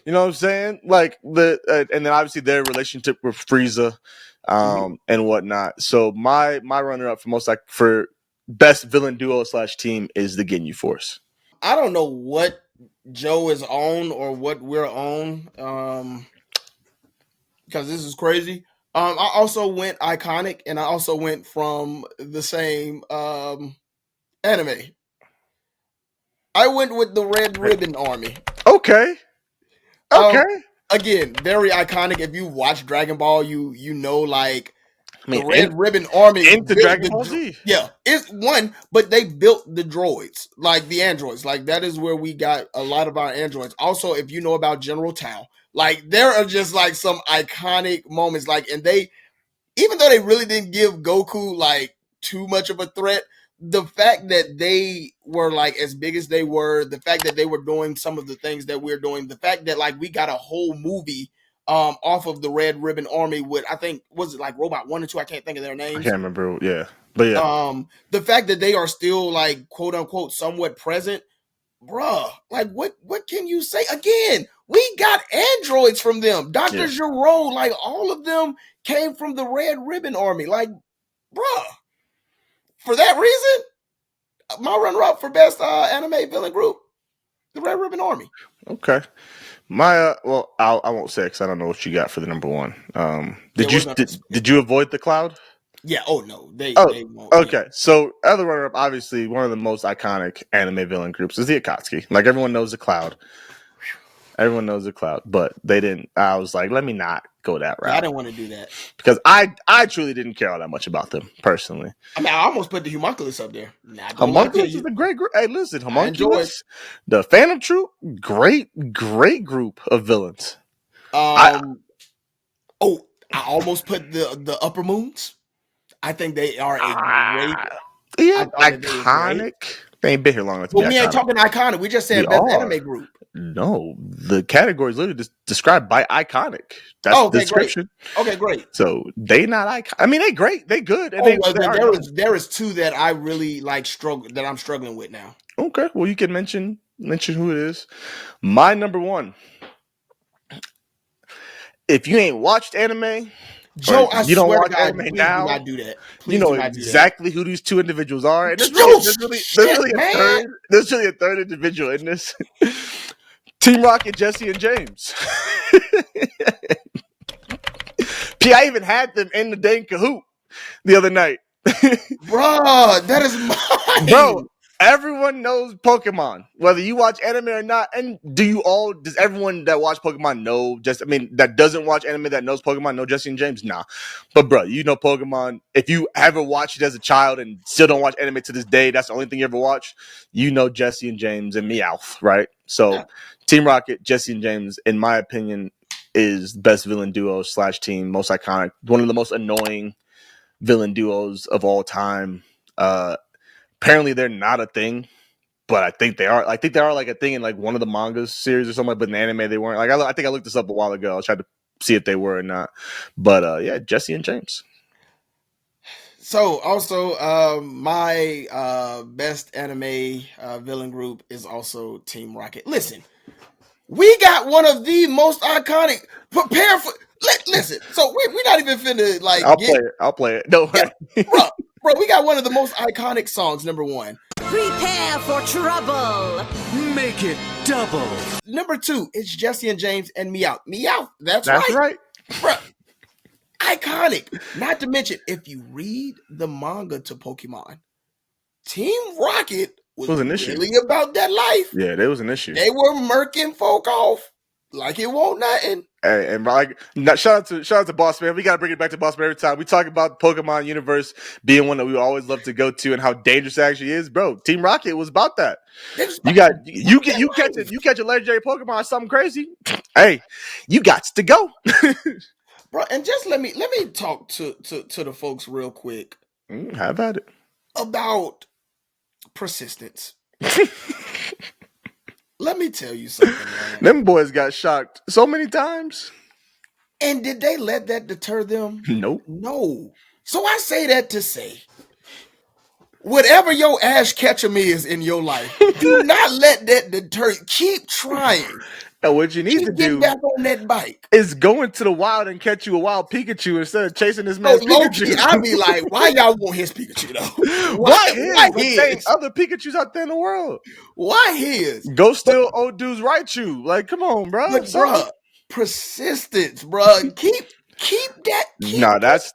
You know what I'm saying? Like and then obviously their relationship with Frieza, and whatnot. So my runner up for for best villain duo / team is the Ginyu Force. I don't know what Joe is on or what we're on, because this is crazy. I also went iconic, and I also went from the same anime. I went with the Red Ribbon Army. Okay. Again, very iconic. If you watch Dragon Ball, you know, like I mean, the Red Ribbon Army into built Dragon Ball Z. Yeah, it's one, but they built the droids, like the androids. Like that is where we got a lot of our androids. Also, if you know about General Tao, like there are just like some iconic moments. Like, and they, even though they really didn't give Goku like too much of a threat, the fact that they were like as big as they were, the fact that they were doing some of the things that we're doing, the fact that like we got a whole movie off of the Red Ribbon Army with, I think, was it like Robot 1 and 2? I can't think of their names. I can't remember. Yeah. But yeah. The fact that they are still like quote unquote somewhat present, bruh, like what can you say? Again, we got androids from them. Dr. Gero, like all of them came from the Red Ribbon Army. Like, bruh. For that reason, my runner-up for best anime villain group, the Red Ribbon Army. Okay. My well, I won't say because I don't know what you got for the number one. Did you avoid the Cloud? Yeah. Oh no, they won't. Okay. Yeah. So other runner-up, obviously one of the most iconic anime villain groups is the Akatsuki. Like everyone knows the Cloud. Everyone knows the Cloud, but they didn't. I was like, let me not go that route. Yeah, I didn't want to do that because I truly didn't care all that much about them personally. I mean, I almost put the Homunculus up there. Homunculus is a great group. Hey, listen, Homunculus, the Phantom Troop, great group of villains. I almost put the Upper Moons. I think they are a great, iconic. They ain't been here long enough to be we ain't talking iconic. We just said best anime group. No, the category is literally described by iconic. That's the description. Great. Okay, great. So they not iconic. I mean, they great. They good. And there is two that I really like that I'm struggling with now. Okay, well you can mention who it is. My number one. If you ain't watched anime, Joe, I you don't swear watch to God, anime please now, do not do that. Please you know exactly who these two individuals are. And there's really a third individual in this. Team Rocket, Jesse and James. I even had them in the dang Kahoot the other night. Bruh, that is mine. Bro, everyone knows Pokemon, whether you watch anime or not. And does everyone that watch Pokemon know that doesn't watch anime that knows Pokemon know Jesse and James? Nah. But bro, you know Pokemon. If you ever watched it as a child and still don't watch anime to this day, that's the only thing you ever watched, you know Jesse and James and Meowth, right? So Team Rocket, Jesse and James, in my opinion, is best villain duo / team, most iconic, one of the most annoying villain duos of all time. Apparently they're not a thing, but I think they are. I think they are like a thing in like one of the manga series or something. But in the anime, they weren't. Like I think I looked this up a while ago. I tried to see if they were or not. But yeah, Jesse and James. So also, my best anime villain group is also Team Rocket. Listen, we got one of the most iconic. Prepare for. Listen, so we're not even finna like. I'll play it. No, yeah, bro, we got one of the most iconic songs. Number one. Prepare for trouble. Make it double. Number two, it's Jesse and James and Meowth. Meowth, that's right. Bro, iconic. Not to mention, if you read the manga to Pokemon, Team Rocket was an issue. Really about that life. Yeah, there was an issue. They were murking folk off like it won't nothing. Hey, and like, shout out to Boss Man. We gotta bring it back to Boss Man every time. We talk about the Pokemon universe being one that we always love to go to and how dangerous it actually is, bro. Team Rocket was about that. You catch a legendary Pokemon or something crazy. Hey, you got to go. Bro, and just let me talk to the folks real quick. How about it? About persistence. Let me tell you something, man. Them boys got shocked so many times. And did they let that deter them? Nope. No. So I say that to say, whatever your Ash Ketchum is in your life, do not let that deter you. Keep trying. And what you need to Keep getting do back on that bike. is go into the wild and catch you a wild Pikachu instead of chasing this So man's low key, Pikachu. I be like, why y'all want his Pikachu though? Why Why his? Like saying his? other Pikachus out there in the world. Why his? Go steal old dude's Raichu. Like, come on, bro. But bruh, persistence, bruh. Keep that. Nah, that's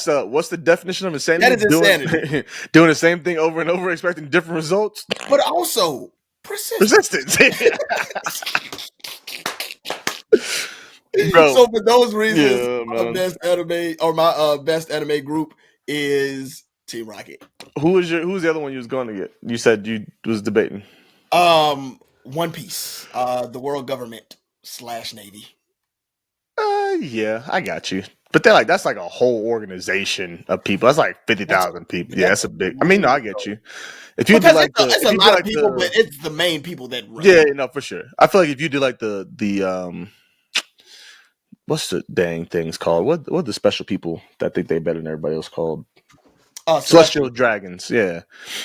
what's the definition of insanity? That is insanity. Doing the same thing over and over, expecting different results. But also persistence. Bro. So for those reasons, Yeah, my man. best anime or my best anime group is Team Rocket. Who's the other one you was going to get? You said you was debating. One Piece, the world government / Navy. Yeah, I got you. But that's like a whole organization of people. That's like 50,000 people. Yeah, that's a big. I mean, no, I get you. If you Because do like it's a lot of people, but it's the main people that run. Yeah, no, for sure. I feel like if you do like the what's the dang things called? What the special people that think they better than everybody else called? Celestial dragons. Yeah,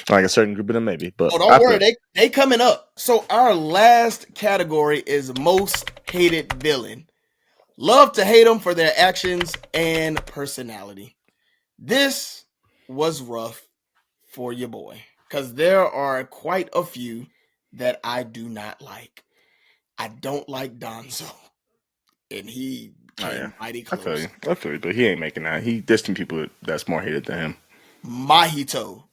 like a certain group of them maybe. But don't worry, they coming up. So our last category is most hated villain. Love to hate them for their actions and personality. This was rough for your boy because there are quite a few that I do not like. I don't like Donzo, and he came mighty close. I feel you, but he ain't making that. There's some people that's more hated than him. Mahito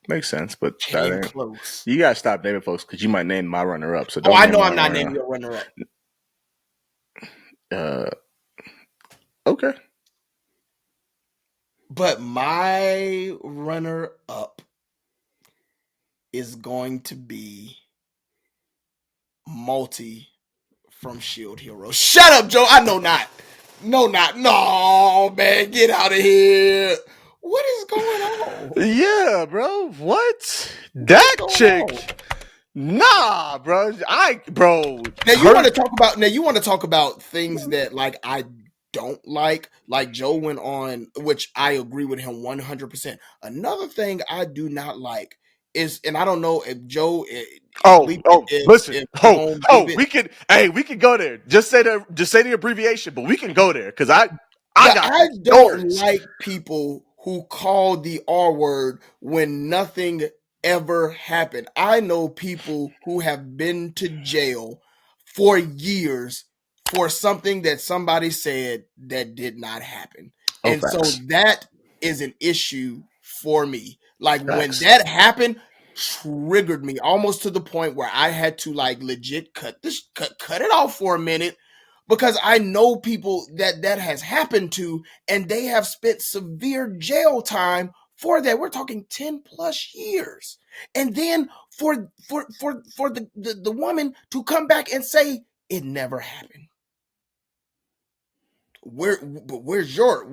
makes sense, but came that ain't close. You gotta stop naming folks because you might name my runner up. So don't. I know I'm not naming your runner up. Okay. But my runner up is going to be Multi from Shield Hero. Shut up, Joe. I know not. No, man. Get out of here. What is going on? Yeah, bro. What? That chick. Nah, bro. Now you want to talk about things that like I don't like Joe went on, which I agree with him 100%. Another thing I do not like is, and I don't know if Joe listen. We can go there. Just say the abbreviation, but we can go there because I don't like people who call the R word when nothing ever happened. I know people who have been to jail for years for something that somebody said that did not happen. And so that is an issue for me. Like when that happened, triggered me almost to the point where I had to like legit cut it off for a minute. Because I know people that has happened to, and they have spent severe jail time for that. We're talking 10 plus years. And then for the woman to come back and say it never happened. Where's your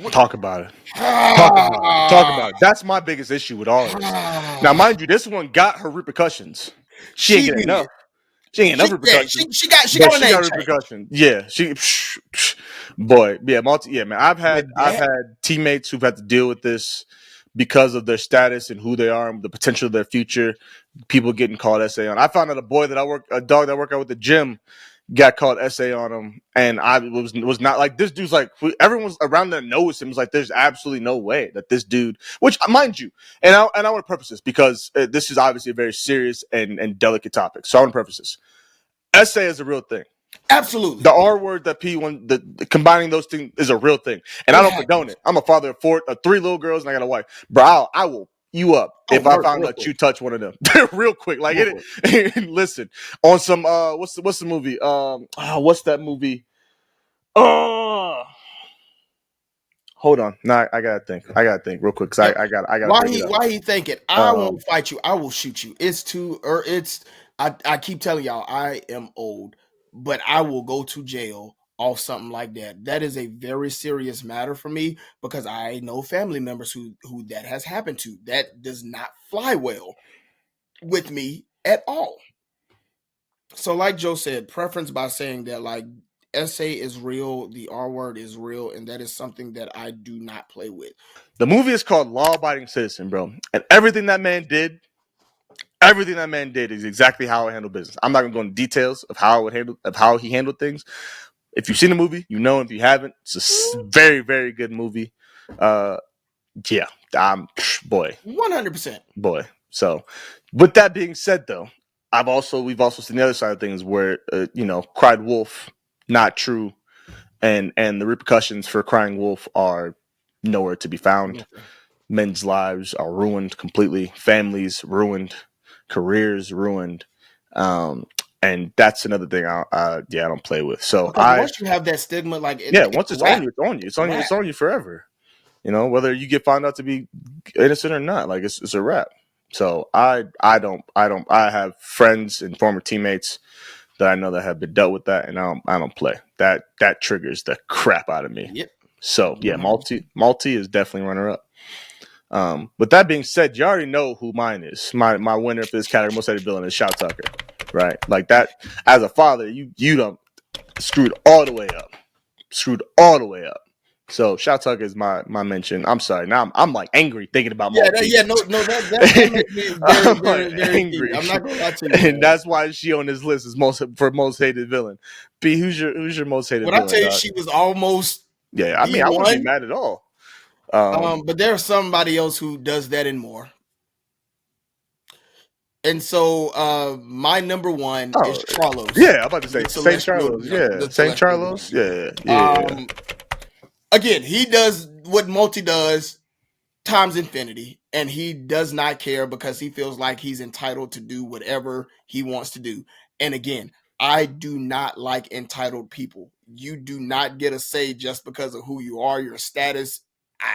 talk about it? Talk about it. That's my biggest issue with all of this. Now, mind you, this one got her repercussions. She ain't getting enough. She ain't enough repercussions. She got repercussions. Yeah, man. I've had teammates who've had to deal with this because of their status and who they are and the potential of their future. People getting called SA on. I found out a dog that I work out with the gym got called SA on him, and I was not like this dude's like everyone's around there knows him. It's like there's absolutely no way that this dude, which mind you, and I want to preface this because this is obviously a very serious and delicate topic. So I want to preface this. SA is a real thing. Absolutely. The R word, the P1, combining those things is a real thing, and I don't condone it. I'm a father of 3 little girls, and I got a wife, bro. I will you up if I found out you touch one of them real quick. Like listen on some what's the movie? What's that movie? Hold on. No, I gotta think real quick because I got. Why he thinking? I won't fight you. I will shoot you. I keep telling y'all I am old, but I will go to jail off something like that. That is a very serious matter for me because I know family members who that has happened to. That does not fly well with me at all. So like Joe said, preference by saying that like essay is real, the R word is real, and that is something that I do not play with. The movie is called Law Abiding Citizen, bro. And everything that man did is exactly how I handle business. I'm not gonna go into details of how he handled things. If you've seen the movie, you know. If you haven't, it's a very, very good movie. Yeah, boy, 100%. boy. So, with that being said, though, we've also seen the other side of things where cried wolf, not true, and the repercussions for crying wolf are nowhere to be found. Men's lives are ruined completely, families ruined, careers ruined, and that's another thing I don't play with. So Because once you have that stigma, like once it's on you, it's on you. It's on you forever. Whether you get found out to be innocent or not, like it's a wrap. So I have friends and former teammates that I know that have been dealt with that, and I don't play. That triggers the crap out of me. Yep. So yeah, Malty is definitely runner up. With that being said, you already know who mine is. My winner for this category, most hated villain, is Shout Tucker. Right? Like that, as a father, you done screwed all the way up. So Shout Tucker is my mention. I'm sorry. Now I'm like angry thinking about Malty. That makes me very, very angry. I'm not gonna lie to you. And that's why she on this list is most hated villain. B, who's your most hated villain? When I tell you she was almost I wouldn't be mad at all. But there's somebody else who does that and more. And so my number one is Charlos. Yeah, I'm about to say St. Charlos. Yeah, St. Charlos. Yeah. Again, he does what Multi does times infinity, and he does not care because he feels like he's entitled to do whatever he wants to do. And again, I do not like entitled people. You do not get a say just because of who you are, your status.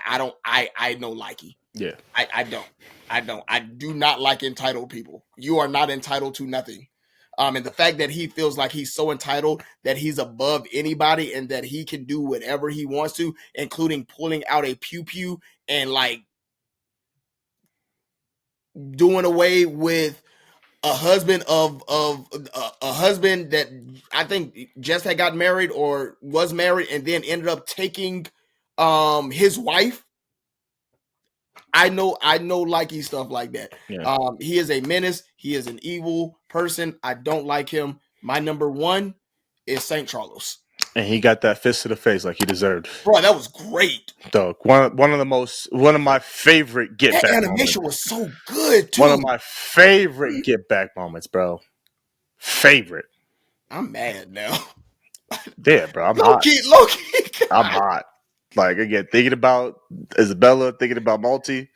I don't likey. Yeah. I don't. I do not like entitled people. You are not entitled to nothing. And the fact that he feels like he's so entitled that he's above anybody and that he can do whatever he wants to, including pulling out a pew and like doing away with a husband of a husband that I think just had got married or was married and then ended up taking his wife. I know likey stuff like that. Yeah. He is a menace. He is an evil person. I don't like him. My number one is St. Charlos. And he got that fist to the face like he deserved. Bro, that was great. Dog, one of my favorite get back. That animation was so good too. One of my favorite get back moments, bro. Favorite. I'm mad now. Yeah, bro. I'm low key. I'm hot. Like again, thinking about Isabella, thinking about Malty.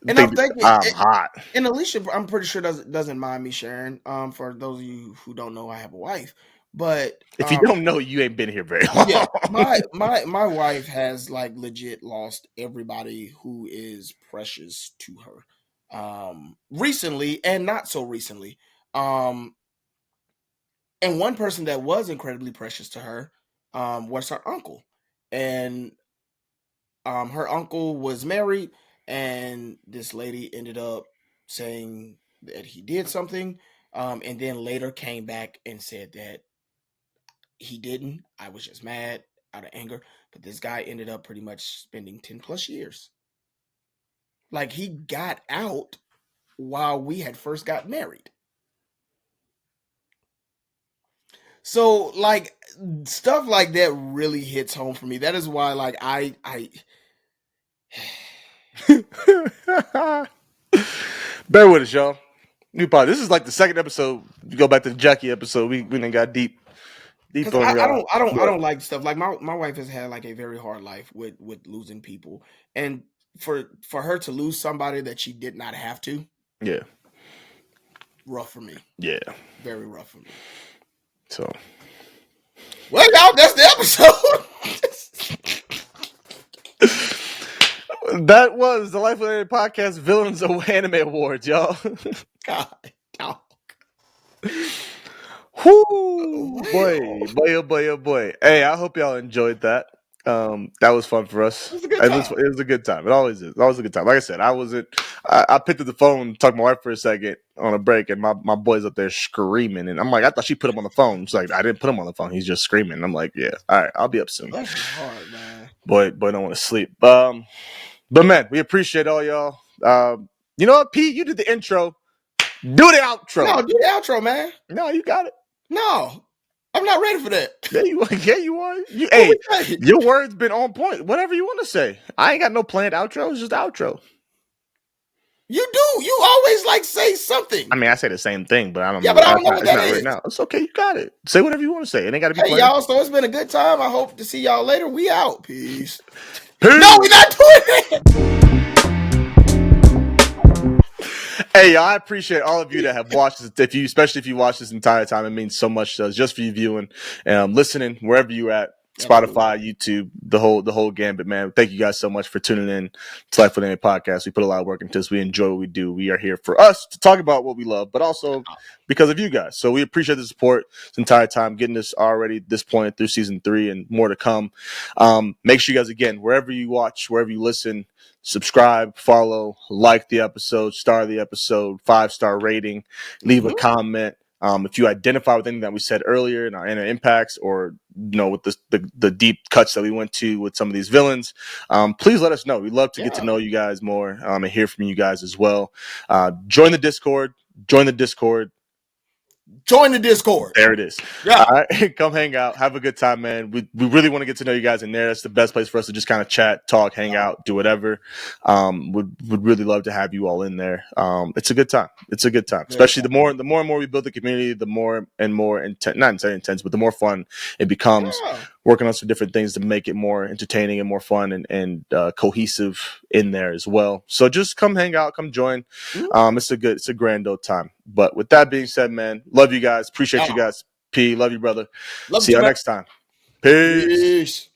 And I'm thinking I'm hot. And Alicia, I'm pretty sure doesn't mind me sharing. For those of you who don't know, I have a wife. But if you don't know, you ain't been here very long. Yeah, my wife has like legit lost everybody who is precious to her. Recently and not so recently. And one person that was incredibly precious to her was her uncle. And her uncle was married, and this lady ended up saying that he did something, and then later came back and said that he didn't. I was just mad out of anger. But this guy ended up pretty much spending 10 plus years. Like he got out while we had first got married. So like stuff like that really hits home for me. That is why like I bear with us, y'all. New pod. This is like the second episode. You go back to the Jackie episode. We done got deep on I don't like stuff like my wife has had like a very hard life with losing people, and for her to lose somebody that she did not have to, rough for me. Yeah, very rough for me. So, well, y'all, that's the episode. That was the Life Related Podcast Villains of Anime Awards, y'all. God, dog. Whoo, boy. Hey, I hope y'all enjoyed that. That was fun for us. It was a good time. It was a good time. It always is. It always a good time. Like I said, I picked up the phone, talked to my wife for a second on a break, and my boy's up there screaming, and I'm like, I thought she put him on the phone. She's like, I didn't put him on the phone. He's just screaming. I'm like, yeah, all right, I'll be up soon. That's hard, man. Boy, don't want to sleep. But man, we appreciate all y'all. You know what, Pete? You did the intro. Do the outro. No, do the outro, man. No, you got it. No, I'm not ready for that. Yeah, you are. Hey, your word's been on point. Whatever you want to say. I ain't got no planned outro. It's just the outro. You do. You always like say something. I mean, I say the same thing, but I don't know. Yeah, but I don't know what that is. Right now. It's okay. You got it. Say whatever you want to say. It ain't got to be Hey, planned. y'all. So it's been a good time. I hope to see y'all later. We out. Peace. Peace. No, we're not doing it. Hey, I appreciate all of you that have watched this. Especially if you watched this entire time, it means so much to us. Just for you viewing and listening, wherever you at, Spotify, YouTube, the whole gambit, man. Thank you guys so much for tuning in to Life with Anime Podcast. We put a lot of work into this. We enjoy what we do. We are here for us to talk about what we love, but also because of you guys. So we appreciate the support this entire time, getting this already this point through season 3 and more to come. Make sure you guys, again, wherever you watch, wherever you listen, subscribe, follow, like the episode, star the episode, 5-star rating, leave a comment. If you identify with anything that we said earlier in our inner impacts, or with the deep cuts that we went to with some of these villains, please let us know. We'd love to get to know you guys more and hear from you guys as well. Join the Discord. Join the Discord. There it is. Yeah. All right. Come hang out. Have a good time, man. We really want to get to know you guys in there. That's the best place for us to just kind of chat, talk, hang out, do whatever. Would really love to have you all in there. It's a good time. It's a good time. Especially the more and more we build the community, the more and more intense, not necessarily intense, but the more fun it becomes. Working on some different things to make it more entertaining and more fun and cohesive in there as well. So just come hang out, come join. It's a grand old time. But with that being said, man, love you guys. Appreciate you guys. P, love you, brother. See y'all next time. Peace.